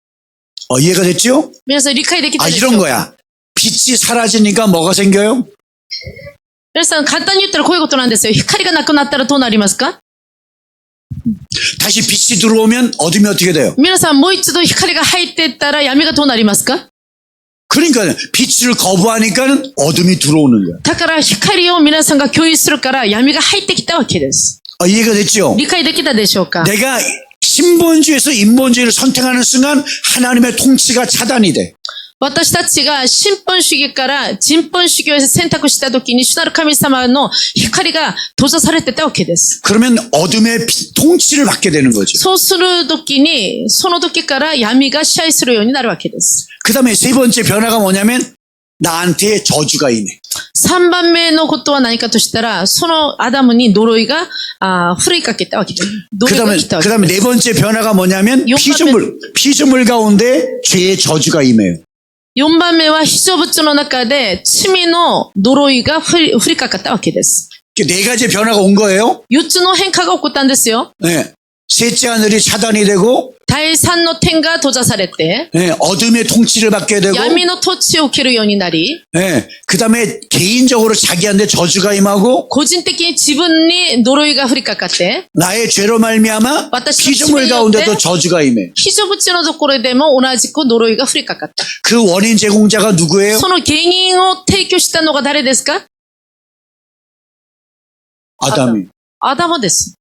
이해가 됐죠? 皆さん理解できたでしょう 이런 か？ 거야. 빛이 사라지니까 뭐가 생겨요? 皆さん簡単に言ったらこういうことなんですよ。光がなくなったらどうなりますか？ 다시 빛이 들어오면 어둠이 어떻게 돼요? 皆さんもう一度光が入っていったら闇がどうなりますか？ 그러니까 빛을 거부하니까 어둠이 들어오는 거야. だから光を皆さんが共有するから闇が入ってきたわけです。 이해가 됐죠? 理解できたでしょうか？ 내가 신본주의에서 인본주의를 선택하는 순간 하나님의 통치가 차단이 돼. 私たちが神本主義から人本主義を選択したときに主なる神様の光が閉ざされてたわけです。 그러면 어둠의 통치를 받게 되는 거죠. そうするときに、その時から闇が支配するようになるわけです。 그 다음에 세 번째 변화가 뭐냐면 나한테 저주가 임해. 3番目のことは何かとしたら、そのアダムに呪いが降りかけたわけです。呪いが来たわけです。 그다음에 네 번째 변화가 뭐냐면 피조물 가운데 죄의 저주가 임해요. 4番目は被造物の中で罪の呪いが降りかかったわけです。 네 가지 변화가 온 거예요. 4つの変化が起こったんですよ。 네. 셋째 하늘이 차단이 되고 第三の天が閉ざされて、 네. 어둠의 통치를 받게 되고 闇の統治を受けるようになり、 네. 그다음에 개인적으로 자기한테 저주가 임하고 個人的に自分に呪いが降りかかって、 나의 죄로 말미암아私の 피조물 罪によって 가운데도 저주가 임해. 被造物のところでも同じく呪いが降りかかった。 그 원인 제공자가 누구예요? その原因を提供したのが誰ですか？ 아담이. アダムです。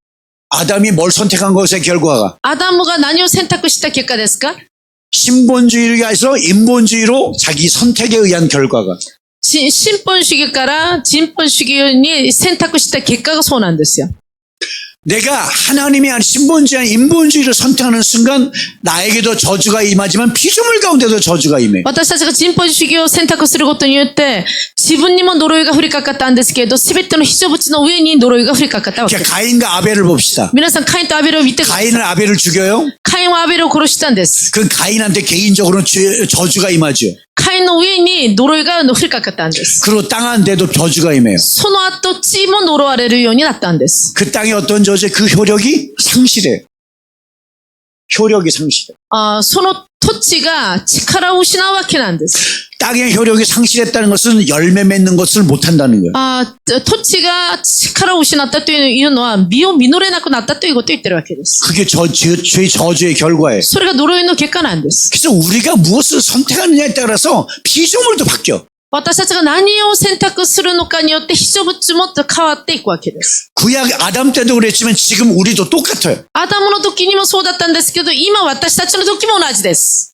아담이 뭘 선택한 것의 결과가 アダムが何を選択した結果ですか？ 신본주의에서 인본주의로 자기 선택에 의한 결과가 神本主義から人本主義に選択した結果がそうなんですよ。 내가 하나님이 아닌 신본주의 아닌 인본주의를 선택하는 순간 나에게도 저주가 임하지만 피조물 가운데도 저주가 임해. 私たちが人本主義を選択することによって自分にも呪いが降りかかったんですけれど、すべての被造物の上に呪いが降りかかったわけです。 가인과 아벨을 봅시다. 皆さんカインとアベルを見てください。 가인은 아벨을 죽여요. カインはアベルを殺したんです。 그 가인한테 개인적으로 저주가 임하죠. カインの上に呪いが降りかかったんです。 그리고 땅한테도 저주가 임해요. その後地も呪われるようになったんです。 그 땅에 어떤 저주, 그 효력이 상실해요. 효력이 상실해요. その土地が力を失うわけなんです。 땅의 효력이 상실했다는 것은 열매 맺는 것을 못한다는 거예요. 土地が力を失ったというのは実を実れなくなったということを言ってるわけです。 그게 죄의 저주의 결과예요. それが呪いの結果なんです。 그래서 우리가 무엇을 선택하느냐에 따라서 피조물도 바뀌어. 私たちが何を選択するのかによって被造物も変わっていくわけです。 구약 아담 때도 그랬지만 지금 우리도 똑같아요. アダムの時にもそうだったんですけど、今私たちの時も同じです。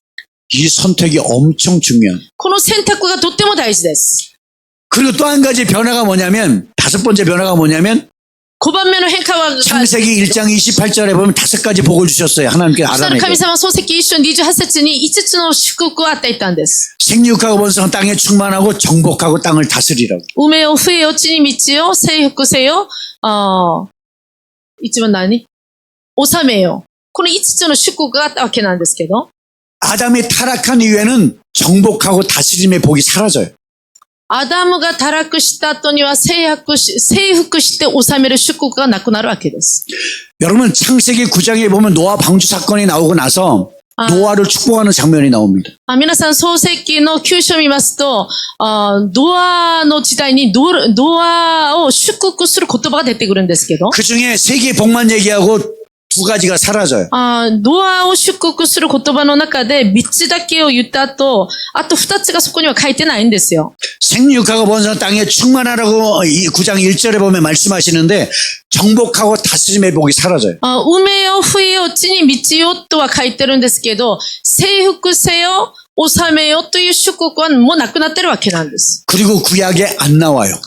이 선택이 엄청 중요한. この選択がとっても大事です。 그리고 또 한 가지 변화가 뭐냐면 다섯 번째 변화가 뭐냐면 5番目の変化は、창세기 1장 28절에 보면 다섯 가지 복을 주셨어요. 하나님께 そしたら 아담에게. 神様は創世記1章28節に5つの祝福を与えたんです。 생육하고 번성한 땅에 충만하고 정복하고 땅을 다스리라고. 埋めよ、増えよ、地に満ちよ、征服せよ、一番何？治めよ。この5つの祝福があったわけなんですけど、 아담이 타락한 이후에는 정복하고 다스림의 복이 사라져요. アダムが堕落した後には征服して治める祝福がなくなるわけです。 여러분 창세기 9장에 보면 노아 방주 사건이 나오고 나서 노아를 축복하는 장면이 나옵니다. 皆さん、創世記の9章を見ますと、ドアの時代にドアを祝福する言葉が出てくるんですけど、 그 중에 세계 복만 얘기하고 두 가지가 사라져요. ノアを祝福する言葉の中で3つだけを言った後、あと2つがそこには書いてないんですよ。 생육하고 번성 땅에 충만하라고 9장 1절에 보면 말씀하시는데 정복하고 다스림의 복이 사라져요. 埋めよ、増えよ、地に満ちよとは書いてるんですけど、征服せよ、治めよという祝福はもうなくなってるわけなんです。 그리고 구약에 안 나와요.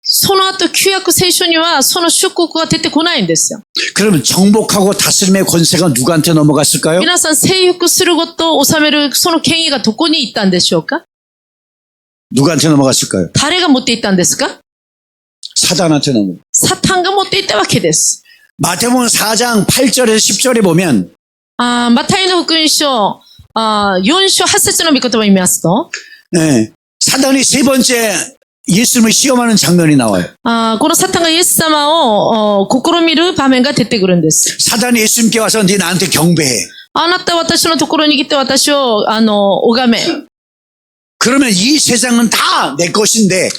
その後、旧約聖書にはその祝福が出てこないんですよ。 그러면 정복하고 다스림의 권세가 누구한테 넘어갔을까요? 皆さん、征服することを治めるその権威がどこに行ったんでしょうか？ 누구한테 넘어갔을까요? 誰が持っていったんですか？ 사단한테 넘어. サタンが持っていったわけです。 마태복음 4장 8절에서 10절에 보면 マタイの福音書、4章8節の御言葉を見ますと、 예, 사단이 세 번째 예수님을 시험하는 장면이 나와요. このサタンがイエス様を試みる場面が出てくるんです。 사단이 예수님께 와서 네 나한테 경배해. あなたは私のところに来て私を拝め。 그러면 이 세상은 다 내 것인데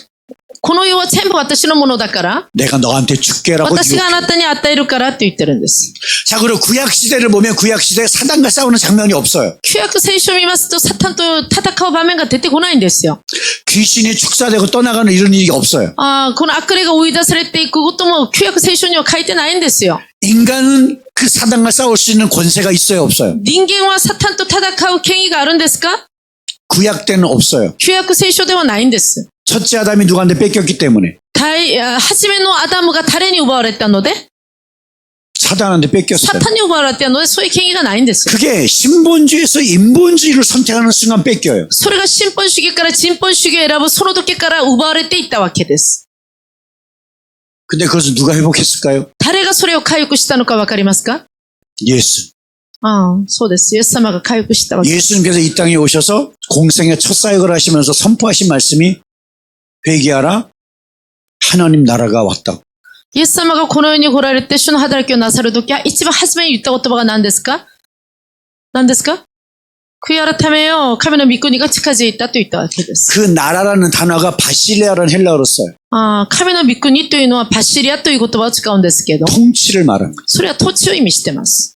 この世は全部私のものだから、 내가 너한테 줄게라고 私があ 유혹해. なたに与えるからって言ってるんです。 자, 그리고 구약 시대를 보면 구약 시대에 사단과 싸우는 장면이 없어요. 旧約聖書を見ますと、サタンと戦う場面が出てこないんですよ。 귀신이 축사되고 떠나가는 이런 일이 없어요. この悪霊が追い出されていくことも旧約聖書には書いてないんですよ。 인간은 그 사단과 싸울 수 있는 권세가 있어요, 없어요? 人間はサタンと戦う権威があるんですか？ 구약 때는 없어요. 旧約聖書ではないんです。 첫째 아담이 누구한테 뺏겼기 때문에 初めのアダムが誰に奪われたので、 사단한테 뺏겼어요. サタンに奪われたので、そういう権威がないんです。 그게 신본주의에서 인본주의를 선택하는 순간 뺏겨요. それが新本主義から人本主義を選ぶその時から奪われていったわけです。 근데 그것을 누가 회복했을까요? 誰がそれを回復したのかわかりますか？ 예수. そうです。イエス様が回復したわけです。 예수님께서 이 땅에 오셔서 공생의 첫 사역을 하시면서 선포하신 말씀이 회개하라. 하나님 나라가 왔다. イエス様がこの世に来られて主の働きをなさるときは一番初めに言った言葉が何ですか？何ですか？悔い改めよ、神の御国が近づいたと言ったわけです。 그 나라라는 단어가 바실레아라는 헬라어로 써요. 神の御国というのはパシリアという言葉を使うんですけど、 통치를 말하는 거예요. それは土地を意味してます。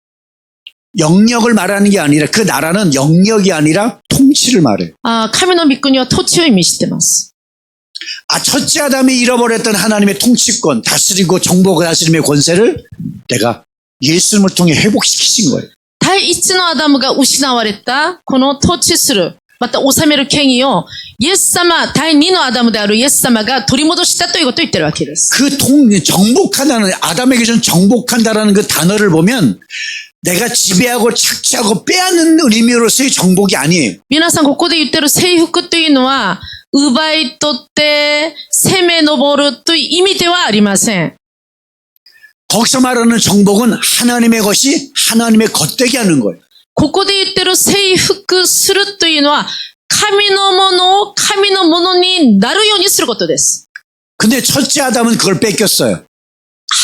영역을 말하는 게 아니라 그 나라는 영역이 아니라 통치를 말해요. 神の御国は土地を意味してます。 첫째 아담이 잃어버렸던 하나님의 통치권, 다스리고 정복과 다스림의 권세를 내가 예수님을 통해 회복시키신 거예요. 第一のアダムが失われた、この統治する、また治める権威を、イエス様、第二のアダムであるイエス様が取り戻したということを言ってるわけです。 정복한다는, 아담에게 전 정복한다라는 그 단어를 보면 내가 지배하고 착취하고 빼앗는 의미로서의 정복이 아니에요. 皆さん、ここで言ってる征服というのは、奪い取って、攻め上るという意味ではありません。 거기서 말하는 정복은 하나님의 것이 하나님의 것되게 하는 거예요. ここで言ってる征服するというのは、神のものを神のものになるようにすることです。 근데 첫째 아담은 그걸 뺏겼어요.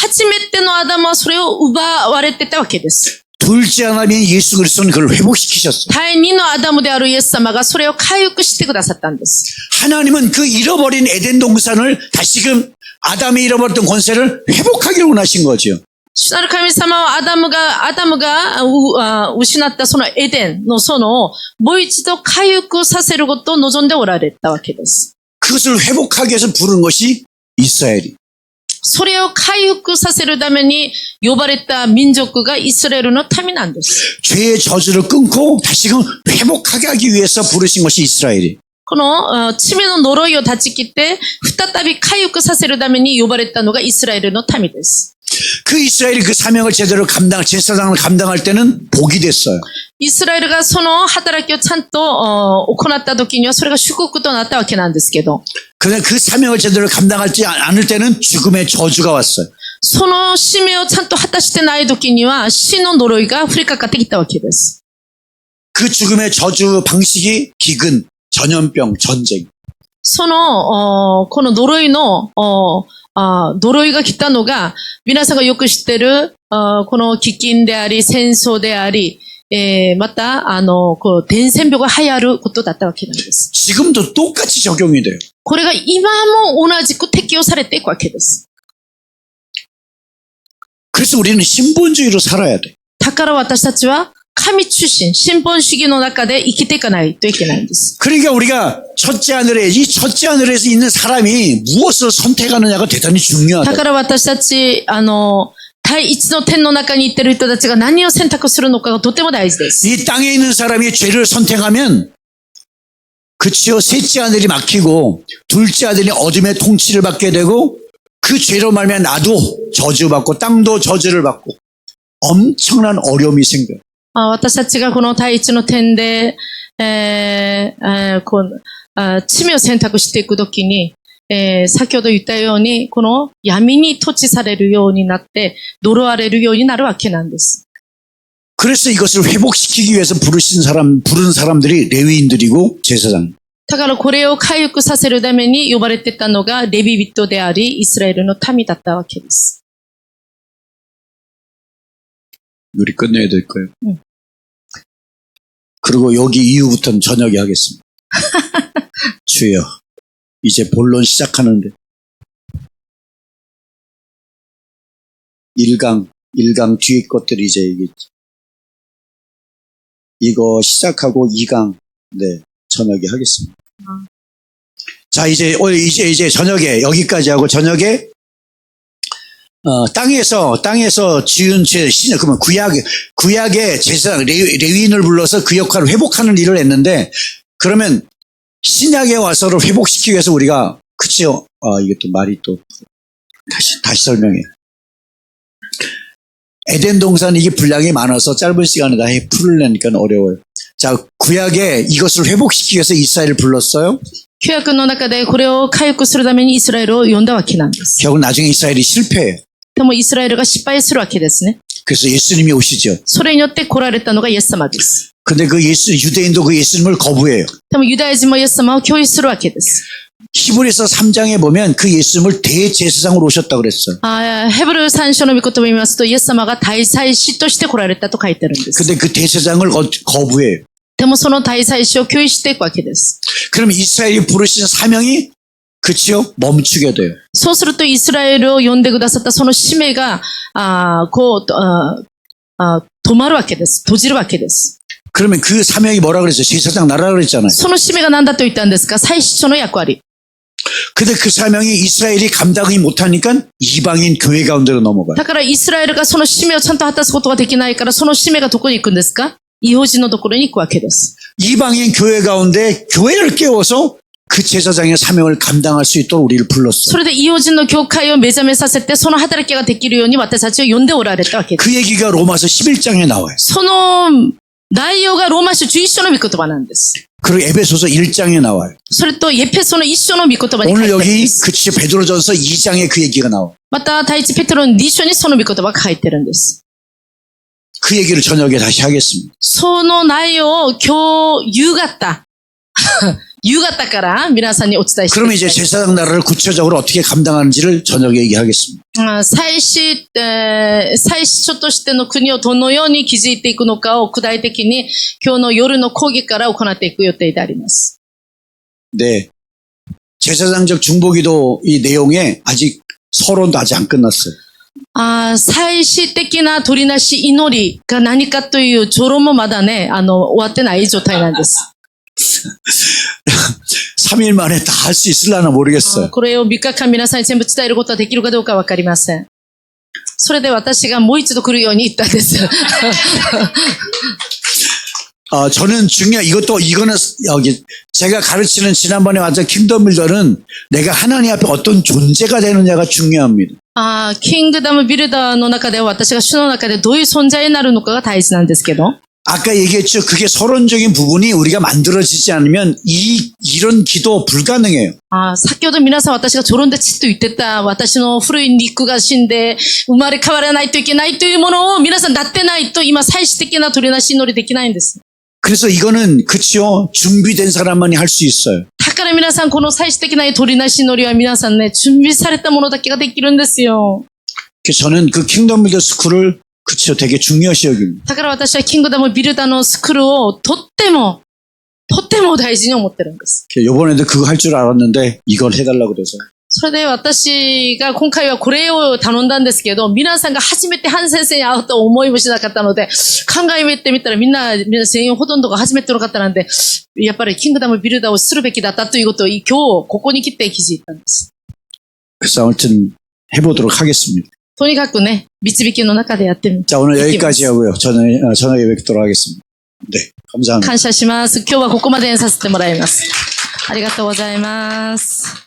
初めてのアダムはそれを奪われてたわけです。 둘째 아담인 예수 그리스도는 그걸 회복시키셨어요. 第二のアダムであるイエス様がそれを回復してくださったんです。 하나님은 그 잃어버린 에덴 동산을 다시금 아담이 잃어버렸던 권세를 회복하기를 원하신 거죠. 主なる神様はアダムが失ったそのエデンの園をもう一度回復させることを望んでおられたわけです。 그것을 회복하기 위해서 부른 것이 이스라엘이. それを回復させるために呼ばれた民族がイスラエルの民なんです。 죄의 저주를 끊고 다시금 회복하게 하기 위해서 부르신 것이 이스라엘이. この罪の呪いを断ち切って再び回復させるために呼ばれたのがイスラエルの民です。 그 이스라엘이 그 사명을 제대로 제사장을 감당할 때는 복이 됐어요. イスラエルがその働きをちゃんと行った時にはそれが祝福となったわけなんですけど、 그런데 그 사명을 제대로 감당하지 않을 때는 죽음의 저주가 왔어요. その使命をちゃんと果たしてない時には死の呪いが降りかかってきたわけです。 그 죽음의 저주 방식이 기근, 전염병, 전쟁. そのこの呪いの呪いが来たのが皆さんがよく知ってるこの飢饉であり戦争であり、また伝染病が流行ることだったわけなんです。 지금도 똑같이 적용이 돼요. これが今も同じく適用されていくわけです。 그래서 우리는 신본주의로 살아야 돼. だから私たちは神中心、新本主義の中で生きていかないといけないんです。 그러니까 우리가 첫째 하늘에, 이 첫째 하늘에서 있는 사람이 무엇을 선택하느냐가 대단히 だ 중요하다. から私たち、第一の天の中に行っている人たちが何を選択するのかがとても大事です。 이 땅에 있는 사람이 죄를 선택하면, 그치요, 셋째 하늘이 막히고, 둘째 하늘이 어둠의 통치를 받게 되고, 그 죄로 말미암아 나도 저주받고, 땅도 저주를 받고, 엄청난 어려움이 생겨요. 私たちがこの第一の点で、罪を選択していくときに、先ほど言ったように、この闇に統治されるようになって、呪われるようになるわけなんです。 그래서 이것을 회복시키기 위해서 부른 사람들이 레위인들이고 제사장. だからこれを回復させるために呼ばれてたのがレビ人であり、イスラエルの民だったわけです。 우리 끝내야 될 거예요. 응. 그리고 여기 이후부터는 저녁에 하겠습니다. 주여, 이제 본론 시작하는데 1강 뒤에 것들이 이제 이거 시작하고 2강 네 저녁에 하겠습니다. 자 이제 저녁에 여기까지 하고 저녁에 땅에서 지은 죄, 그러면 구약의 제사장, 레위인을 불러서 그 역할을 회복하는 일을 했는데, 그러면 신약에 와서를 회복시키기 위해서 우리가, 그치요? 이게 또 말이 또, 다시 설명해. 에덴 동산 이게 분량이 많아서 짧은 시간에 다 풀으려니까 어려워요. 자, 구약에 이것을 회복시키기 위해서 이스라엘을 불렀어요. 旧約の中でこれを回復するためにイスラエルを呼んだわけなんです。 결국 나중에 이스라엘이 실패해요. でもイスラエルが失敗するわけですね。 그래서 예수님이 오시죠. それによって来られたのがイエス様です。 근데 유대인도 그 예수님을 거부해요. でもユダヤ人もイエス様を拒否するわけです。 히브리서 3장에 보면 그 예수님을 대제사장으로 오셨다고 그랬어요. ヘブル3章の御言葉を見ますと、イエス様が大祭司として来られたと書いてあるんです。 근데 그 대제사장을 거부해요. でもその大祭司を拒否していくわけです。 그럼 이스라엘이 부르신 사명이 그치요? 멈추게 돼요. そうするとイスラエルを呼んでくださったその使命が、止まるわけです。閉じるわけです。 그러면 그 사명이 뭐라 그랬어요? 제사장 나라라 그랬잖아요. その使命が何だと言ったんですか？祭司長の役割。 근데 그 사명이 이스라엘이 감당이 못하니까 이방인 교회 가운데로 넘어가요. だからイスラエルがその使命をちゃんと果たすことができないから、その使命がどこに行くんですか？異邦人のところに行くわけです。 이방인 교회 가운데 교회를 깨워서 그 제사장의 사명을 감당할 수 있도록 우리를 불렀어요. それで異邦人の教会を目覚めさせて、その働きができるように私たちを呼んでおられたわけです。 그 얘기가 로마서 11장에 나와요. その内容がローマ書11章の御言葉なんです。 그리고 에베소서 1장에 나와요. それとエペソの1章の御言葉に書い 오늘 てあるん 여기 です。 그치 베드로전서 2장에 그 얘기가 나와. また第一ペテロの2章にその御言葉が書いてるんです。 그 얘기를 저녁에 다시 하겠습니다. その内容を今日夕方夕方から皆さんにお伝えしてい 그러면 き 이제 たい。 제사장 나라를 구체적으로 어떻게 감당하는지를 저녁에 얘기하겠습니다. 祭司長としての国をどのように築いていくのかを具体的に今日の夜の講義から行っていく予定であります。 네. 제사장적 중보기도 이 내용에 아직 서론도 아직 안 끝났어요. 祭司的な取りなし祈りが何かという序論もまだね、終わってない状態なんです。 3일 만에 다 할 수 있을라나 모르겠어요. これを3日間皆さんに全部伝えることはできるかどうかわかりません。それで私がもう一度来るように言ったんです。 저는 이거는 여기 제가 가르치는 지난번에 왔던 킹덤 빌더는 내가 하나님 앞에 어떤 존재가 되느냐가 중요합니다. キングダムビルダーの中では私が主の中でどういう存在になるのかが大事なんですけど。 아까 얘기했죠. 그게 서론적인 부분이 우리가 만들어지지 않으면 이런 기도 불가능해요. 先ほど皆さん私が序論でちっと言ってた私の古い肉が死んで生まれ変わらないといけないというものを皆さんなってないと今祭司的な取りなし祈りできないんです。 그래서 이거는 그치요. 준비된 사람만이 할 수 있어요. だから皆さんこの祭司的な取りなし祈りは皆さんね準備されたものだけができるんですよ。 그래서 저는 그 킹덤 빌더 스쿨을 그치요. 되게 중요시 여깁니다. だから私はキングダムビルダーのスクールをとっても大事に思ってるんです。 이번에도 그거 할 줄 알았는데 이걸 해달라고 그래서. それで私が今回はこれを頼んだんですけど、皆さんが初めてハン先生に会うと思いもしなかったので、考えてみたら皆全員ほとんどが初めての方なんで、やっぱりキングダムビルダーをするべきだったということを今日ここに来て気づいたんです。 그래서 아무튼 해보도록 하겠습니다. とにかくね、導きの中でやってみ 자, 오늘 여기까지 하고요. 저녁에 뵙도록 하겠습니다. 네, 감사합니다. 感謝します。今日はここまでにさせてもらいます。ありがとうございます。